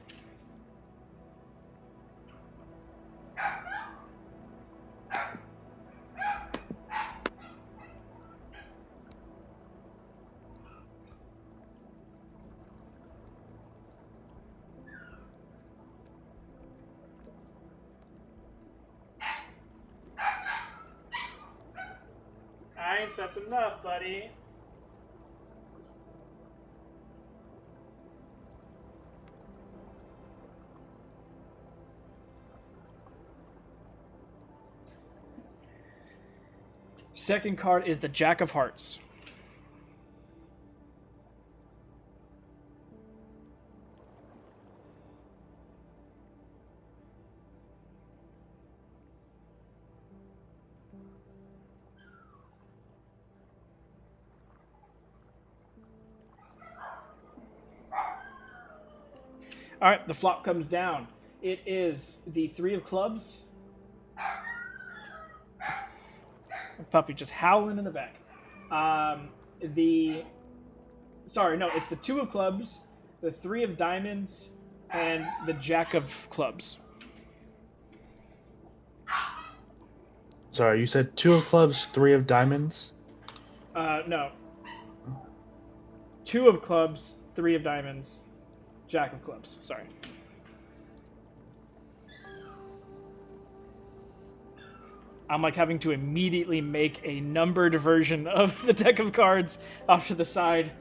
Thanks, that's enough, buddy. Second card is the Jack of Hearts. All right, the flop comes down. It is the 3 of Clubs. The puppy just howling in the back. It's the 2 of Clubs, the 3 of Diamonds, and the Jack of Clubs. Sorry, you said 2 of clubs, 3 of diamonds? No. 2 of Clubs, 3 of Diamonds, Jack of Clubs. Sorry. I'm like having to immediately make a numbered version of the deck of cards off to the side.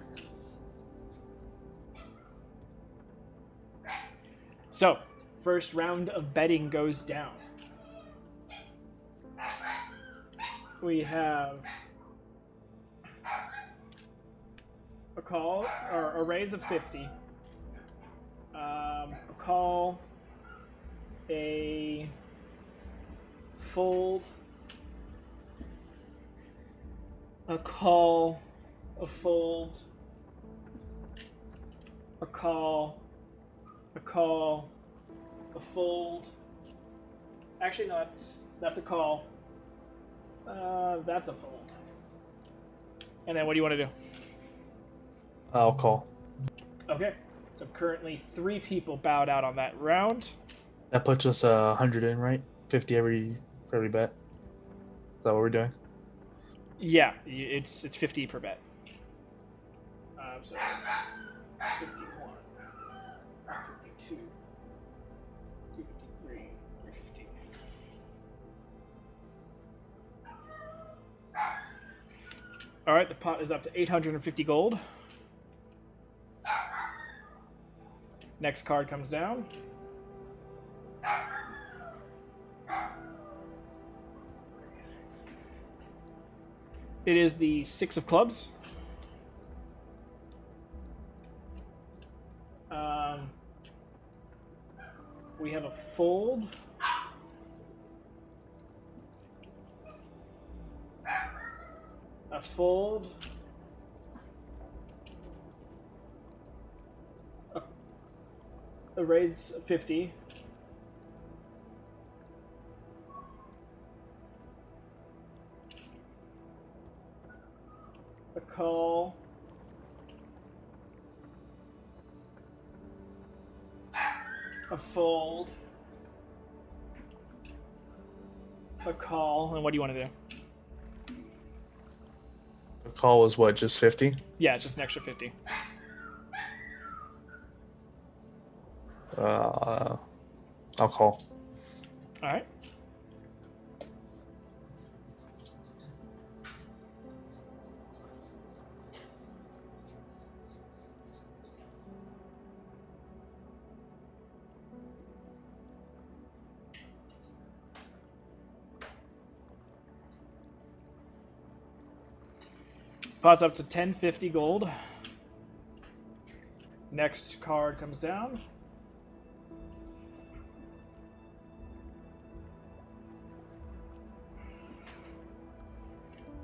So, first round of betting goes down. We have a call, or a raise of 50. A call, a fold, a call, a fold, a call, a call, a fold. Actually, no, that's a call. That's a fold. And then what do you want to do? I'll call. Okay. So currently 3 people bowed out on that round. That puts us 100 in, right? 50 for every bet. Is that what we're doing? Yeah, it's 50 per bet. So 51, 52, 253, 350. All right, the pot is up to 850 gold. Next card comes down. It is the 6 of Clubs. We have a fold. A fold. A raise of 50. A call. A fold. A call. And what do you want to do? The call was what, just 50? Yeah, it's just an extra 50. I'll call. All right. Pot's up to 1050 gold. Next card comes down.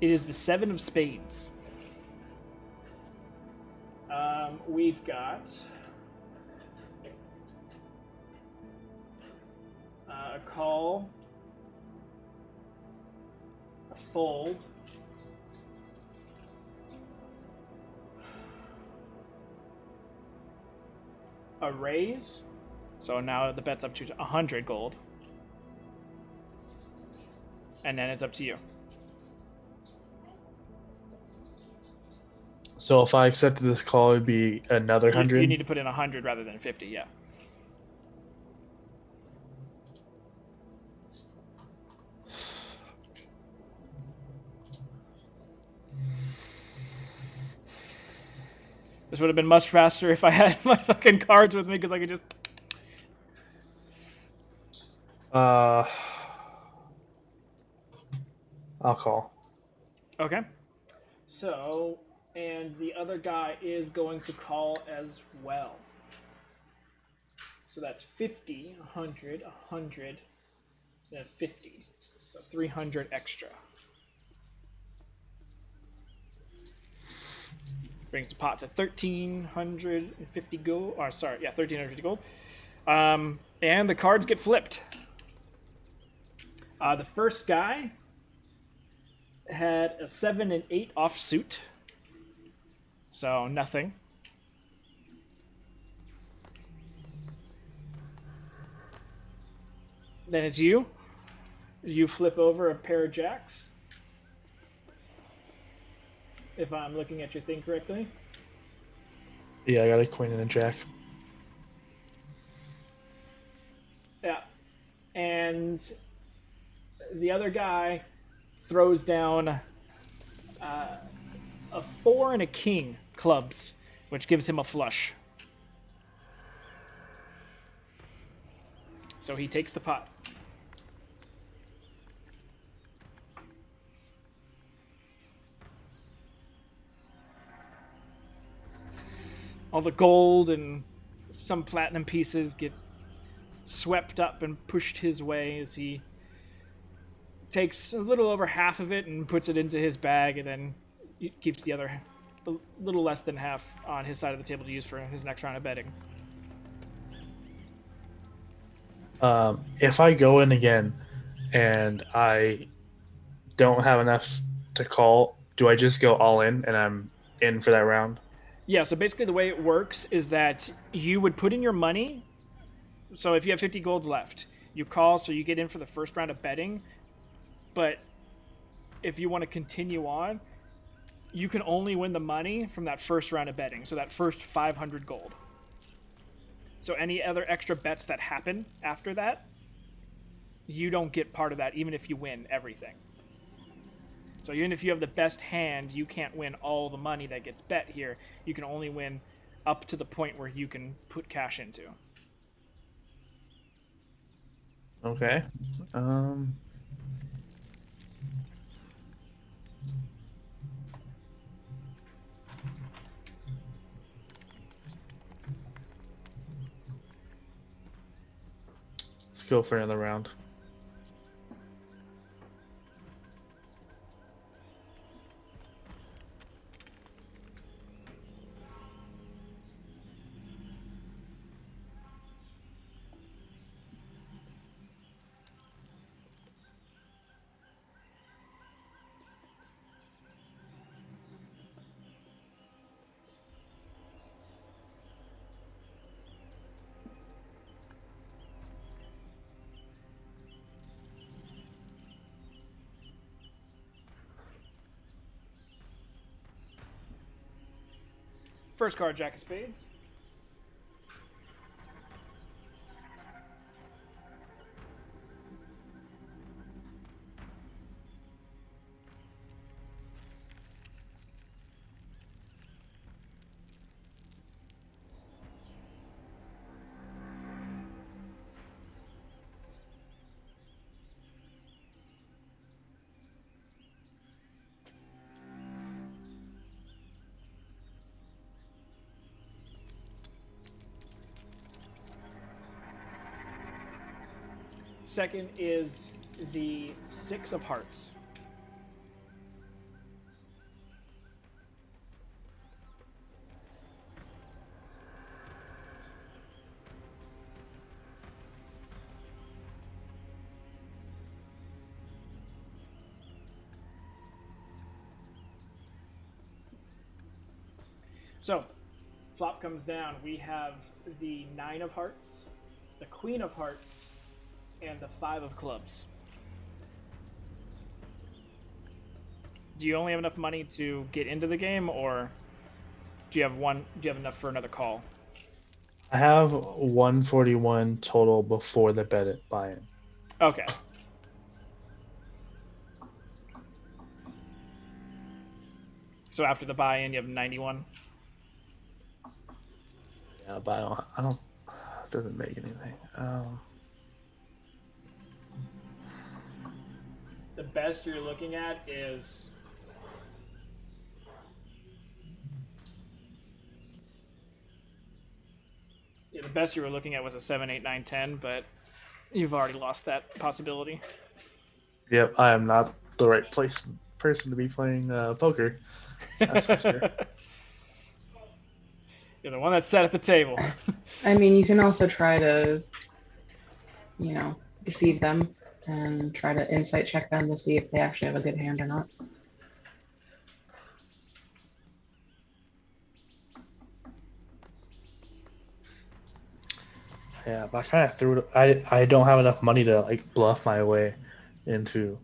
It is the 7 of spades. We've got a call, a fold, a raise. So now the bet's up to 100 gold. And then it's up to you. So if I accepted this call, it'd be another 100? You need to put in 100 rather than 50, yeah. This would have been much faster if I had my fucking cards with me, because I could just... I'll call. Okay. So, and the other guy is going to call as well. So that's 50, 100, 100, and 50. So 300 extra. Brings the pot to 1,350 gold. Or sorry, yeah, 1,350 gold. And the cards get flipped. The first guy had a 7 and 8 offsuit. So nothing. Then it's you. You flip over a pair of jacks. If I'm looking at your thing correctly. Yeah, I got a queen and a jack. Yeah. And the other guy throws down a 4 and a king clubs, which gives him a flush. So he takes the pot. All the gold and some platinum pieces get swept up and pushed his way as he takes a little over half of it and puts it into his bag, and then keeps the other a little less than half on his side of the table to use for his next round of betting. If I go in again and I don't have enough to call, do I just go all in and I'm in for that round? Yeah, so basically the way it works is that you would put in your money. So if you have 50 gold left, you call, so you get in for the first round of betting. But if you want to continue on, you can only win the money from that first round of betting. So that first 500 gold. So any other extra bets that happen after that, you don't get part of that, even if you win everything. So even if you have the best hand, you can't win all the money that gets bet here. You can only win up to the point where you can put cash into. Okay. Let's go for another round. First card, Jack of Spades. Second is the 6 of Hearts. So, flop comes down. We have the 9 of Hearts, the Queen of Hearts, and the 5 of Clubs. Do you only have enough money to get into the game, or do you have enough for another call? I have 141 total before the bet buy-in. Okay. So after the buy-in, you have 91. Yeah, but I don't. It doesn't make anything. The best you're looking at is the best you were looking at was a 7, 8, 9, 10, but you've already lost that possibility. Yep, I am not the right person to be playing poker. That's for sure. You're the one that sat at the table. I mean, you can also try to, deceive them and try to insight check them to see if they actually have a good hand or not. Yeah, but I kind of threw it. I don't have enough money to like bluff my way into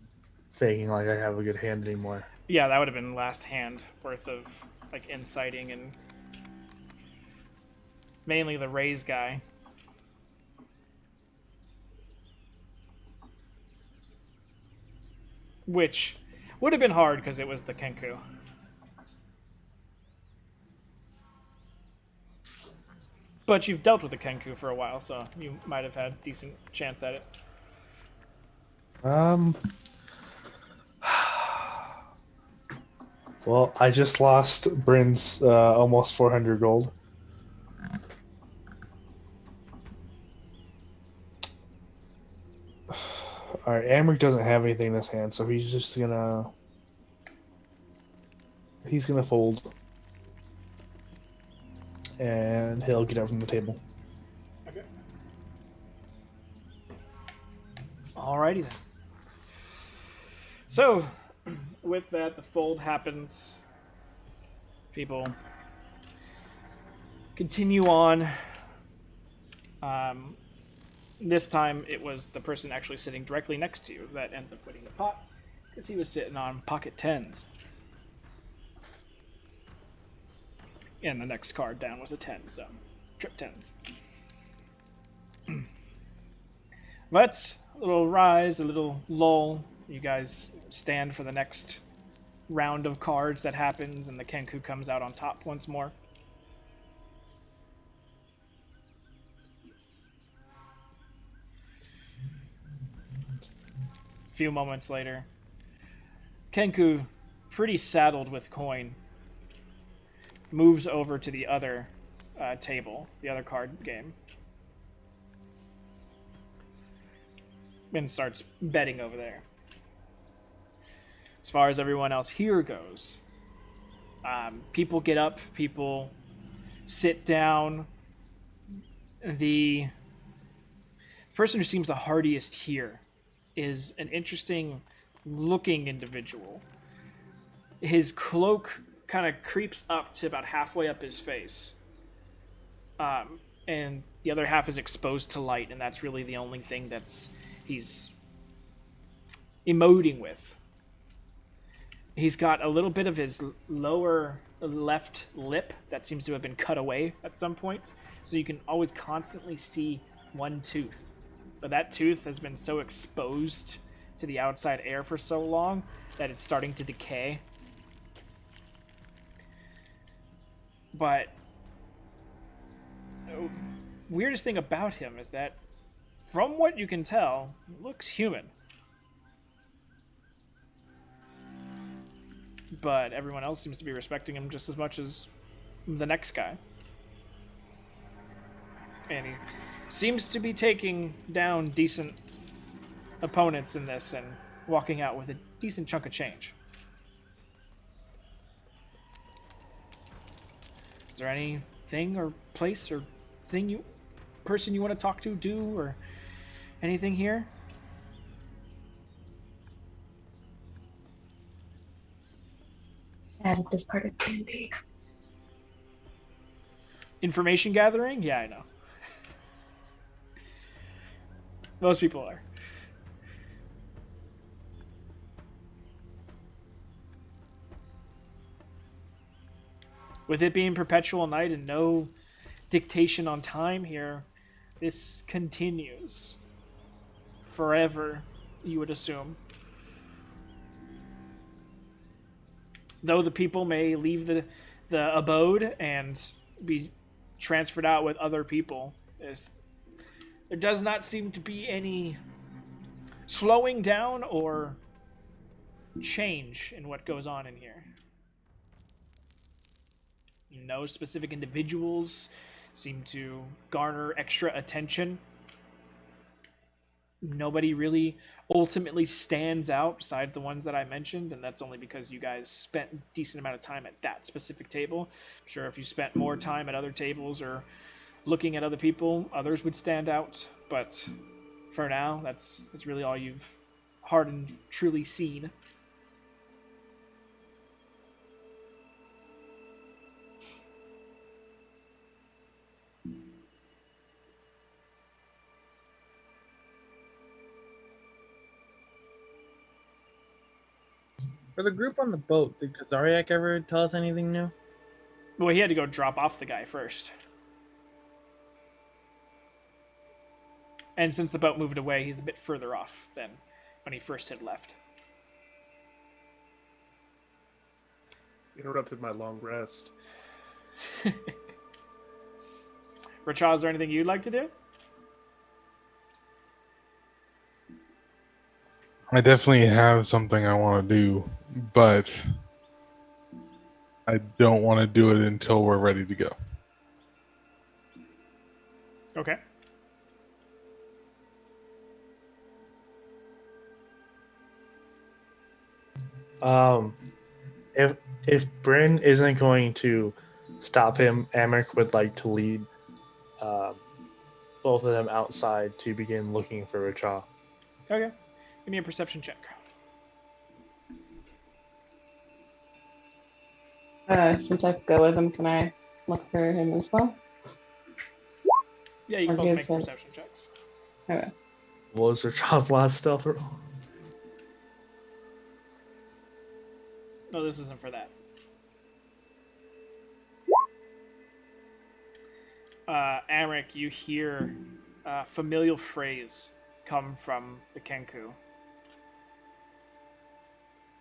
thinking like I have a good hand anymore. Yeah, that would have been last hand worth of like inciting and mainly the raise guy. Which would have been hard because it was the Kenku. But you've dealt with the Kenku for a while, so you might have had a decent chance at it. Well, I just lost Bryn's almost 400 gold. Alright, Amric doesn't have anything in his hand, so he's just gonna... He's gonna fold. And he'll get up from the table. Okay. Alrighty then. So, with that, the fold happens. People continue on. This time, it was the person actually sitting directly next to you that ends up winning the pot, because he was sitting on pocket 10s. And the next card down was a 10, so trip 10s. But a little rise, a little lull. You guys stand for the next round of cards that happens, and the Kenku comes out on top once more. A few moments later, Kenku, pretty saddled with coin, moves over to the other table, the other card game, and starts betting over there. As far as everyone else here goes, people get up, people sit down. The person who seems the hardiest here is an interesting looking individual. His cloak kind of creeps up to about halfway up his face. And the other half is exposed to light, and that's really the only thing he's emoting with. He's got a little bit of his lower left lip that seems to have been cut away at some point, so you can always constantly see one tooth. But that tooth has been so exposed to the outside air for so long that it's starting to decay. But the weirdest thing about him is that, from what you can tell, he looks human. But everyone else seems to be respecting him just as much as the next guy. And he seems to be taking down decent opponents in this and walking out with a decent chunk of change. Is there anything or place or person you want to talk to, do, or anything here? Added this part of D&D. Information gathering? Yeah, I know. Most people are. With it being perpetual night and no dictation on time here, this continues forever, you would assume. Though the people may leave the abode and be transferred out with other people, there does not seem to be any slowing down or change in what goes on in here. No specific individuals seem to garner extra attention. Nobody really ultimately stands out besides the ones that I mentioned, and that's only because you guys spent a decent amount of time at that specific table. I'm sure if you spent more time at other tables or looking at other people, others would stand out, but for now, that's really all you've hard and truly seen. For the group on the boat, did Kazariak ever tell us anything new? Well, he had to go drop off the guy first. And since the boat moved away, he's a bit further off than when he first had left. Interrupted my long rest. Rachel, is there anything you'd like to do? I definitely have something I want to do, but I don't want to do it until we're ready to go. Okay. If Bryn isn't going to stop him, Amric would like to lead both of them outside to begin looking for Racha. Okay. Give me a perception check. Since I go with him, can I look for him as well? Yeah, you can both make perception checks. Okay. What was Racha's last stealth roll? No, this isn't for that. Amric, you hear a familial phrase come from the Kenku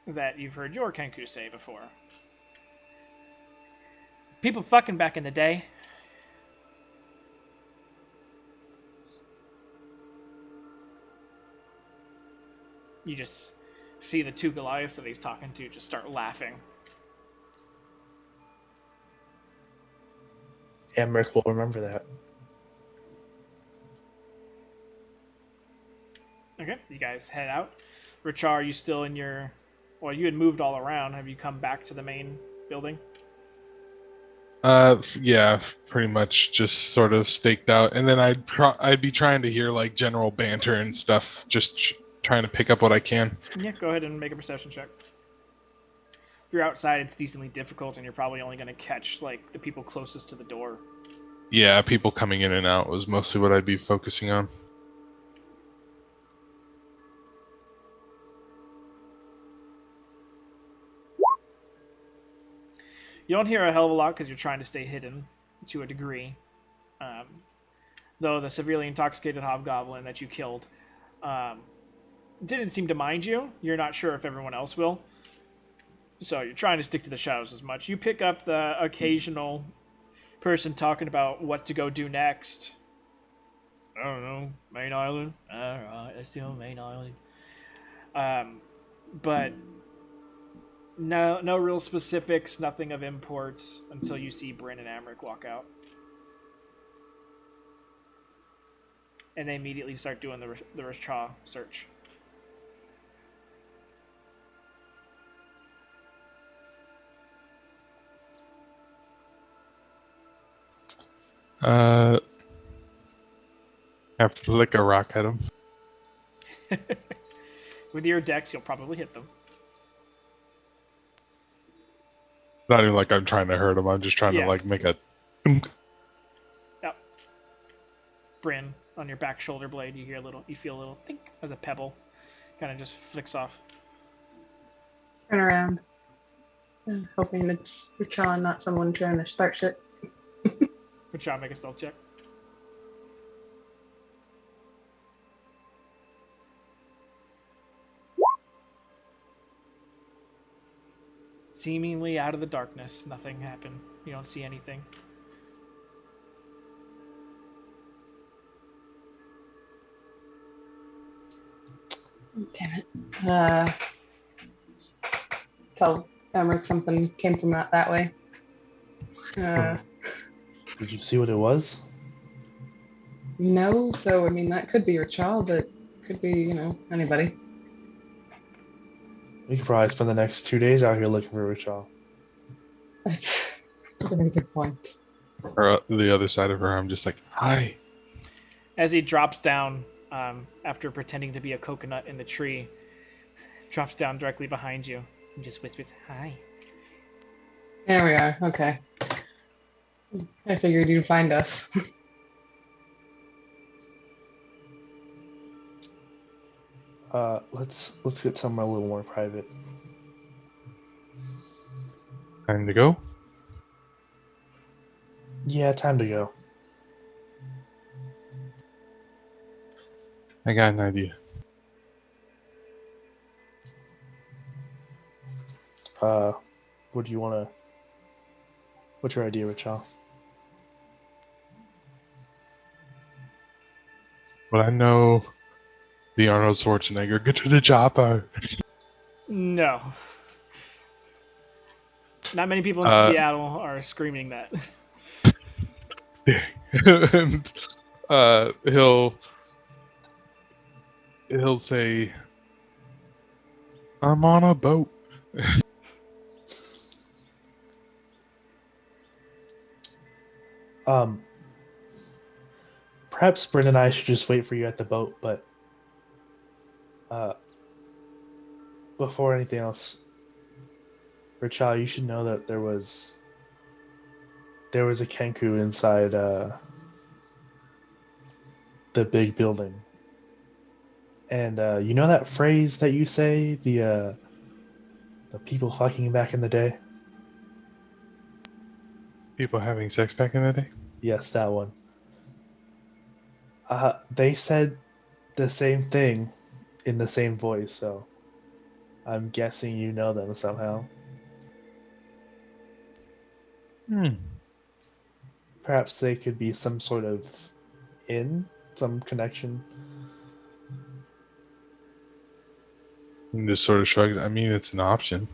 that you've heard your Kenku say before. People fucking back in the day. You just see the two Goliaths that he's talking to just start laughing. Amric will remember that. Okay, you guys head out. Richard, are you still in your... Well, you had moved all around. Have you come back to the main building? Yeah, pretty much just sort of staked out, and then I'd be trying to hear like general banter and stuff, just trying to pick up what I can. Yeah, go ahead and make a perception check. If you're outside, it's decently difficult, and you're probably only going to catch like the people closest to the door. Yeah, people coming in and out was mostly what I'd be focusing on. You don't hear a hell of a lot because you're trying to stay hidden to a degree. Though the severely intoxicated hobgoblin that you killed didn't seem to mind you. You're not sure if everyone else will. So you're trying to stick to the shadows as much. You pick up the occasional person talking about what to go do next. I don't know, main island? Alright, let's do main island. But no real specifics, nothing of import until you see Bryn and Amric walk out. And they immediately start doing the Racha search. I have to flick a rock at him. With your dex, you'll probably hit them. Not even like I'm trying to hurt him. I'm just trying to like make a. Yep. Bryn, on your back shoulder blade, you feel a little think as a pebble kind of just flicks off. Turn around. I'm hoping it's Richon, not someone trying to start shit. Good job, make a stealth check. Seemingly out of the darkness, nothing happened. You don't see anything. Damn it. Tell Emmerich something came from that way. Did you see what it was? No, so I mean that could be your child, but could be, anybody. We could probably spend the next 2 days out here looking for Richard. That's a very good point. Or the other side of her, I'm just like, hi. As he drops down, after pretending to be a coconut in the tree, drops down directly behind you and just whispers, hi. There we are. Okay. I figured you'd find us. Let's get somewhere a little more private. Time to go. Yeah, time to go. I got an idea. What do you wanna? What's your idea, Richard? But I know the Arnold Schwarzenegger, get to the chopper. No. Not many people in Seattle are screaming that. And he'll say, I'm on a boat. Perhaps Bryn and I should just wait for you at the boat, but before anything else, Richard, you should know that there was a Kenku inside the big building. And you know that phrase that you say, the people fucking back in the day? People having sex back in the day? Yes, that one. They said the same thing in the same voice, so I'm guessing you know them somehow. Perhaps they could be some sort of some connection. And just sort of shrugs. I mean, it's an option.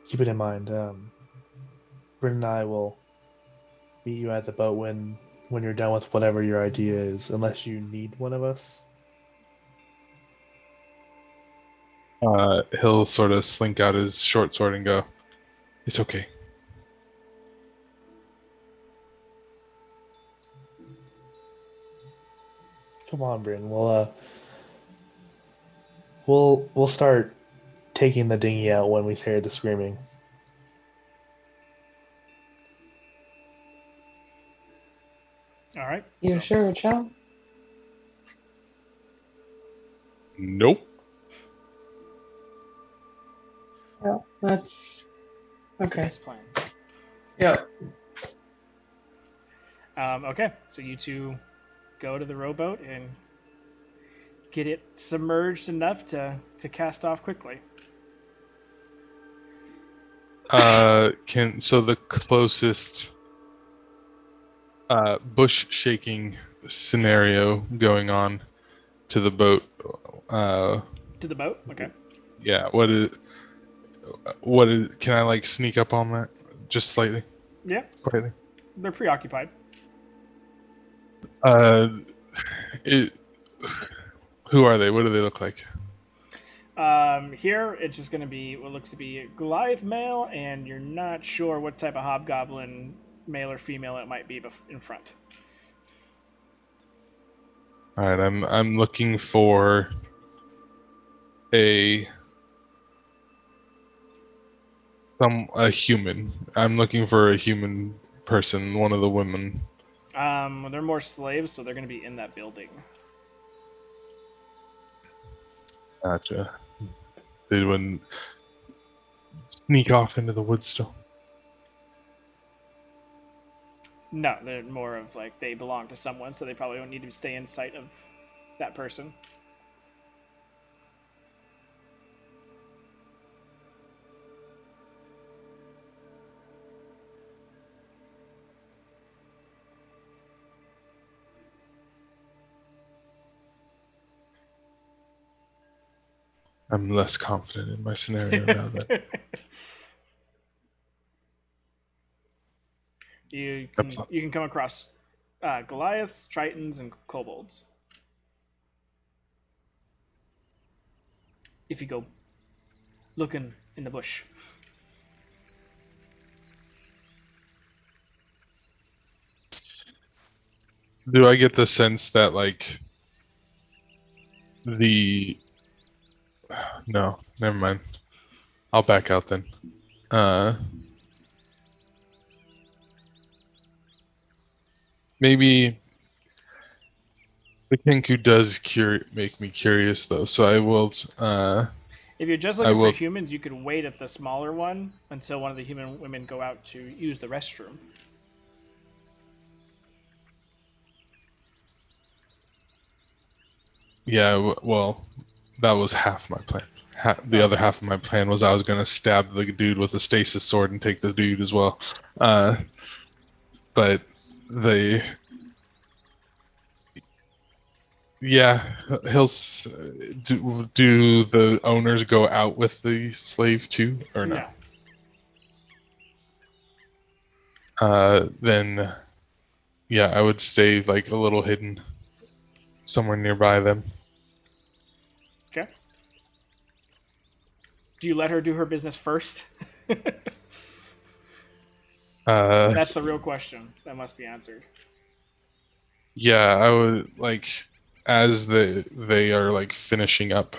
Keep it in mind. Bryn and I will meet you at the boat when you're done with whatever your idea is, unless you need one of us. He'll sort of slink out his short sword and go, it's okay. Come on, Bryn. We'll start taking the dinghy out when we hear the screaming. All right. You sure, Richard? Nope. Well, that's okay. Nice plans. Yep. Okay, so you two go to the rowboat and get it submerged enough to cast off quickly. So the closest bush shaking scenario going on to the boat. To the boat? Okay. Yeah. What is? Can I like sneak up on that just slightly? Yeah. Quietly. They're preoccupied. Who are they? What do they look like? Here it's just going to be what looks to be a Goliath male, and you're not sure what type of hobgoblin, male or female, it might be in front. All right, I'm looking for a human. I'm looking for a human person, one of the women. They're more slaves, so they're going to be in that building. Gotcha. They wouldn't sneak off into the woods still. No, they're more of like they belong to someone, so they probably don't need to stay in sight of that person. I'm less confident in my scenario now. That you can come across Goliaths, Tritons, and Kobolds. If you go looking in the bush. Do I get the sense that like no, never mind. I'll back out then. Maybe the Kenku does make me curious though, so I will. If you're just looking for humans, you could wait at the smaller one until one of the human women go out to use the restroom. Yeah, well, that was half my plan. The other half of my plan was I was going to stab the dude with a stasis sword and take the dude as well. But they... Yeah, do the owners go out with the slave too, or no? Then, yeah, I would stay like a little hidden somewhere nearby them. Okay. Do you let her do her business first? That's the real question that must be answered. Yeah, I would like as they are like finishing up,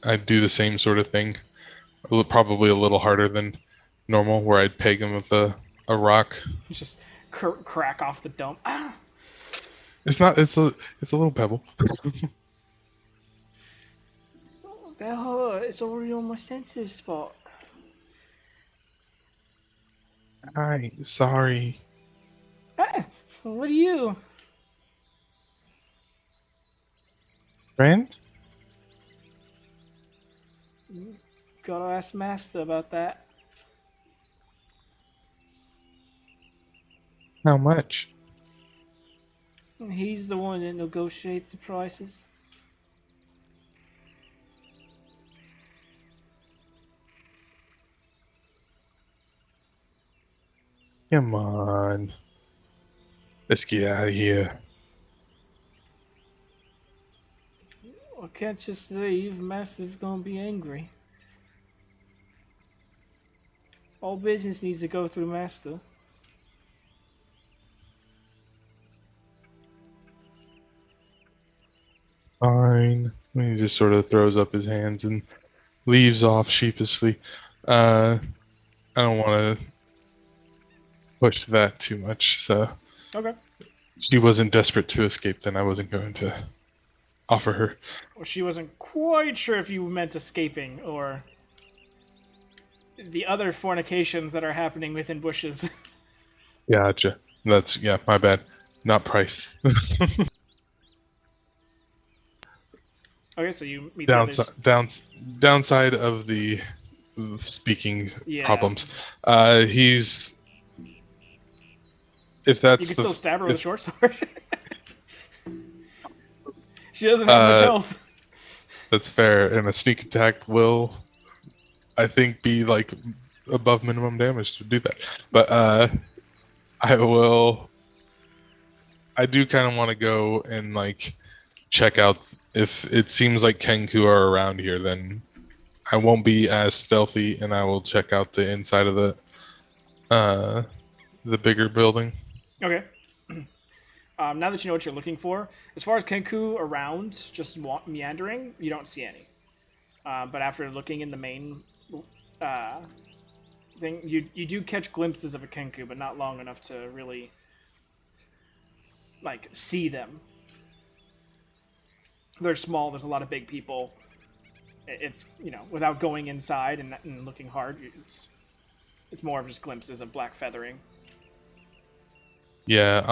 I'd do the same sort of thing. Probably a little harder than normal, where I'd peg them with a rock. You just crack off the dump. Ah! It's not. It's a little pebble. That hurt. It's already on my sensitive spot. Hi, sorry. Ah, what are you? Friend? Gotta ask Master about that. How much? He's the one that negotiates the prices. Come on. Let's get out of here. I can't just leave. Master's gonna be angry. All business needs to go through Master. Fine. He just sort of throws up his hands and leaves off sheepishly. I don't want to push that too much, so... Okay. She wasn't desperate to escape, then I wasn't going to offer her. Well, she wasn't quite sure if you meant escaping or the other fornications that are happening within bushes. Gotcha. That's, yeah, my bad. Not priced. Okay, so you meet downside of the speaking problems. He's... If that's you can still stab her with a short sword. She doesn't have much health. That's fair, and a sneak attack will, I think, be like above minimum damage to do that. But I do kind of want to go and like check out if it seems like Kenku are around here. Then I won't be as stealthy, and I will check out the inside of the bigger building. Okay. Now that you know what you're looking for, as far as Kenku around, just meandering, you don't see any. But after looking in the main uh, thing, you do catch glimpses of a Kenku, but not long enough to really like see them. They're small. There's a lot of big people. It's without going inside and looking hard, it's more of just glimpses of black feathering. Yeah,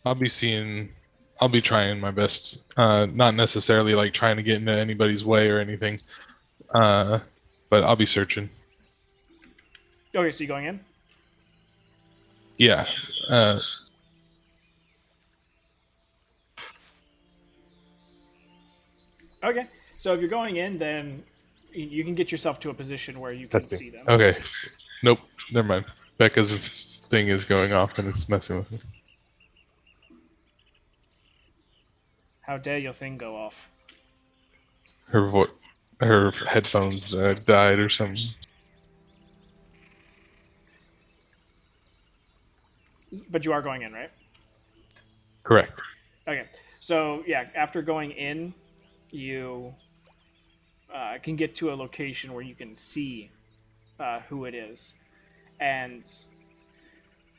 I'll be seeing. I'll be trying my best. Not necessarily like trying to get into anybody's way or anything. But I'll be searching. Okay, so you going in? Yeah. Okay, so if you're going in, then you can get yourself to a position where you can see them. Okay. Nope. Never mind. Becca's thing is going off and it's messing with me. How dare your thing go off? Her headphones died or something. But you are going in, right? Correct. Okay, so yeah, after going in, you can get to a location where you can see who it is. And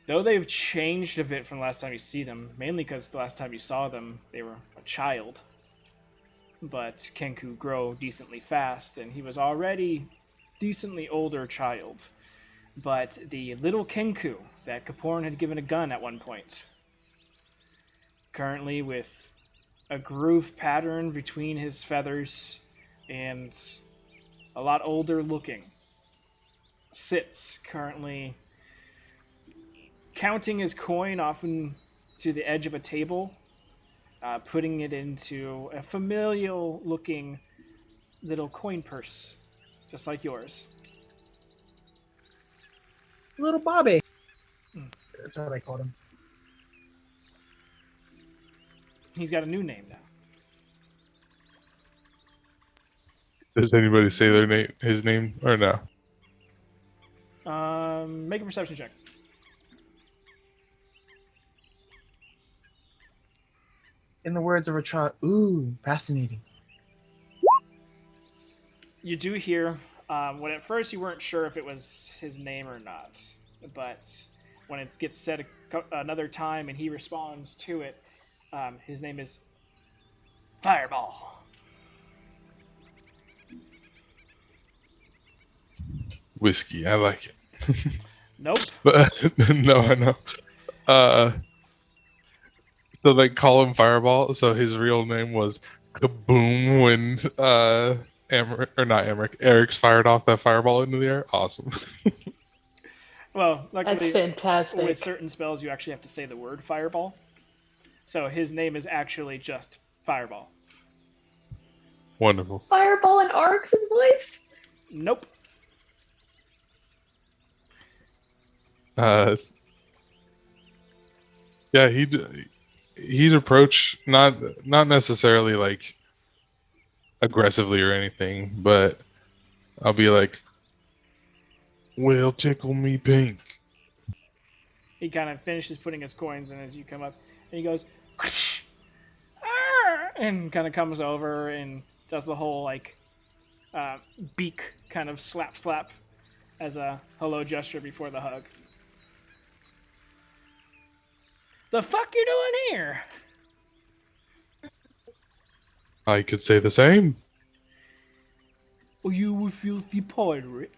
though they've changed a bit from the last time you see them, mainly because the last time you saw them, they were a child. But Kenku grow decently fast, and he was already decently older child. But the little Kenku that Kaporn had given a gun at one point, currently with a groove pattern between his feathers and a lot older looking, sits currently counting his coin often to the edge of a table, putting it into a familial looking little coin purse, just like yours. Little Bobby. That's what I called him. He's got a new name now. Does anybody say his name, or no? Make a perception check. In the words of a child, ooh, fascinating. You do hear, when at first you weren't sure if it was his name or not, but when it gets said another time and he responds to it, his name is Fireball. Whiskey. I like it. Nope. But no, I know. So they call him Fireball. So his real name was Kaboom when Eric's fired off that fireball into the air. Awesome. Well, luckily, That's fantastic. with certain spells, you actually have to say the word Fireball. So his name is actually just Fireball. Wonderful. Fireball in Arx's voice? Nope. Yeah, he'd approach not necessarily like aggressively or anything, but I'll be like, "Well, tickle me pink." He kind of finishes putting his coins in as you come up, and he goes, "Arr!" and kind of comes over and does the whole like beak kind of slap as a hello gesture before the hug. The fuck you doing here? I could say the same. Are you a filthy pirate?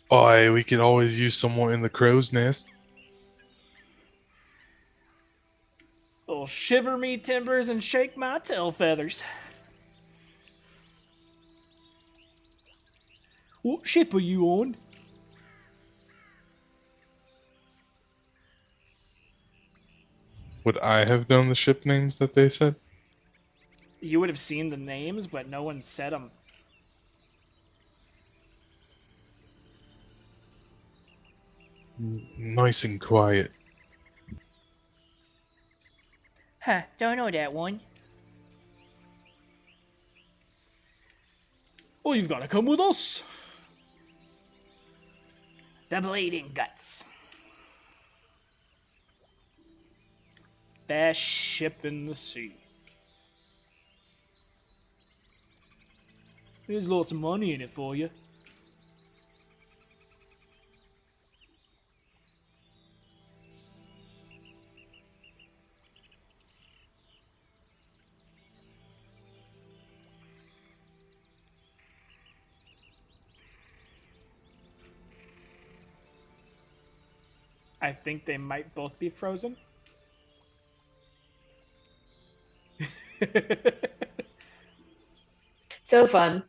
Boy, we could always use someone in the crow's nest. Oh, shiver me timbers and shake my tail feathers. What ship are you on? Would I have known the ship names that they said? You would have seen the names, but no one said them. Nice and quiet. Huh, don't know that one. Well, you've got to come with us. The bleeding guts. Best ship in the sea. There's lots of money in it for you. I think they might both be frozen. So fun.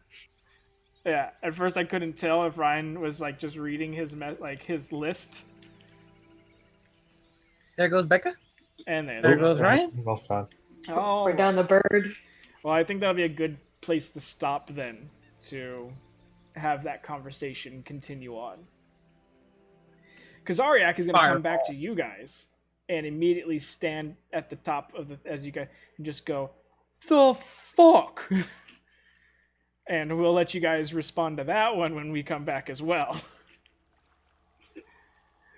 Yeah, at first I couldn't tell if Ryan was like just reading his his list. There goes Becca. And There goes Ryan. Well done. Oh, We're down the bird. well, I think that'll be a good place to stop then to have that conversation continue on. Because Ariak is going to come back to you guys and immediately stand at the top of the as you guys and just go, "The fuck." And we'll let you guys respond to that one when we come back as well.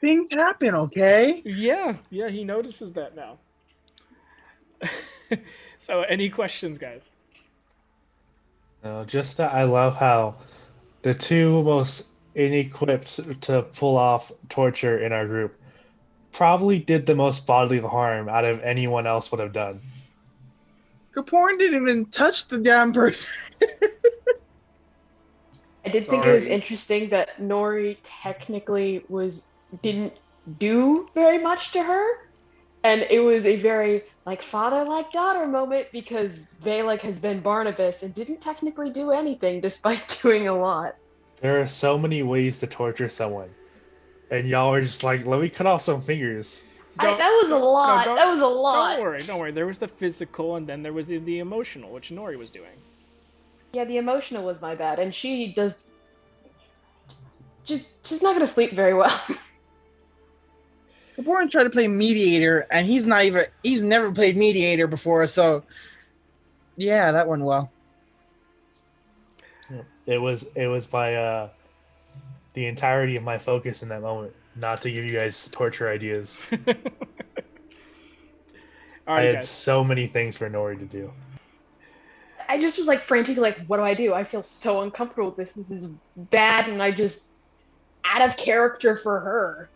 Things happen, okay? Yeah, he notices that now. So, any questions, guys? No, just that I love how the two most inequipped to pull off torture in our group probably did the most bodily harm out of anyone else would have done. Kaporn didn't even touch the damn person. I did think it was interesting that Nori technically didn't do very much to her. And it was a very like father like daughter moment because Valek has been Barnabas and didn't technically do anything despite doing a lot. There are so many ways to torture someone. And y'all are just like, let me cut off some fingers. That was a lot. No, that was a lot. Don't worry. There was the physical and then there was the emotional, which Nori was doing. Yeah, the emotional was my bad, and she does. She's not gonna sleep very well. Kaporn tried to play mediator, and he's never played mediator before, so yeah, that went well. It was by the entirety of my focus in that moment, not to give you guys torture ideas. I had so many things for Nori to do. I just was like frantic, like, what do? I feel so uncomfortable with this. This is bad, and I just out of character for her.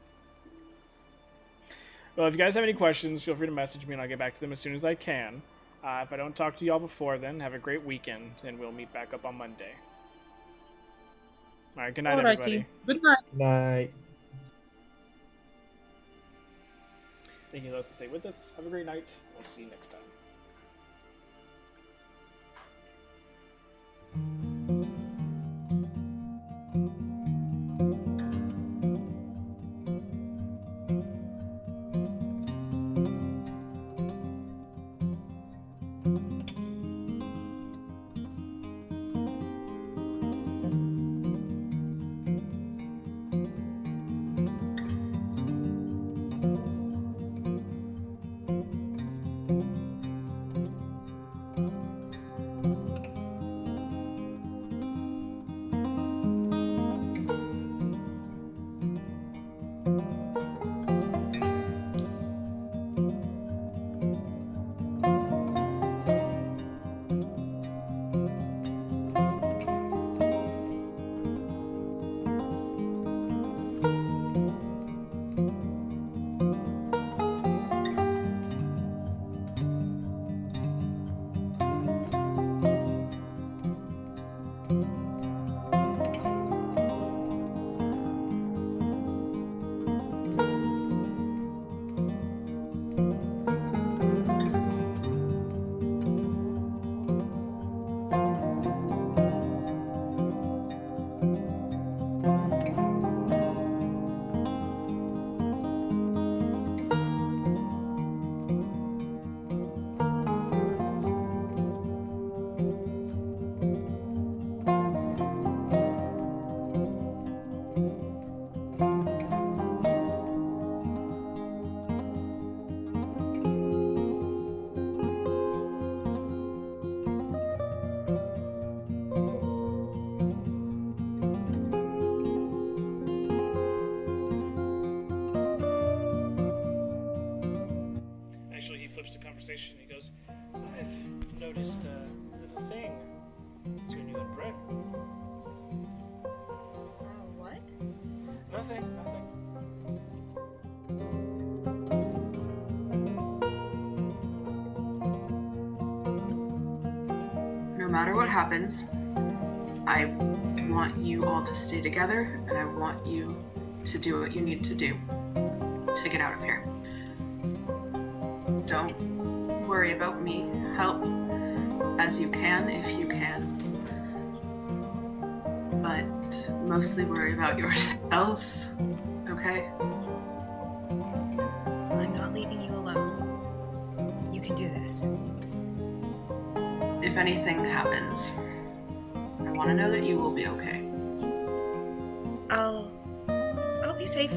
Well, if you guys have any questions, feel free to message me, and I'll get back to them as soon as I can. If I don't talk to y'all before then, have a great weekend, and we'll meet back up on Monday. All right, good night, everybody. Good night. Night. Thank you, those to stay with us. Have a great night. We'll see you next time. interrupts the conversation. He goes, I've noticed a little thing between you and Bryn. What? Nothing. No matter what happens, I want you all to stay together, and I want you to do what you need to do to get out of here. Don't worry about me. Help as you can if you can. But mostly worry about yourselves, okay? I'm not leaving you alone. You can do this. If anything happens, I want to know that you will be okay. I'll be safe.